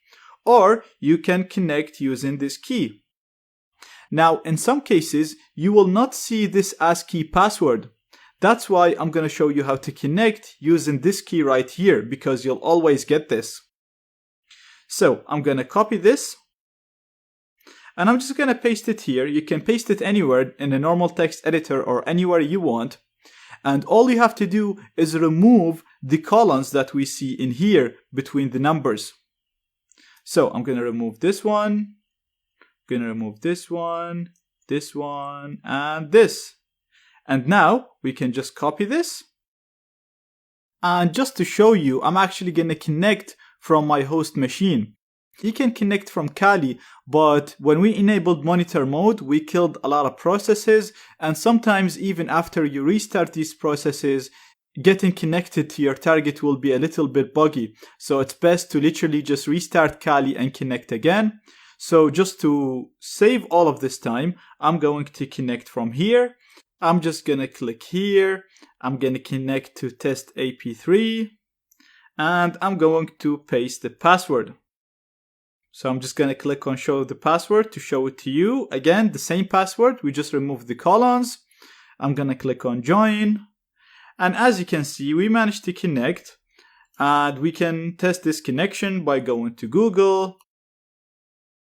or you can connect using this key. Now, in some cases, you will not see this ASCII password. That's why I'm going to show you how to connect using this key right here, because you'll always get this. So I'm going to copy this, and I'm just going to paste it here. You can paste it anywhere in a normal text editor or anywhere you want. And all you have to do is remove the columns that we see in here between the numbers. So I'm going to remove this one, I'm going to remove this one, and this. And now we can just copy this. And just to show you, I'm actually going to connect from my host machine. You can connect from Kali, but when we enabled monitor mode, we killed a lot of processes, and sometimes even after you restart these processes, getting connected to your target will be a little bit buggy. So it's best to literally just restart Kali and connect again. So just to save all of this time, I'm going to connect from here. I'm just going to click here. I'm going to connect to test AP3, and I'm going to paste the password. So I'm just going to click on show the password to show it to you. Again, the same password, we just removed the columns. I'm going to click on join. And as you can see, we managed to connect, and we can test this connection by going to Google.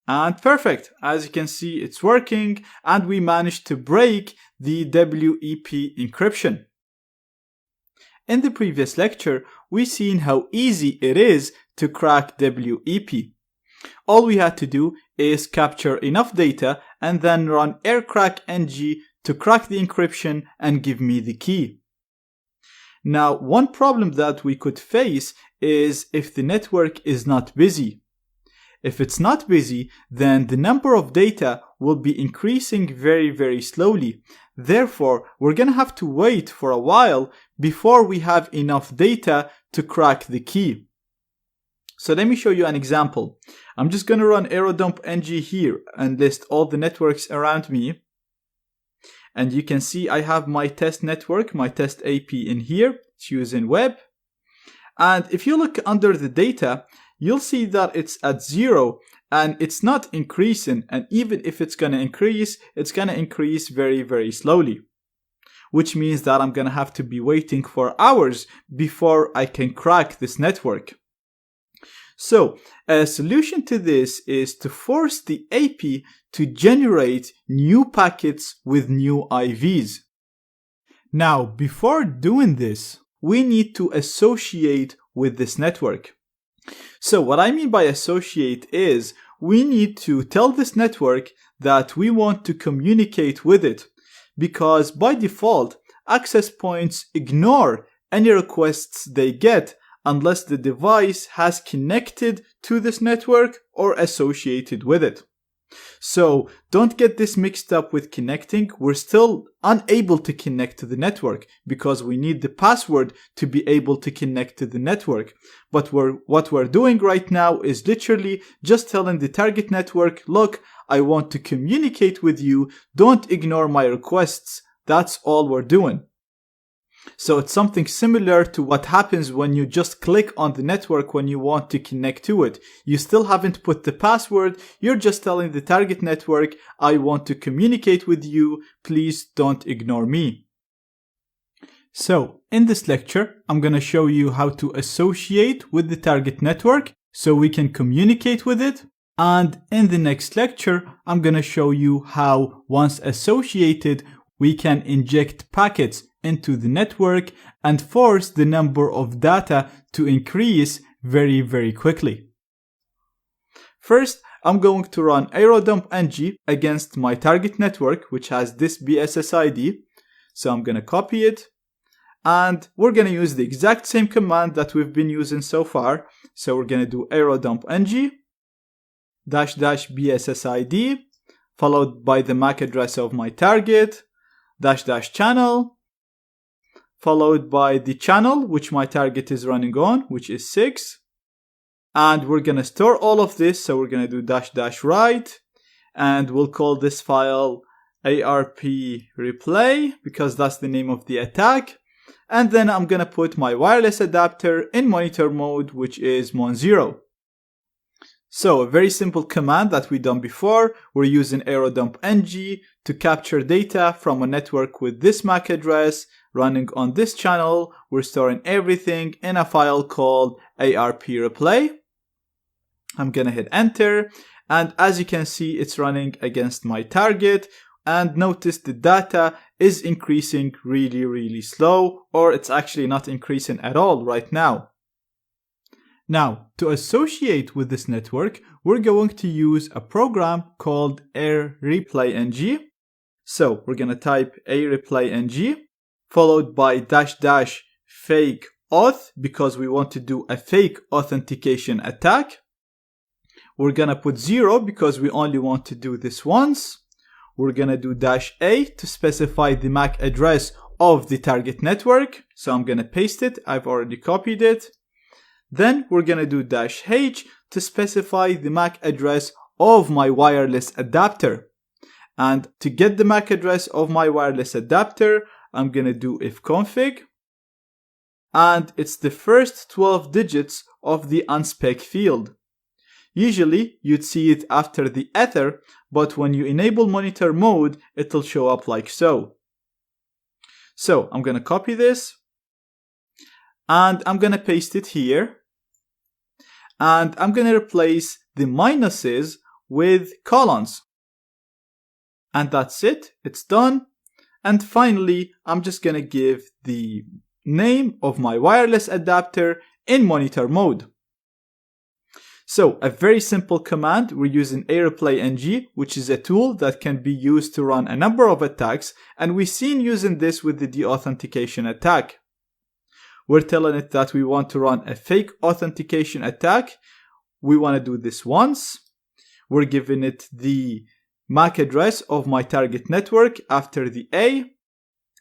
And perfect. As you can see, it's working, and we managed to break the WEP encryption. In the previous lecture, we've seen how easy it is to crack WEP. All we had to do is capture enough data and then run aircrack-ng to crack the encryption and give me the key. Now, one problem that we could face is if the network is not busy. If it's not busy, then the number of data will be increasing very, very slowly. Therefore, we're going to have to wait for a while before we have enough data to crack the key. So let me show you an example. I'm just going to run aerodump-ng here and list all the networks around me. And you can see I have my test network, my test AP in here. It's using web. And if you look under the data, you'll see that it's at 0 and it's not increasing. And even if it's going to increase very, very slowly. Which means that I'm going to have to be waiting for hours before I can crack this network. So a solution to this is to force the AP to generate new packets with new IVs. Now, before doing this, we need to associate with this network. So what I mean by associate is we need to tell this network that we want to communicate with it, because by default, access points ignore any requests they get unless the device has connected to this network or associated with it. So don't get this mixed up with connecting. We're still unable to connect to the network because we need the password to be able to connect to the network. But what we're doing right now is literally just telling the target network, look, I want to communicate with you. Don't ignore my requests. That's all we're doing. So it's something similar to what happens when you just click on the network when you want to connect to it. You still haven't put the password. You're just telling the target network, I want to communicate with you. Please don't ignore me. So in this lecture, I'm going to show you how to associate with the target network so we can communicate with it. And in the next lecture, I'm going to show you how, once associated, we can inject packets into the network and force the number of data to increase very, very quickly. First, I'm going to run aerodump-ng against my target network, which has this BSSID. So I'm going to copy it. And we're going to use the exact same command that we've been using so far. So we're going to do aerodump-ng --BSSID, followed by the MAC address of my target, --channel, followed by the channel which my target is running on, which is 6. And we're going to store all of this, so we're going to do --write, and we'll call this file ARP replay because that's the name of the attack. And then I'm going to put my wireless adapter in monitor mode, which is mon0. So a very simple command that we done before. We're using aerodump-ng to capture data from a network with this MAC address running on this channel. We're storing everything in a file called ARP replay. I'm gonna hit enter, and as you can see, it's running against my target. And notice the data is increasing really, really slow, or it's actually not increasing at all right now. Now, to associate with this network, we're going to use a program called areplay-ng. So we're going to type areplay-ng, followed by --fake auth, because we want to do a fake authentication attack. We're going to put 0 because we only want to do this once. We're going to do -a to specify the MAC address of the target network. So I'm going to paste it. I've already copied it. Then we're going to do -h to specify the MAC address of my wireless adapter. And to get the MAC address of my wireless adapter, I'm going to do ifconfig. And it's the first 12 digits of the unspec field. Usually you'd see it after the ether, but when you enable monitor mode, it'll show up like so. So I'm going to copy this. And I'm going to paste it here. And I'm going to replace the minuses with colons. And that's it. It's done. And finally, I'm just going to give the name of my wireless adapter in monitor mode. So a very simple command. We're using areplay-ng, which is a tool that can be used to run a number of attacks. And we've seen using this with the deauthentication attack. We're telling it that we want to run a fake authentication attack. We want to do this once. We're giving it the MAC address of my target network after the A.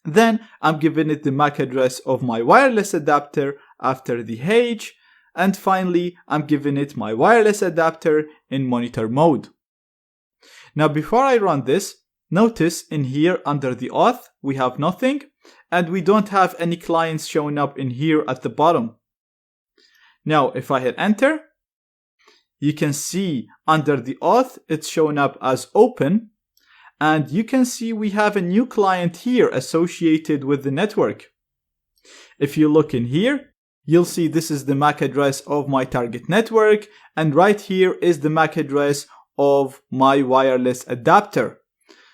Then I'm giving it the MAC address of my wireless adapter after the H. And finally, I'm giving it my wireless adapter in monitor mode. Now, before I run this, notice in here under the auth, we have nothing. And we don't have any clients showing up in here at the bottom. Now, if I hit enter, you can see under the auth, it's showing up as open. And you can see we have a new client here associated with the network. If you look in here, you'll see this is the MAC address of my target network. And right here is the MAC address of my wireless adapter.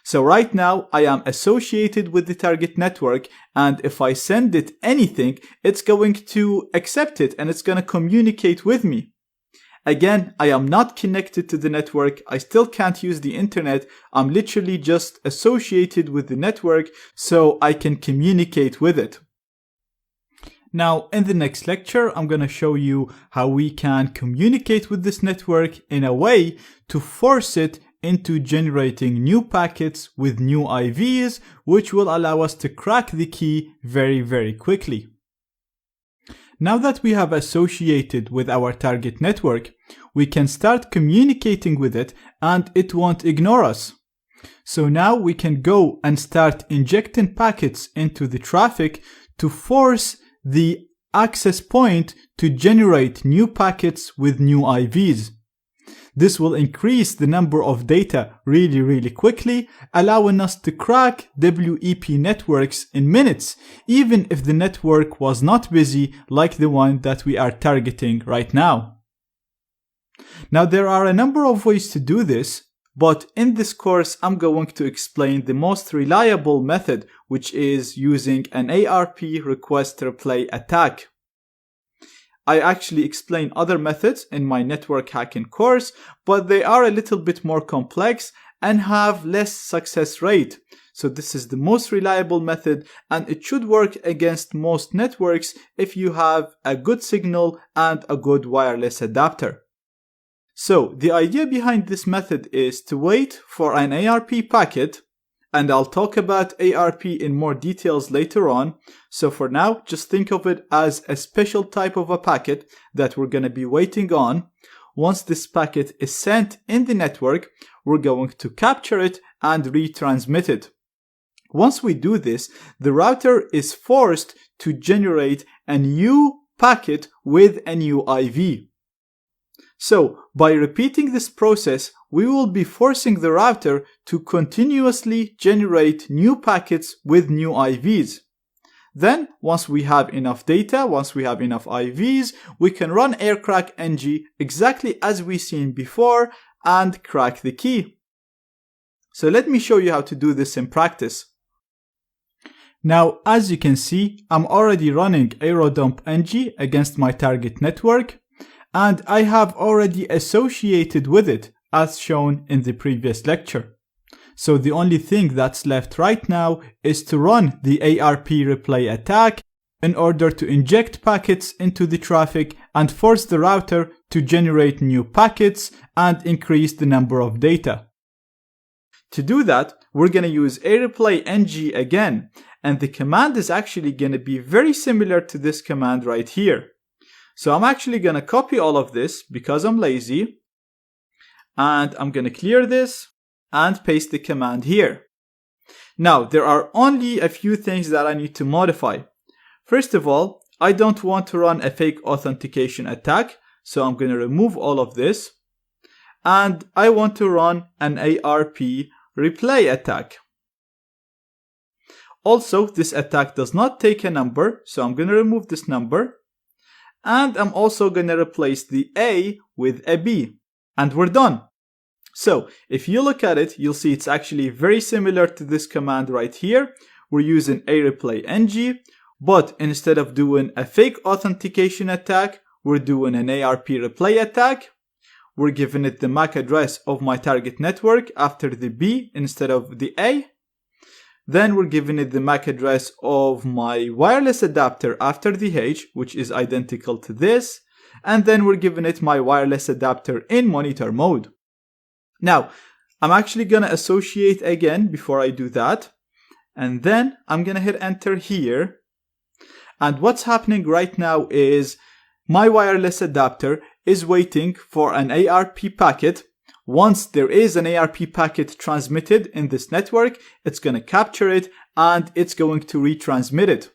So right now I am associated with the target network, and if I send it anything, it's going to accept it and it's going to communicate with me. Again, I am not connected to the network. I still can't use the internet. I'm literally just associated with the network so I can communicate with it. Now, in the next lecture, I'm going to show you how we can communicate with this network in a way to force it into generating new packets with new IVs, which will allow us to crack the key very quickly. Now that we have associated with our target network, we can start communicating with it and it won't ignore us. So now we can go and start injecting packets into the traffic to force the access point to generate new packets with new IVs. This will increase the number of data really quickly, allowing us to crack WEP networks in minutes, even if the network was not busy like the one that we are targeting right now. Now there are a number of ways to do this, but in this course I'm going to explain the most reliable method, which is using an ARP request replay attack. I actually explain other methods in my network hacking course, but they are a little bit more complex and have less success rate. So this is the most reliable method and it should work against most networks if you have a good signal and a good wireless adapter. So the idea behind this method is to wait for an ARP packet, and I'll talk about ARP in more details later on. So for now, just think of it as a special type of a packet that we're going to be waiting on. Once this packet is sent in the network, we're going to capture it and retransmit it. Once we do this, the router is forced to generate a new packet with a new IV. So, by repeating this process, we will be forcing the router to continuously generate new packets with new IVs. Then, once we have enough data, once we have enough IVs, we can run aircrack-ng exactly as we seen before and crack the key. So let me show you how to do this in practice. Now, as you can see, I'm already running aerodump-ng against my target network, and I have already associated with it as shown in the previous lecture. So the only thing that's left right now is to run the ARP replay attack in order to inject packets into the traffic and force the router to generate new packets and increase the number of data. To do that, we're going to use areplay-ng again, and the command is actually going to be very similar to this command right here. So I'm actually going to copy all of this because I'm lazy, and I'm going to clear this and paste the command here. Now, there are only a few things that I need to modify. First of all, I don't want to run a fake authentication attack, so I'm going to remove all of this, and I want to run an ARP replay attack. Also, this attack does not take a number, so I'm going to remove this number. And I'm also going to replace the A with a B. And we're done. So if you look at it, you'll see it's actually very similar to this command right here. We're using areplay-ng, but instead of doing a fake authentication attack, we're doing an ARP replay attack. We're giving it the MAC address of my target network after the B instead of the A. Then we're giving it the MAC address of my wireless adapter after the H, which is identical to this. And then we're giving it my wireless adapter in monitor mode. Now, I'm actually going to associate again before I do that. And then I'm going to hit enter here. And what's happening right now is my wireless adapter is waiting for an ARP packet. Once there is an ARP packet transmitted in this network, it's going to capture it and it's going to retransmit it.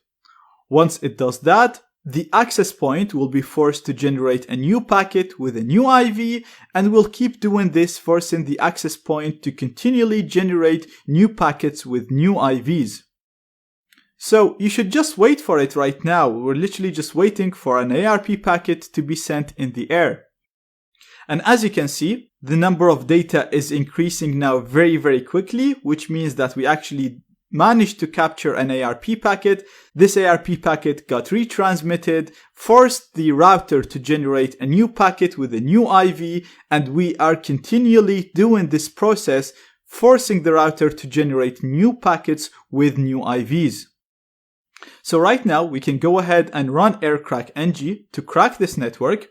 Once it does that, the access point will be forced to generate a new packet with a new IV, and we'll keep doing this, forcing the access point to continually generate new packets with new IVs. So you should just wait for it right now. We're literally just waiting for an ARP packet to be sent in the air. And as you can see, the number of data is increasing now very quickly, which means that we actually managed to capture an ARP packet. This ARP packet got retransmitted, forced the router to generate a new packet with a new IV, and we are continually doing this process, forcing the router to generate new packets with new IVs. So right now we can go ahead and run aircrack-ng to crack this network.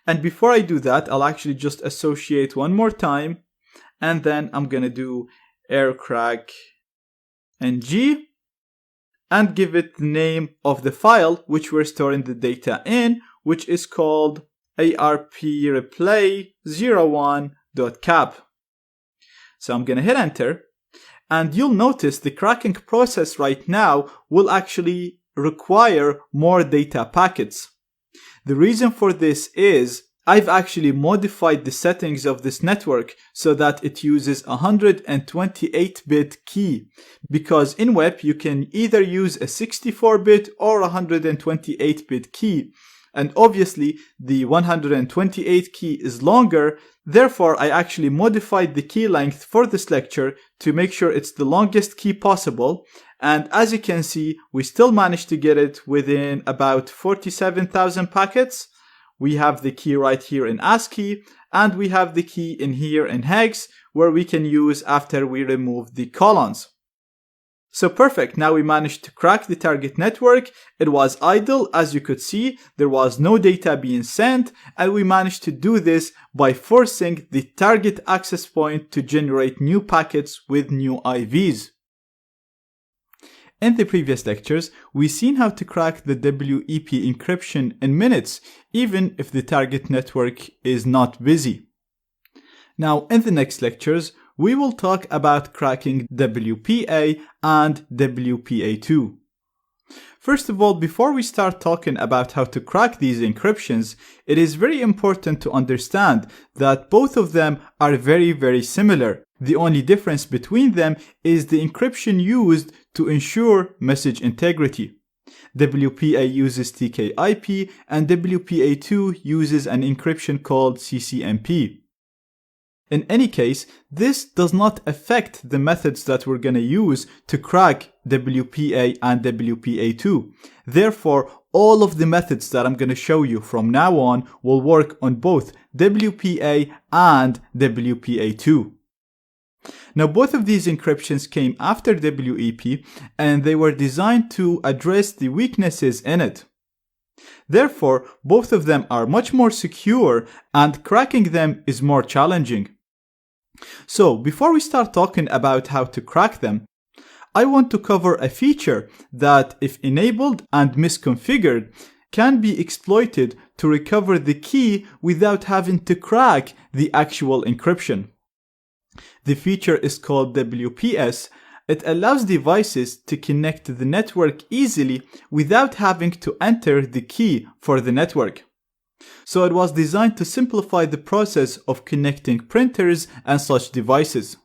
And before I do that, I'll actually just associate one more time. and then I'm gonna do aircrack ng and give it the name of the file which we're storing the data in, which is called arpreplay01.cap. So I'm gonna hit enter, and you'll notice the cracking process right now will actually require more data packets. The reason for this is I've actually modified the settings of this network so that it uses a 128-bit key, because in web you can either use a 64-bit or a 128-bit key, and obviously the 128 key is longer. Therefore, I actually modified the key length for this lecture to make sure it's the longest key possible, and as you can see, we still managed to get it within about 47,000 packets. We have the key right here in ASCII, and we have the key in here in hex, where we can use after we remove the colons. So perfect, now we managed to crack the target network. It was idle, as you could see, there was no data being sent, and we managed to do this by forcing the target access point to generate new packets with new IVs. In the previous lectures, we've seen how to crack the WEP encryption in minutes, even if the target network is not busy. Now, in the next lectures, we will talk about cracking WPA and WPA2. First of all, before we start talking about how to crack these encryptions, it is very important to understand that both of them are very similar. The only difference between them is the encryption used to ensure message integrity. WPA uses TKIP and WPA2 uses an encryption called CCMP. In any case, this does not affect the methods that we're going to use to crack WPA and WPA2. Therefore, all of the methods that I'm going to show you from now on will work on both WPA and WPA2. Now, both of these encryptions came after WEP, and they were designed to address the weaknesses in it. Therefore, both of them are much more secure, and cracking them is more challenging. So, before we start talking about how to crack them, I want to cover a feature that, if enabled and misconfigured, can be exploited to recover the key without having to crack the actual encryption. The feature is called WPS. It allows devices to connect to the network easily without having to enter the key for the network. So it was designed to simplify the process of connecting printers and such devices.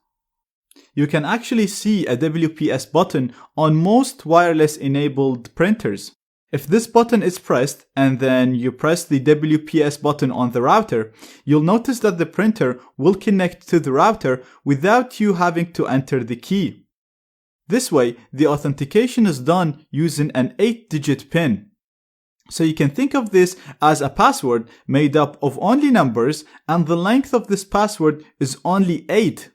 You can actually see a WPS button on most wireless enabled printers. If this button is pressed and then you press the WPS button on the router, you'll notice that the printer will connect to the router without you having to enter the key. This way, the authentication is done using an 8-digit PIN. So you can think of this as a password made up of only numbers, and the length of this password is only 8.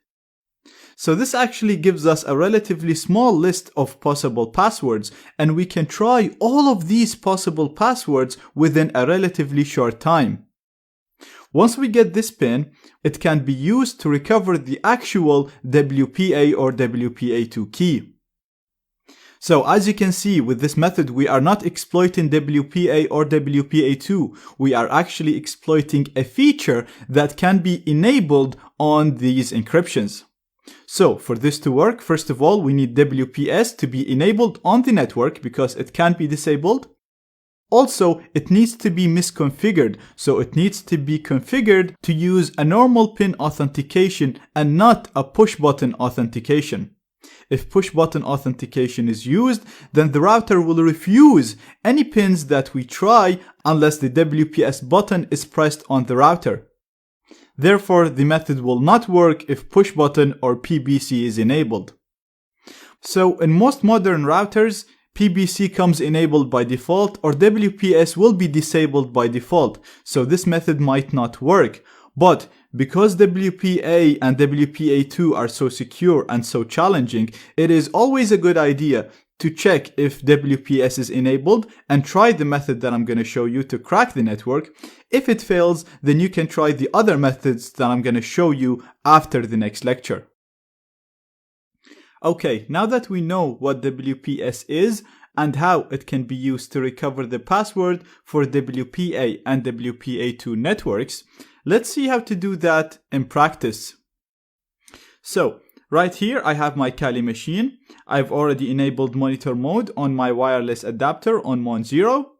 So this actually gives us a relatively small list of possible passwords, and we can try all of these possible passwords within a relatively short time. Once we get this PIN, it can be used to recover the actual WPA or WPA2 key. So as you can see, with this method, we are not exploiting WPA or WPA2. We are actually exploiting a feature that can be enabled on these encryptions. So for this to work, first of all, we need WPS to be enabled on the network because it can be disabled. Also, it needs to be misconfigured, so it needs to be configured to use a normal PIN authentication and not a push button authentication. If push button authentication is used, then the router will refuse any pins that we try unless the WPS button is pressed on the router. Therefore, the method will not work if push button or PBC is enabled. So in most modern routers, PBC comes enabled by default or WPS will be disabled by default, so this method might not work. But because WPA and WPA2 are so secure and so challenging, it is always a good idea to check if WPS is enabled and try the method that I'm going to show you to crack the network. If it fails, then you can try the other methods that I'm going to show you after the next lecture. Okay, now that we know what WPS is and how it can be used to recover the password for WPA and WPA2 networks, let's see how to do that in practice. So, right here I have my Kali machine. I've already enabled monitor mode on my wireless adapter on Mon 0.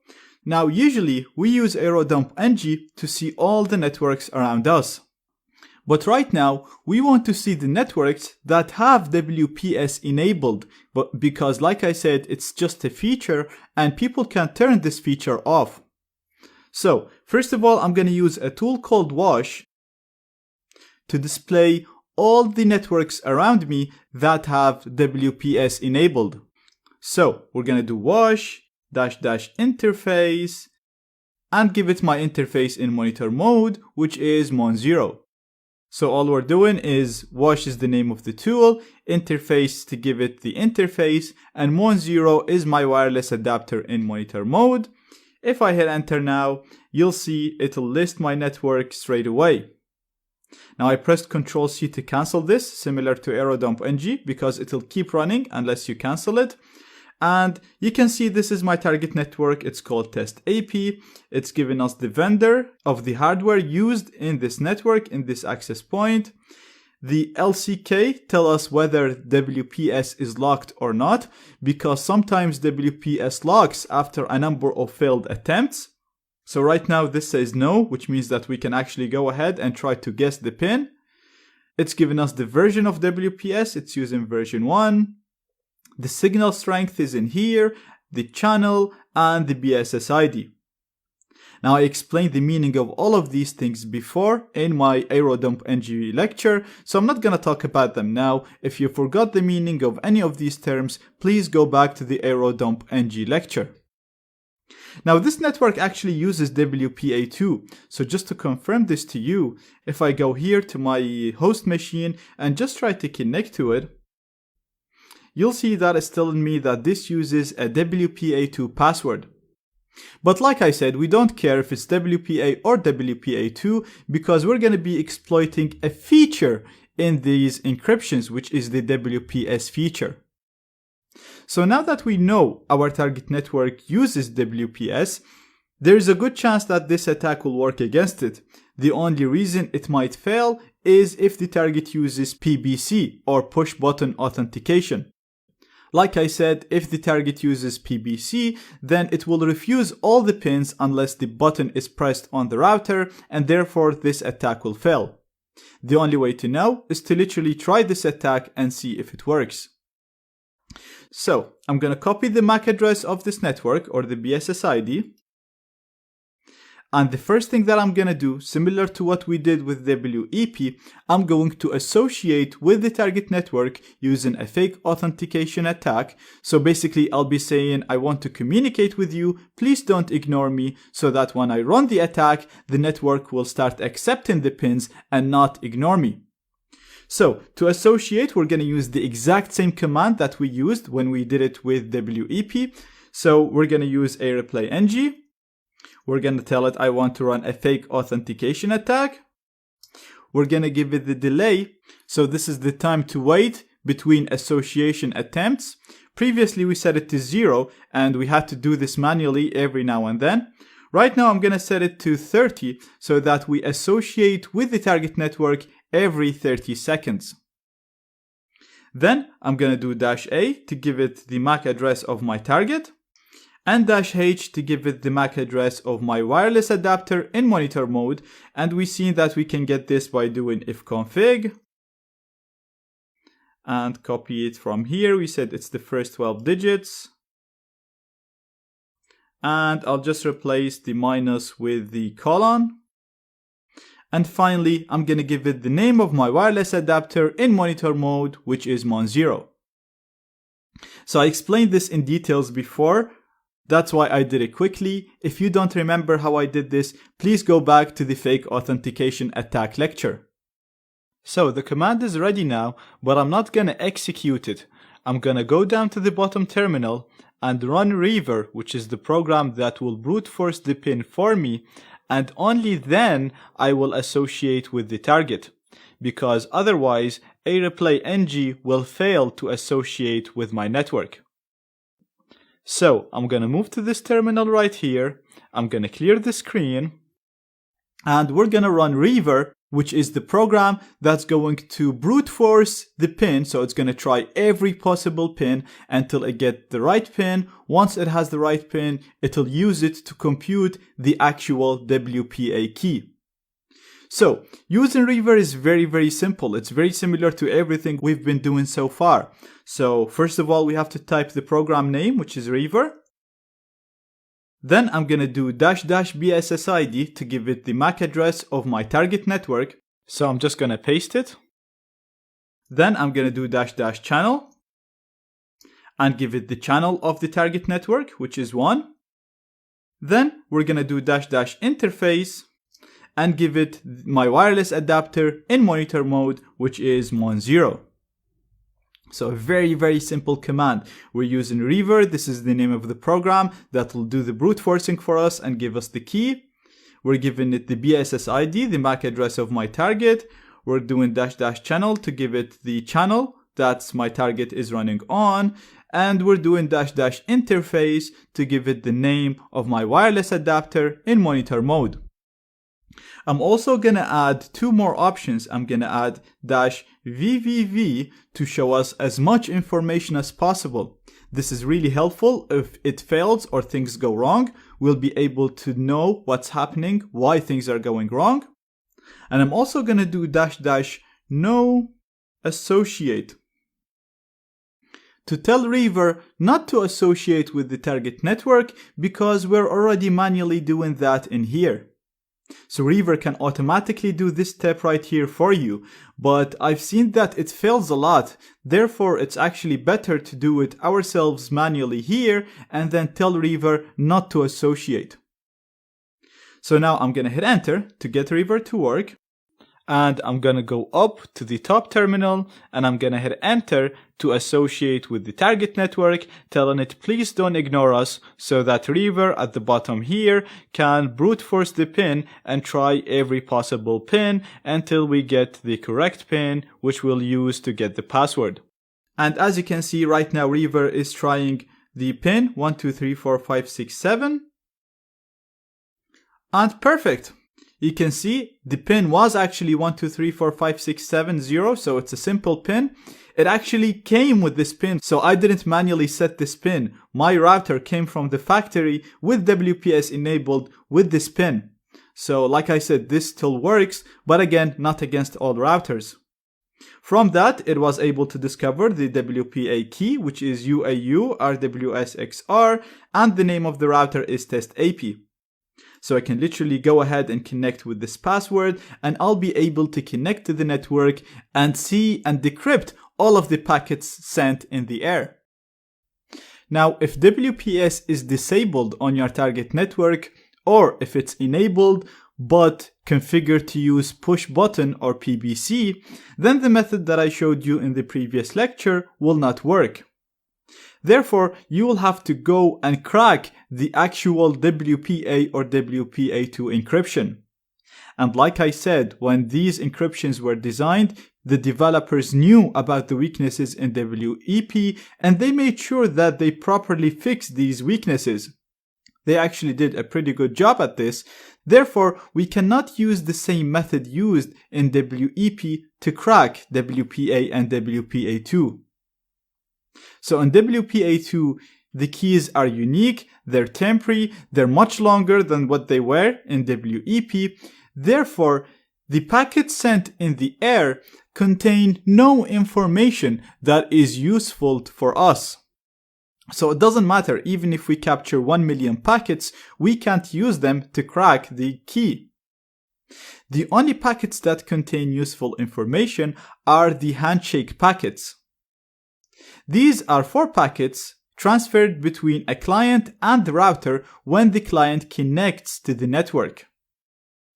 Now usually we use AeroDumpNG to see all the networks around us. But right now we want to see the networks that have WPS enabled, but because like I said, it's just a feature and people can turn this feature off. So first of all, I'm going to use a tool called Wash to display all the networks around me that have WPS enabled. So we're going to do wash --interface and give it my interface in monitor mode, which is Mon 0. So all we're doing is wash is the name of the tool, interface to give it the interface, and Mon 0 is my wireless adapter in monitor mode. If I hit enter now, you'll see it'll list my network straight away. Now I pressed Ctrl C to cancel this, similar to AeroDumpNG, because it'll keep running unless you cancel it. And you can see this is my target network. It's called test AP. It's giving us the vendor of the hardware used in this network, in this access point. The LCK tell us whether WPS is locked or not, because sometimes WPS locks after a number of failed attempts. So right now this says no, which means that we can actually go ahead and try to guess the pin. It's giving us the version of WPS. It's using version 1. The signal strength is in here, the channel, and the BSS ID. Now I explained the meaning of all of these things before in my AeroDumpNG lecture, so I'm not going to talk about them now. If you forgot the meaning of any of these terms, please go back to the AeroDumpNG lecture. Now this network actually uses WPA2, so just to confirm this to you, if I go here to my host machine and just try to connect to it, you'll see that it's telling me that this uses a WPA2 password. But like I said, we don't care if it's WPA or WPA2 because we're going to be exploiting a feature in these encryptions, which is the WPS feature. So now that we know our target network uses WPS, there is a good chance that this attack will work against it. The only reason it might fail is if the target uses PBC or push button authentication. Like I said, if the target uses PBC, then it will refuse all the pins unless the button is pressed on the router, and therefore this attack will fail. The only way to know is to literally try this attack and see if it works. So I'm going to copy the MAC address of this network or the BSS ID. And the first thing that I'm going to do, similar to what we did with WEP, I'm going to associate with the target network using a fake authentication attack. So basically I'll be saying, I want to communicate with you, please don't ignore me, so that when I run the attack, the network will start accepting the pins and not ignore me. So to associate, we're going to use the exact same command that we used when we did it with WEP. So we're going to use a reply ng. We're going to tell it I want to run a fake authentication attack. We're going to give it the delay. So this is the time to wait between association attempts. Previously we set it to 0 and we had to do this manually every now and then. Right now I'm going to set it to 30 so that we associate with the target network every 30 seconds. Then I'm going to do -A to give it the MAC address of my target, and -H to give it the MAC address of my wireless adapter in monitor mode, and we've seen that we can get this by doing ifconfig and copy it from here. We said it's the first 12 digits, and I'll just replace the minus with the colon. And finally, I'm going to give it the name of my wireless adapter in monitor mode, which is Mon 0. So I explained this in details before. That's why I did it quickly. If you don't remember how I did this, please go back to the fake authentication attack lecture. So the command is ready now, but I'm not going to execute it. I'm gonna go down to the bottom terminal and run Reaver, which is the program that will brute force the pin for me, and only then I will associate with the target, because otherwise areplay ng will fail to associate with my network. So I'm gonna move to this terminal right here, I'm gonna clear the screen, and we're gonna run Reaver, which is the program that's going to brute force the pin. So it's going to try every possible pin until it gets the right pin. Once it has the right pin, it'll use it to compute the actual WPA key. So using Reaver is very simple. It's very similar to everything we've been doing so far. So first of all, we have to type the program name, which is Reaver. Then I'm going to do --BSSID to give it the MAC address of my target network. So I'm just going to paste it. Then I'm going to do --channel and give it the channel of the target network, which is 1. Then we're going to do --interface and give it my wireless adapter in monitor mode, which is mon0. So a very simple command. We're using Reaver. This is the name of the program that will do the brute forcing for us and give us the key. We're giving it the BSSID, the MAC address of my target. We're doing --channel to give it the channel that my target is running on. And we're doing --interface to give it the name of my wireless adapter in monitor mode. I'm also going to add 2 more options. I'm going to add -VVV to show us as much information as possible. This is really helpful. If it fails or things go wrong, we'll be able to know what's happening, why things are going wrong. And I'm also going to do --no associate to tell Reaver not to associate with the target network, because we're already manually doing that in here. So Reaver can automatically do this step right here for you, but I've seen that it fails a lot. Therefore, it's actually better to do it ourselves manually here and then tell Reaver not to associate. So now I'm going to hit enter to get Reaver to work. And I'm going to go up to the top terminal and I'm going to hit enter to associate with the target network, telling it please don't ignore us, so that Reaver at the bottom here can brute force the pin and try every possible pin until we get the correct pin, which we'll use to get the password. And as you can see right now, Reaver is trying the pin 1 2 3 4 5 6 7, and perfect. You can see the pin was actually 1 2 3 4 5 6 7 0, so it's a simple pin. It actually came with this pin, so I didn't manually set this pin. My router came from the factory with WPS enabled with this pin. So like I said, this still works, but again, not against all routers. From that, it was able to discover the WPA key, which is UAU RWSXR, and the name of the router is test AP. So I can literally go ahead and connect with this password, and I'll be able to connect to the network and see and decrypt all of the packets sent in the air. Now, if WPS is disabled on your target network, or if it's enabled but configured to use push button or PBC, then the method that I showed you in the previous lecture will not work. Therefore, you will have to go and crack the actual WPA or WPA2 encryption. And like I said, when these encryptions were designed, the developers knew about the weaknesses in WEP, and they made sure that they properly fixed these weaknesses. They actually did a pretty good job at this. Therefore, we cannot use the same method used in WEP to crack WPA and WPA2. So in WPA2, the keys are unique, they're temporary, they're much longer than what they were in WEP. Therefore, the packets sent in the air contain no information that is useful for us. So it doesn't matter, even if we capture 1 million packets, we can't use them to crack the key. The only packets that contain useful information are the handshake packets. These are 4 packets transferred between a client and the router when the client connects to the network.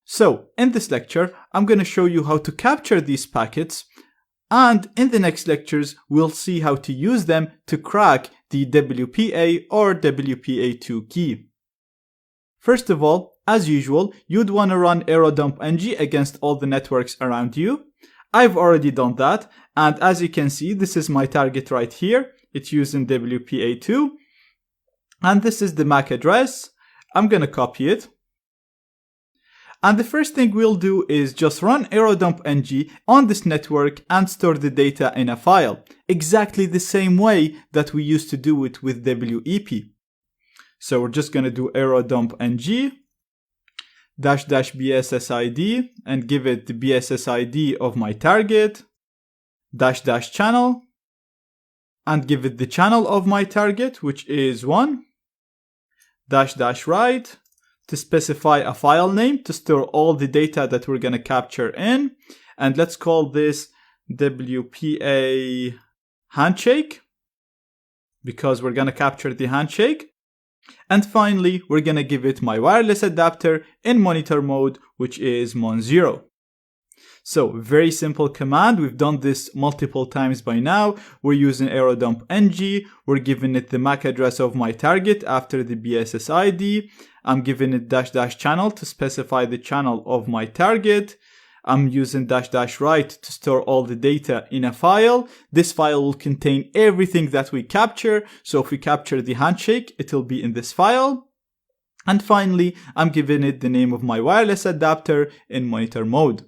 So, in this lecture, I'm going to show you how to capture these packets, And in the next lectures, we'll see how to use them to crack the WPA or WPA2 key. First of all, as usual, you'd want to run aerodump-ng against all the networks around you. I've already done that, and as you can see, this is my target right here. It's using WPA2, and this is the MAC address. I'm going to copy it. And the first thing we'll do is just run aerodump-ng on this network and store the data in a file, exactly the same way that we used to do it with WEP. So we're just going to do aerodump-ng --bssid and give it the bssid of my target, --channel, and give it the channel of my target, which is 1, --write, to specify a file name to store all the data that we're going to capture in. And let's call this WPA handshake, because we're going to capture the handshake. And finally, we're going to give it my wireless adapter in monitor mode, which is mon0. So very simple command. We've done this multiple times by now. We're using aerodump-ng. We're giving it the MAC address of my target after the bssid. I'm giving it --channel to specify the channel of my target. I'm using --write to store all the data in a file. This file will contain everything that we capture. So if we capture the handshake, it will be in this file. And finally, I'm giving it the name of my wireless adapter in monitor mode.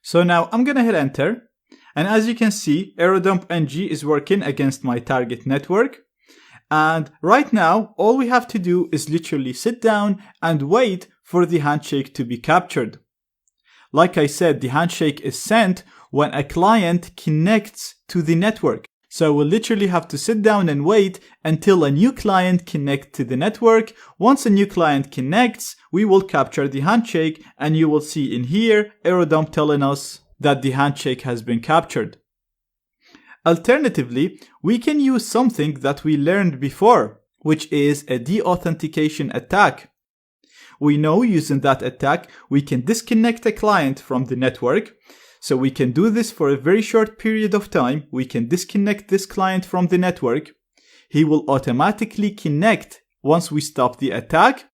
So now I'm going to hit enter. And as you can see, aerodump-ng is working against my target network. And right now, all we have to do is literally sit down and wait for the handshake to be captured. Like I said, the handshake is sent when a client connects to the network. So we'll literally have to sit down and wait until a new client connects to the network. Once a new client connects, we will capture the handshake, and you will see in here aerodump telling us that the handshake has been captured. Alternatively, we can use something that we learned before, which is a deauthentication attack. We know using that attack, we can disconnect a client from the network. So we can do this for a very short period of time. We can disconnect this client from the network. He will automatically connect once we stop the attack.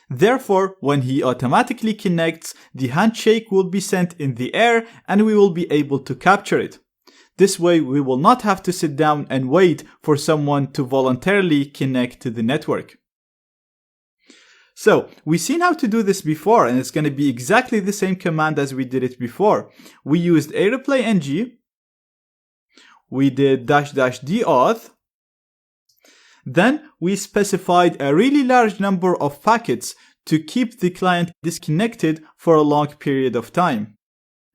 Therefore, when he automatically connects, the handshake will be sent in the air and we will be able to capture it. This way, we will not have to sit down and wait for someone to voluntarily connect to the network. So, we've seen how to do this before, and it's going to be exactly the same command as we did it before. We used aeroplay-ng, we did --deauth, then we specified a really large number of packets to keep the client disconnected for a long period of time.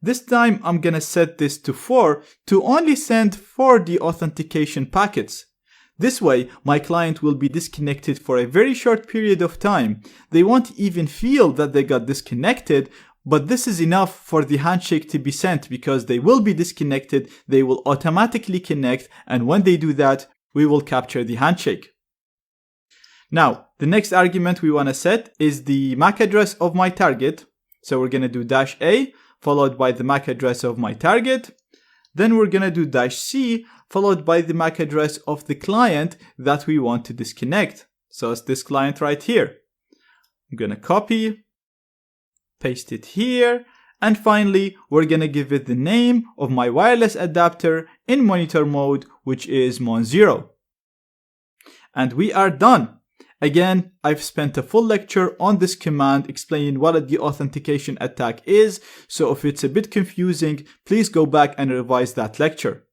This time I'm going to set this to 4 to only send 4 deauthentication packets. This way, my client will be disconnected for a very short period of time. They won't even feel that they got disconnected, but this is enough for the handshake to be sent because they will be disconnected, they will automatically connect, and when they do that, we will capture the handshake. Now, the next argument we want to set is the MAC address of my target. So we're going to do -a followed by the MAC address of my target. Then we're going to do -c followed by the MAC address of the client that we want to disconnect. So it's this client right here. I'm going to copy, paste it here, and finally we're going to give it the name of my wireless adapter in monitor mode, which is mon0. And we are done. Again, I've spent a full lecture on this command explaining what a deauthentication attack is, so if it's a bit confusing, please go back and revise that lecture.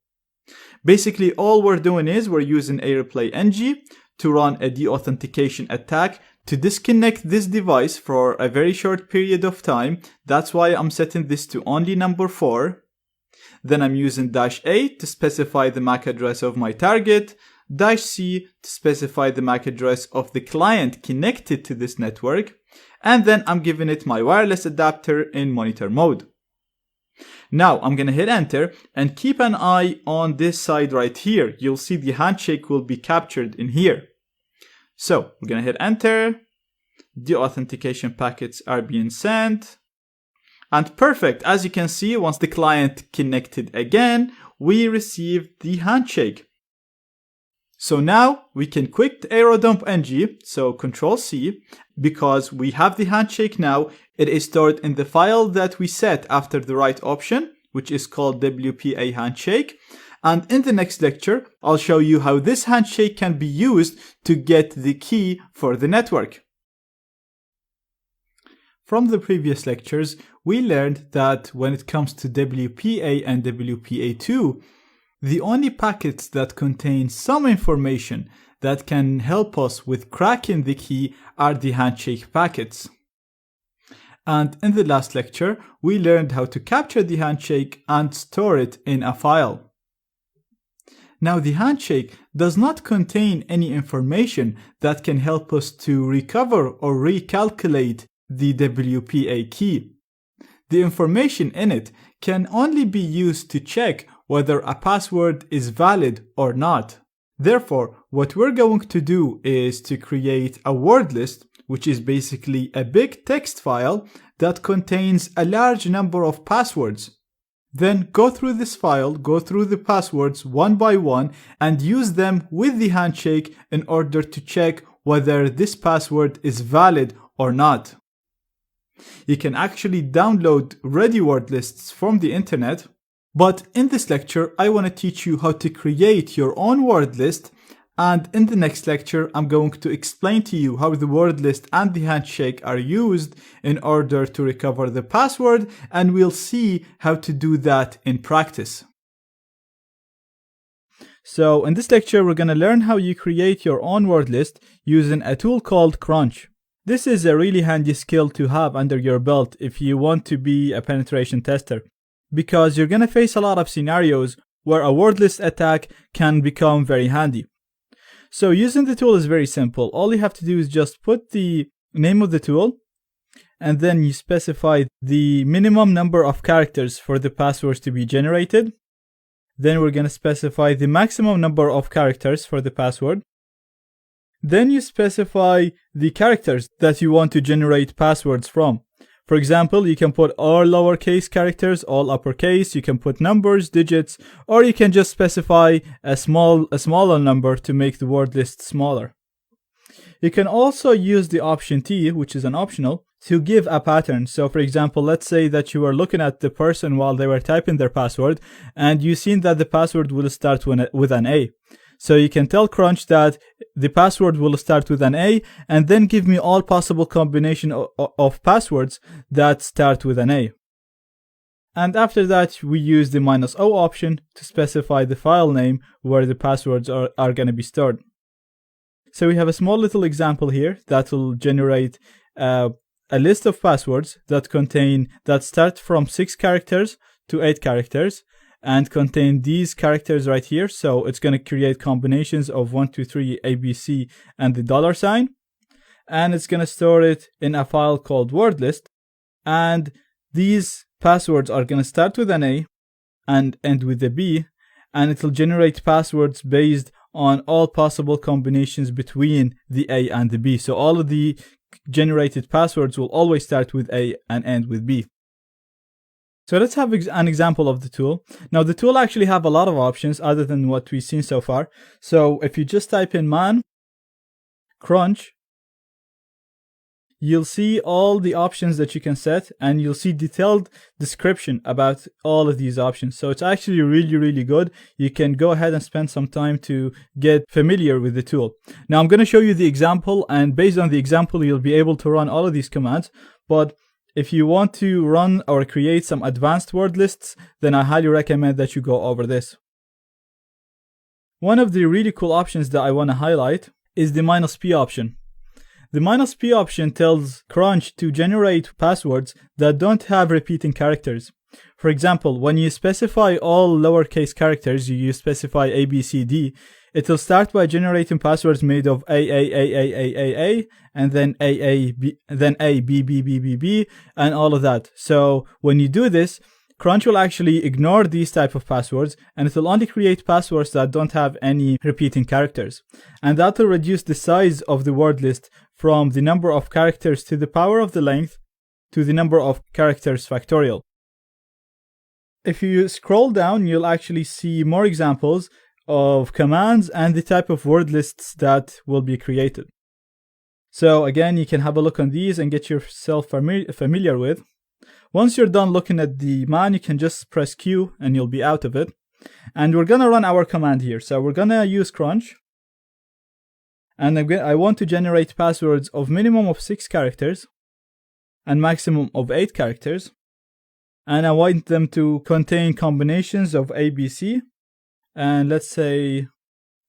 Basically, all we're doing is we're using aeroplay-ng to run a deauthentication attack to disconnect this device for a very short period of time. That's why I'm setting this to only number 4. Then I'm using -a to specify the MAC address of my target, -c to specify the MAC address of the client connected to this network, and then I'm giving it my wireless adapter in monitor mode. Now I'm going to hit enter and keep an eye on this side right here. You'll see the handshake will be captured in here. So we're going to hit enter. The authentication packets are being sent. And perfect, as you can see, once the client connected again, we received the handshake. So now we can quit arrow dump ng, so Control C, because we have the handshake now. It is stored in the file that we set after the write option, which is called WPA handshake. And in the next lecture, I'll show you how this handshake can be used to get the key for the network. From the previous lectures, we learned that when it comes to WPA and WPA2, the only packets that contain some information that can help us with cracking the key are the handshake packets. And in the last lecture, we learned how to capture the handshake and store it in a file. Now, the handshake does not contain any information that can help us to recover or recalculate the WPA key. The information in it can only be used to check whether a password is valid or not. Therefore, what we're going to do is to create a word list, which is basically a big text file that contains a large number of passwords. Then go through this file, go through the passwords one by one, and use them with the handshake in order to check whether this password is valid or not. You can actually download ready word lists from the internet, but in this lecture, I want to teach you how to create your own word list, and in the next lecture, I'm going to explain to you how the word list and the handshake are used in order to recover the password, and we'll see how to do that in practice. So in this lecture, we're going to learn how you create your own word list using a tool called Crunch. This is a really handy skill to have under your belt if you want to be a penetration tester, because you're going to face a lot of scenarios where a word list attack can become very handy. So using the tool is very simple. All you have to do is just put the name of the tool, and then you specify the minimum number of characters for the passwords to be generated. Then we're going to specify the maximum number of characters for the password. Then you specify the characters that you want to generate passwords from. For example, you can put all lowercase characters, all uppercase, you can put numbers, digits, or you can just specify a smaller number to make the word list smaller. You can also use the option T, which is an optional, to give a pattern. So for example, let's say that you were looking at the person while they were typing their password, and you've seen that the password will start with an A. So you can tell Crunch that the password will start with an A, and then give me all possible combination of passwords that start with an A. And after that, we use the -O option to specify the file name where the passwords are going to be stored. So we have a small little example here that will generate a list of passwords that start from 6 characters to 8 characters. And contain these characters right here. So it's going to create combinations of 1, 2, 3, ABC, and the $sign. And it's going to store it in a file called word list. And these passwords are going to start with an A and end with a B. And it will generate passwords based on all possible combinations between the A and the B. So all of the generated passwords will always start with A and end with B. So let's have an example of the tool. Now the tool actually have a lot of options other than what we've seen so far. So if you just type in man crunch, you'll see all the options that you can set, and you'll see detailed description about all of these options. So it's actually really, really good. You can go ahead and spend some time to get familiar with the tool. Now I'm going to show you the example, and based on the example, you'll be able to run all of these commands. But if you want to run or create some advanced word lists, then I highly recommend that you go over this. One of the really cool options that I want to highlight is the -P option. The -P option tells Crunch to generate passwords that don't have repeating characters. For example, when you specify all lowercase characters, you specify A, B, C, D, it will start by generating passwords made of A, and then A, B, B, and all of that. So when you do this, Crunch will actually ignore these type of passwords, and it will only create passwords that don't have any repeating characters. And that will reduce the size of the word list from the number of characters to the power of the length to the number of characters factorial. If you scroll down, you'll actually see more examples of commands and the type of word lists that will be created. So again, you can have a look on these and get yourself familiar with. Once you're done looking at the man, you can just press Q and you'll be out of it. And we're going to run our command here. So we're going to use crunch. And I want to generate passwords of minimum of 6 characters and maximum of 8 characters. And I want them to contain combinations of ABC. And let's say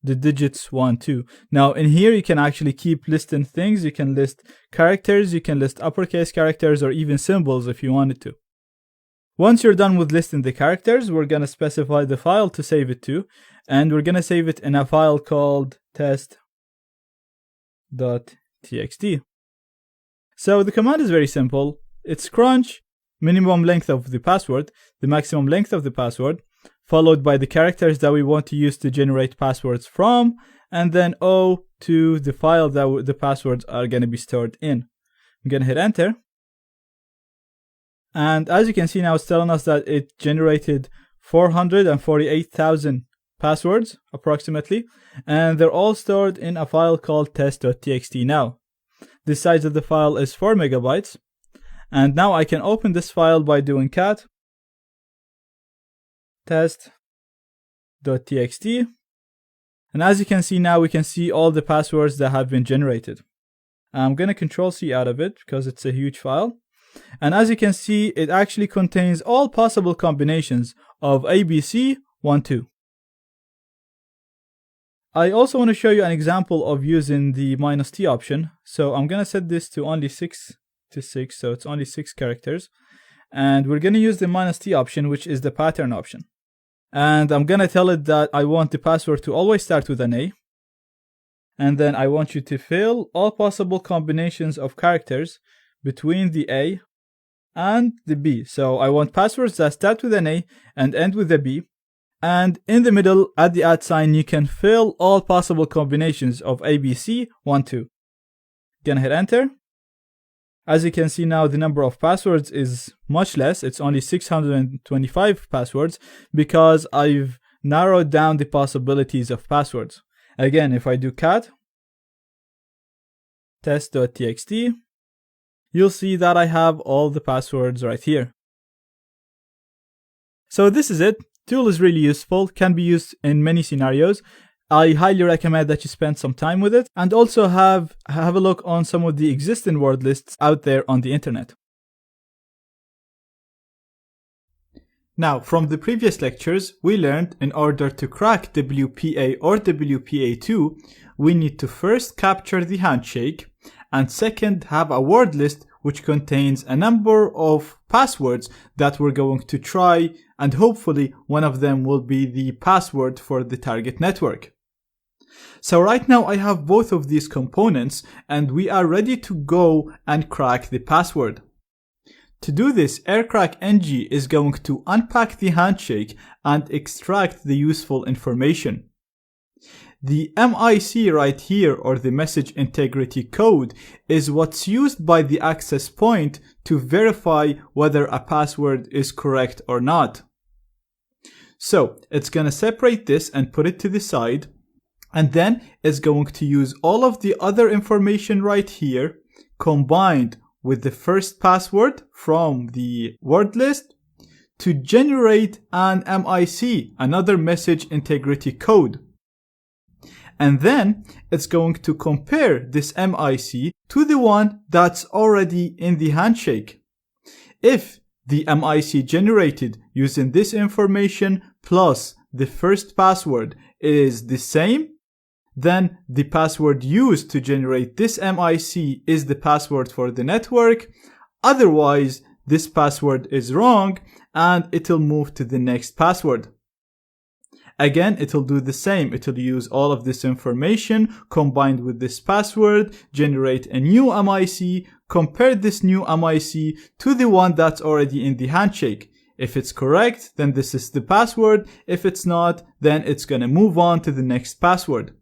the digits 1, 2. Now in here you can actually keep listing things. You can list characters, you can list uppercase characters, or even symbols if you wanted to. Once you're done with listing the characters, we're going to specify the file to save it to, and we're going to save it in a file called test.txt. So the command is very simple. It's crunch, minimum length of the password, the maximum length of the password, followed by the characters that we want to use to generate passwords from, and then O to the file that the passwords are going to be stored in. I'm going to hit enter. And as you can see now, it's telling us that it generated 448,000 passwords approximately, and they're all stored in a file called test.txt now. The size of the file is 4 megabytes. And now I can open this file by doing cat test.txt, and as you can see now, we can see all the passwords that have been generated. I'm going to Control-C out of it because it's a huge file, and as you can see, it actually contains all possible combinations of ABC 1, 2. I also want to show you an example of using the -t option. So I'm going to set this to only 6 to 6, so it's only 6 characters, and we're going to use the -t option, which is the pattern option. And I'm going to tell it that I want the password to always start with an A. And then I want you to fill all possible combinations of characters between the A and the B. So I want passwords that start with an A and end with a B. And in the middle, at the @ you can fill all possible combinations of ABC 1, 2. Gonna hit enter. As you can see now, the number of passwords is much less. It's only 625 passwords because I've narrowed down the possibilities of passwords. Again, if I do cat test.txt, you'll see that I have all the passwords right here. So this is it. Tool is really useful, can be used in many scenarios. I highly recommend that you spend some time with it, and also have a look on some of the existing word lists out there on the internet. Now, from the previous lectures, we learned in order to crack WPA or WPA2, we need to first capture the handshake, and second, have a word list which contains a number of passwords that we're going to try, and hopefully one of them will be the password for the target network. So right now I have both of these components, and we are ready to go and crack the password. To do this, aircrackng is going to unpack the handshake and extract the useful information. The MIC right here, or the message integrity code, is what's used by the access point to verify whether a password is correct or not. So it's going to separate this and put it to the side, and then it's going to use all of the other information right here combined with the first password from the word list to generate an MIC, another message integrity code. And then it's going to compare this MIC to the one that's already in the handshake. If the MIC generated using this information plus the first password is the same, then the password used to generate this MIC is the password for the network. Otherwise, this password is wrong and it'll move to the next password. Again, it'll do the same. It'll use all of this information combined with this password, generate a new MIC, compare this new MIC to the one that's already in the handshake. If it's correct, then this is the password. If it's not, then it's going to move on to the next password.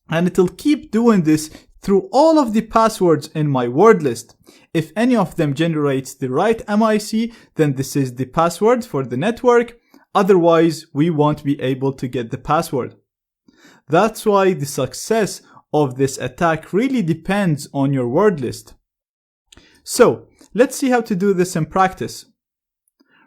And it'll keep doing this through all of the passwords in my word list. If any of them generates the right MIC, then this is the password for the network. Otherwise, we won't be able to get the password. That's why the success of this attack really depends on your word list. So, let's see how to do this in practice.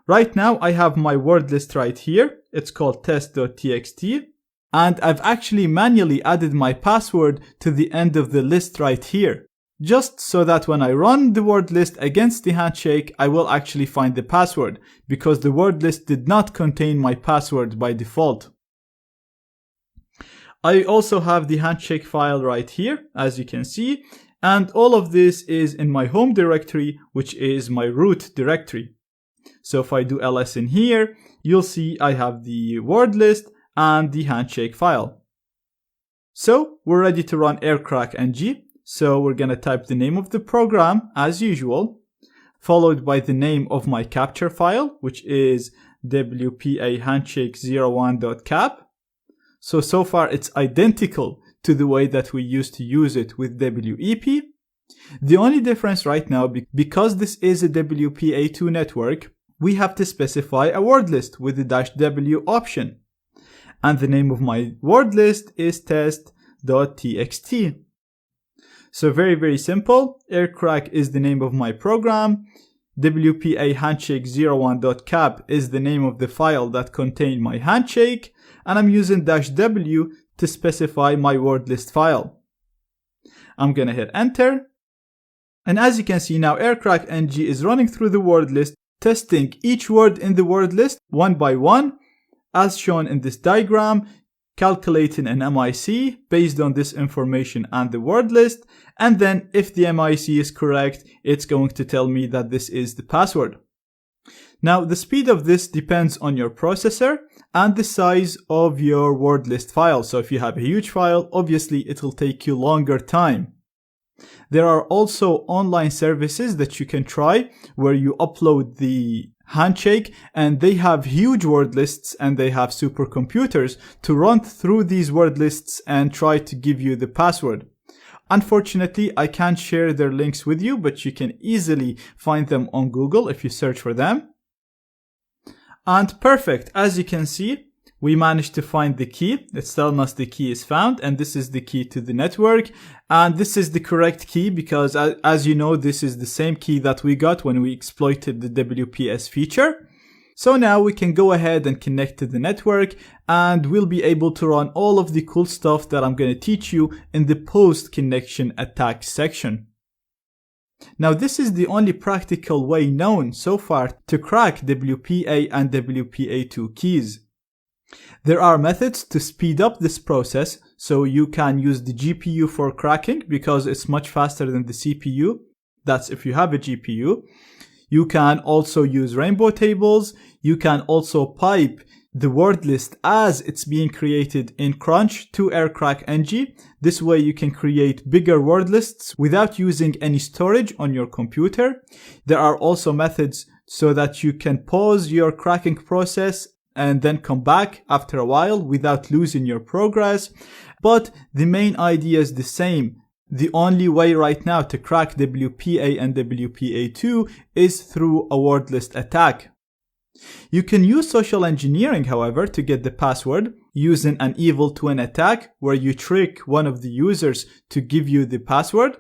Right now, I have my word list right here. It's called test.txt. And I've actually manually added my password to the end of the list right here, just so that when I run the word list against the handshake, I will actually find the password, because the word list did not contain my password by default. I also have the handshake file right here, as you can see, and all of this is in my home directory, which is my root directory. So if I do ls in here, you'll see I have the word list and the handshake file. So we're ready to run aircrack-ng. So we're going to type the name of the program as usual, followed by the name of my capture file, which is wpa-handshake01.cap. So far it's identical to the way that we used to use it with WEP. The only difference right now, because this is a WPA2 network, we have to specify a word list with the -w option. And the name of my word list is test.txt. So very simple. Aircrack is the name of my program. wpa-handshake01.cap is the name of the file that contained my handshake. And I'm using -w to specify my word list file. I'm gonna hit enter. And as you can see now, aircrack-ng is running through the word list, testing each word in the word list one by one, as shown in this diagram, calculating an MIC based on this information and the word list, and then if the MIC is correct, it's going to tell me that this is the password. Now, the speed of this depends on your processor and the size of your word list file. So if you have a huge file, obviously it will take you longer time. There are also online services that you can try where you upload the handshake and they have huge word lists and they have supercomputers to run through these word lists and try to give you the password. Unfortunately, I can't share their links with you, but you can easily find them on Google if you search for them. And perfect, as you can see, we managed to find the key. It's telling us the key is found, and this is the key to the network. And this is the correct key because, as you know, this is the same key that we got when we exploited the WPS feature. So now we can go ahead and connect to the network, and we'll be able to run all of the cool stuff that I'm going to teach you in the post-connection attack section. Now, this is the only practical way known so far to crack WPA and WPA2 keys. There are methods to speed up this process, so you can use the GPU for cracking because it's much faster than the CPU. That's if you have a GPU. You can also use rainbow tables. You can also pipe the word list as it's being created in Crunch to aircrack-ng. This way you can create bigger word lists without using any storage on your computer. There are also methods so that you can pause your cracking process and then come back after a while without losing your progress. But the main idea is the same. The only way right now to crack WPA and WPA2 is through a word list attack. You can use social engineering, however, to get the password using an evil twin attack where you trick one of the users to give you the password.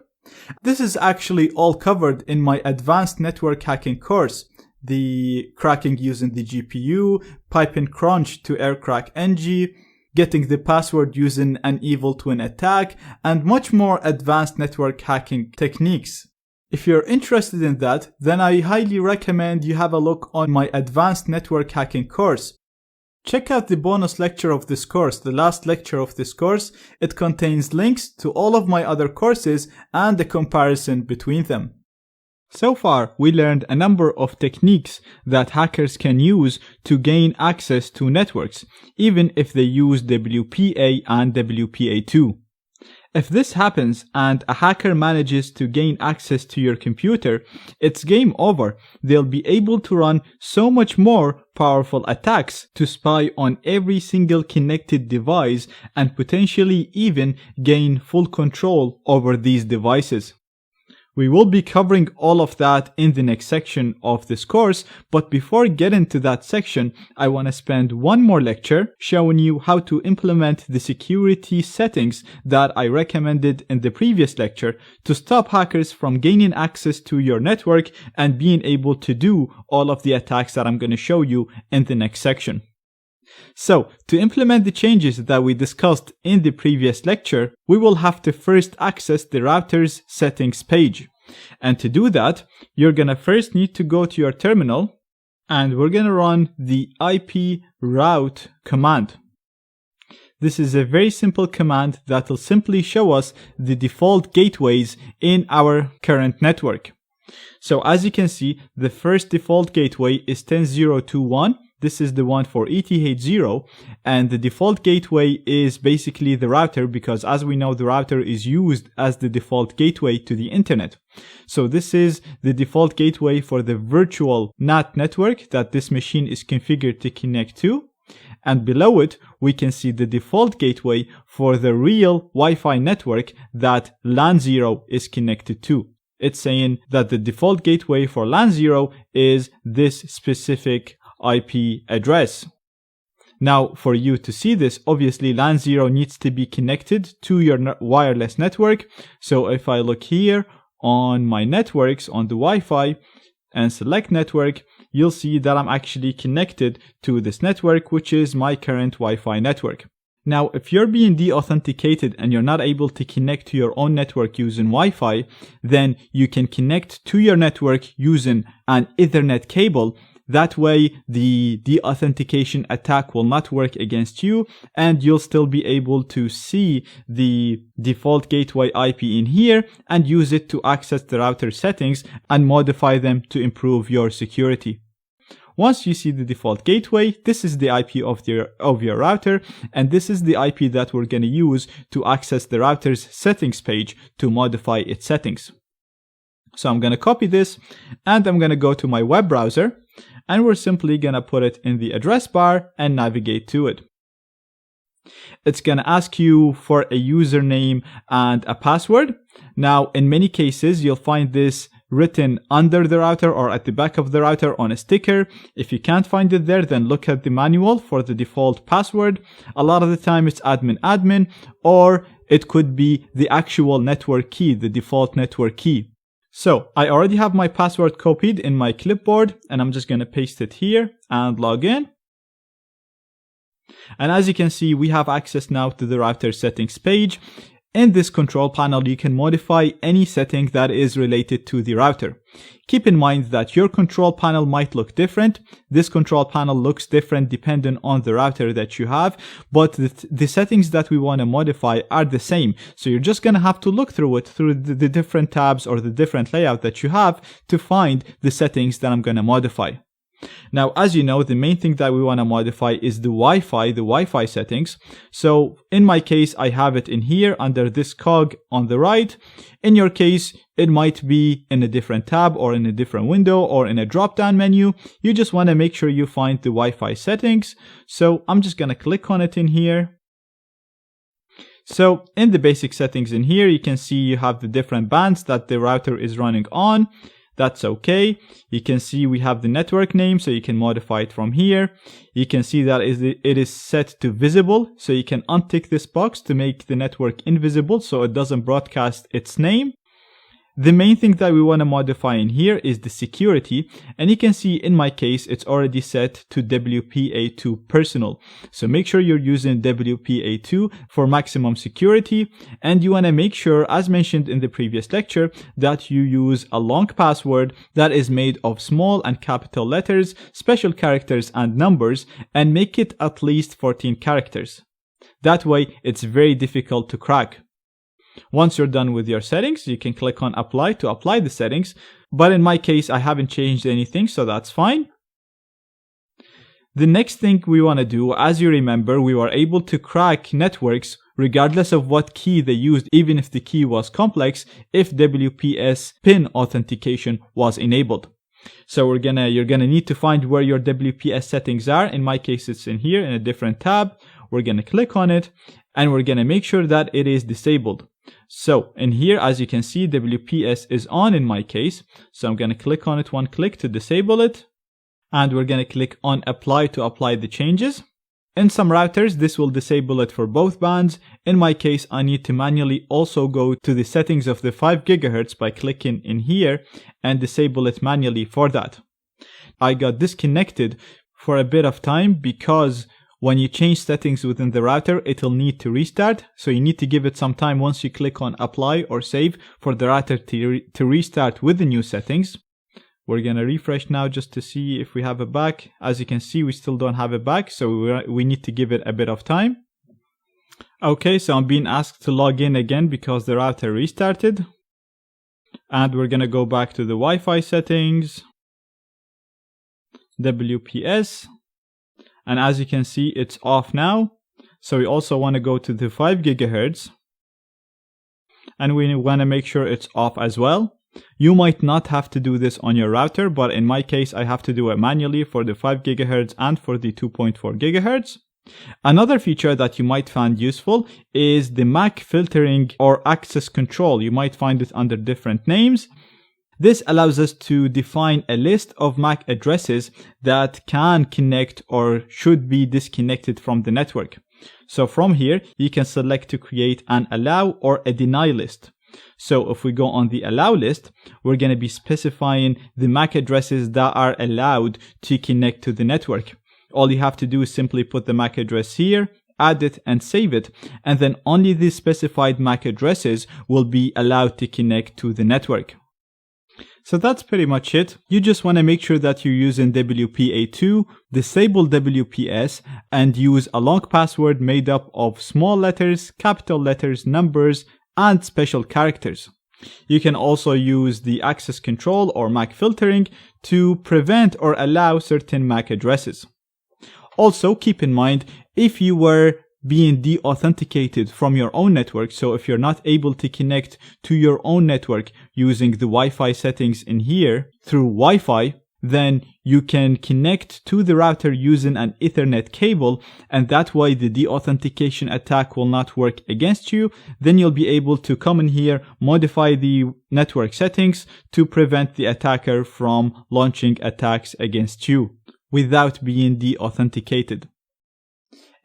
This is actually all covered in my advanced network hacking course. The cracking using the GPU, piping Crunch to aircrack-ng, getting the password using an evil twin attack, and much more advanced network hacking techniques. If you're interested in that, then I highly recommend you have a look on my advanced network hacking course. Check out the bonus lecture of this course, the last lecture of this course. It contains links to all of my other courses and a comparison between them. So far, we learned a number of techniques that hackers can use to gain access to networks, even if they use WPA and WPA2. If this happens and a hacker manages to gain access to your computer, it's game over. They'll be able to run so much more powerful attacks to spy on every single connected device and potentially even gain full control over these devices. We will be covering all of that in the next section of this course, but before getting to that section, I want to spend one more lecture showing you how to implement the security settings that I recommended in the previous lecture to stop hackers from gaining access to your network and being able to do all of the attacks that I'm going to show you in the next section. So, to implement the changes that we discussed in the previous lecture, we will have to first access the router's settings page. And to do that, you're gonna first need to go to your terminal, and we're gonna run the IP route command. This is a very simple command that will simply show us the default gateways in our current network. So as you can see, the first default gateway is 10.0.2.1. This is the one for ETH0, and the default gateway is basically the router because, as we know, the router is used as the default gateway to the internet. So this is the default gateway for the virtual NAT network that this machine is configured to connect to. And below it, we can see the default gateway for the real Wi-Fi network that LAN 0 is connected to. It's saying that the default gateway for LAN 0 is this specific IP address. Now, for you to see this, obviously LAN 0 needs to be connected to your wireless network. So if I look here on my networks on the Wi-Fi and select network, you'll see that I'm actually connected to this network, which is my current Wi-Fi network. Now, if you're being de-authenticated and you're not able to connect to your own network using Wi-Fi, then you can connect to your network using an Ethernet cable. That way, the de-authentication attack will not work against you, and you'll still be able to see the default gateway IP in here and use it to access the router settings and modify them to improve your security. Once you see the default gateway, this is the IP of your router, and this is the IP that we're going to use to access the router's settings page to modify its settings. So I'm going to copy this, and I'm going to go to my web browser, and we're simply going to put it in the address bar and navigate to it. It's going to ask you for a username and a password. Now, in many cases, you'll find this written under the router or at the back of the router on a sticker. If you can't find it there, then look at the manual for the default password. A lot of the time it's admin, or it could be the actual network key, the default network key. So I already have my password copied in my clipboard, and I'm just going to paste it here and log in. And as you can see, we have access now to the router settings page. In this control panel, you can modify any setting that is related to the router. Keep in mind that your control panel might look different. This control panel looks different depending on the router that you have, but the settings that we want to modify are the same. So you're just going to have to look through it, through the different tabs or the different layout that you have to find the settings that I'm going to modify. Now, as you know, the main thing that we want to modify is the Wi-Fi settings. So in my case, I have it in here under this cog on the right. In your case, it might be in a different tab or in a different window or in a drop-down menu. You just want to make sure you find the Wi-Fi settings. So I'm just going to click on it in here. So in the basic settings in here, you can see you have the different bands that the router is running on. That's okay. You can see we have the network name, so you can modify it from here. You can see that it is set to visible, so you can untick this box to make the network invisible so it doesn't broadcast its name. The main thing that we want to modify in here is the security, and you can see in my case it's already set to WPA2 personal. So make sure you're using WPA2 for maximum security, and you want to make sure, as mentioned in the previous lecture, that you use a long password that is made of small and capital letters, special characters and numbers, and make it at least 14 characters. That way it's very difficult to crack. Once you're done with your settings, you can click on apply to apply the settings, but in my case I haven't changed anything, so that's fine. The next thing we want to do, as you remember, we were able to crack networks regardless of what key they used, even if the key was complex, if WPS PIN authentication was enabled. So you're gonna need to find where your WPS settings are. In my case, it's in here in a different tab. We're gonna click on it and we're gonna make sure that it is disabled. So in here, as you can see, WPS is on in my case. So I'm gonna click on it one click to disable it. And we're gonna click on apply to apply the changes. In some routers, this will disable it for both bands. In my case, I need to manually also go to the settings of the 5 GHz by clicking in here and disable it manually for that. I got disconnected for a bit of time because when you change settings within the router, it'll need to restart. So you need to give it some time once you click on apply or save for the router to restart with the new settings. We're going to refresh now just to see if we have it back. As you can see, we still don't have it back, so we need to give it a bit of time. Okay, so I'm being asked to log in again because the router restarted. And we're going to go back to the Wi-Fi settings, WPS. And as you can see, it's off now. So we also want to go to the 5 GHz. And we want to make sure it's off as well. You might not have to do this on your router, but in my case, I have to do it manually for the 5 GHz and for the 2.4 GHz. Another feature that you might find useful is the MAC filtering or access control. You might find it under different names. This allows us to define a list of MAC addresses that can connect or should be disconnected from the network. So from here, you can select to create an allow or a deny list. So if we go on the allow list, we're going to be specifying the MAC addresses that are allowed to connect to the network. All you have to do is simply put the MAC address here, add it and save it, and then only the specified MAC addresses will be allowed to connect to the network. So that's pretty much it. You just want to make sure that you're using WPA2, disable WPS, and use a long password made up of small letters, capital letters, numbers, and special characters. You can also use the access control or MAC filtering to prevent or allow certain MAC addresses. Also, keep in mind, if you were being de-authenticated from your own network, so if you're not able to connect to your own network using the Wi-Fi settings in here through Wi-Fi, then you can connect to the router using an Ethernet cable, and that way the de-authentication attack will not work against you. Then you'll be able to come in here, modify the network settings to prevent the attacker from launching attacks against you without being de-authenticated.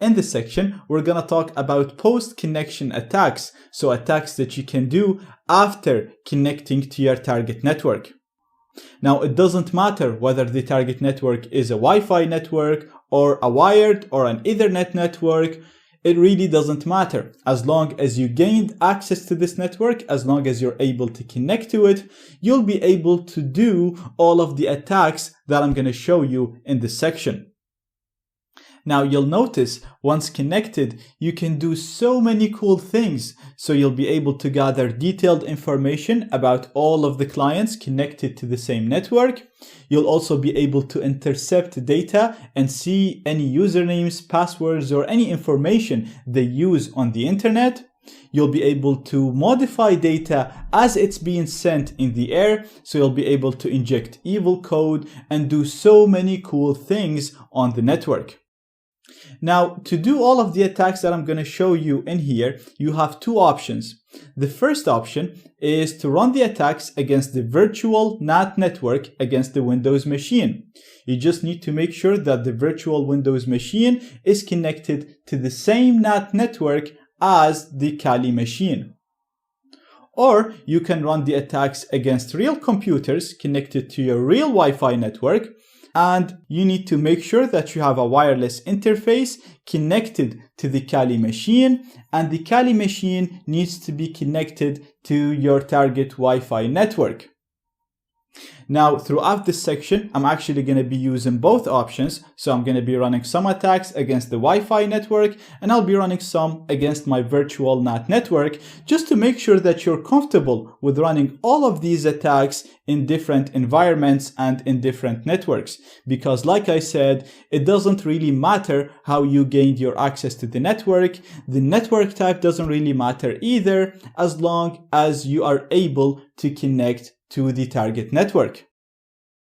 In this section, we're going to talk about post-connection attacks, so attacks that you can do after connecting to your target network. Now, it doesn't matter whether the target network is a Wi-Fi network or a wired or an Ethernet network. It really doesn't matter. As long as you gained access to this network, as long as you're able to connect to it, you'll be able to do all of the attacks that I'm going to show you in this section. Now you'll notice once connected, you can do so many cool things. So you'll be able to gather detailed information about all of the clients connected to the same network. You'll also be able to intercept data and see any usernames, passwords, or any information they use on the internet. You'll be able to modify data as it's being sent in the air. So you'll be able to inject evil code and do so many cool things on the network. Now, to do all of the attacks that I'm going to show you in here, you have two options. The first option is to run the attacks against the virtual NAT network against the Windows machine. You just need to make sure that the virtual Windows machine is connected to the same NAT network as the Kali machine. Or you can run the attacks against real computers connected to your real Wi-Fi network, and you need to make sure that you have a wireless interface connected to the Kali machine, and the Kali machine needs to be connected to your target Wi-Fi network. Now, throughout this section, I'm actually going to be using both options. So I'm going to be running some attacks against the Wi-Fi network, and I'll be running some against my virtual NAT network, just to make sure that you're comfortable with running all of these attacks in different environments and in different networks. Because like I said, it doesn't really matter how you gained your access to the network. The network type doesn't really matter either, as long as you are able to connect to the target network.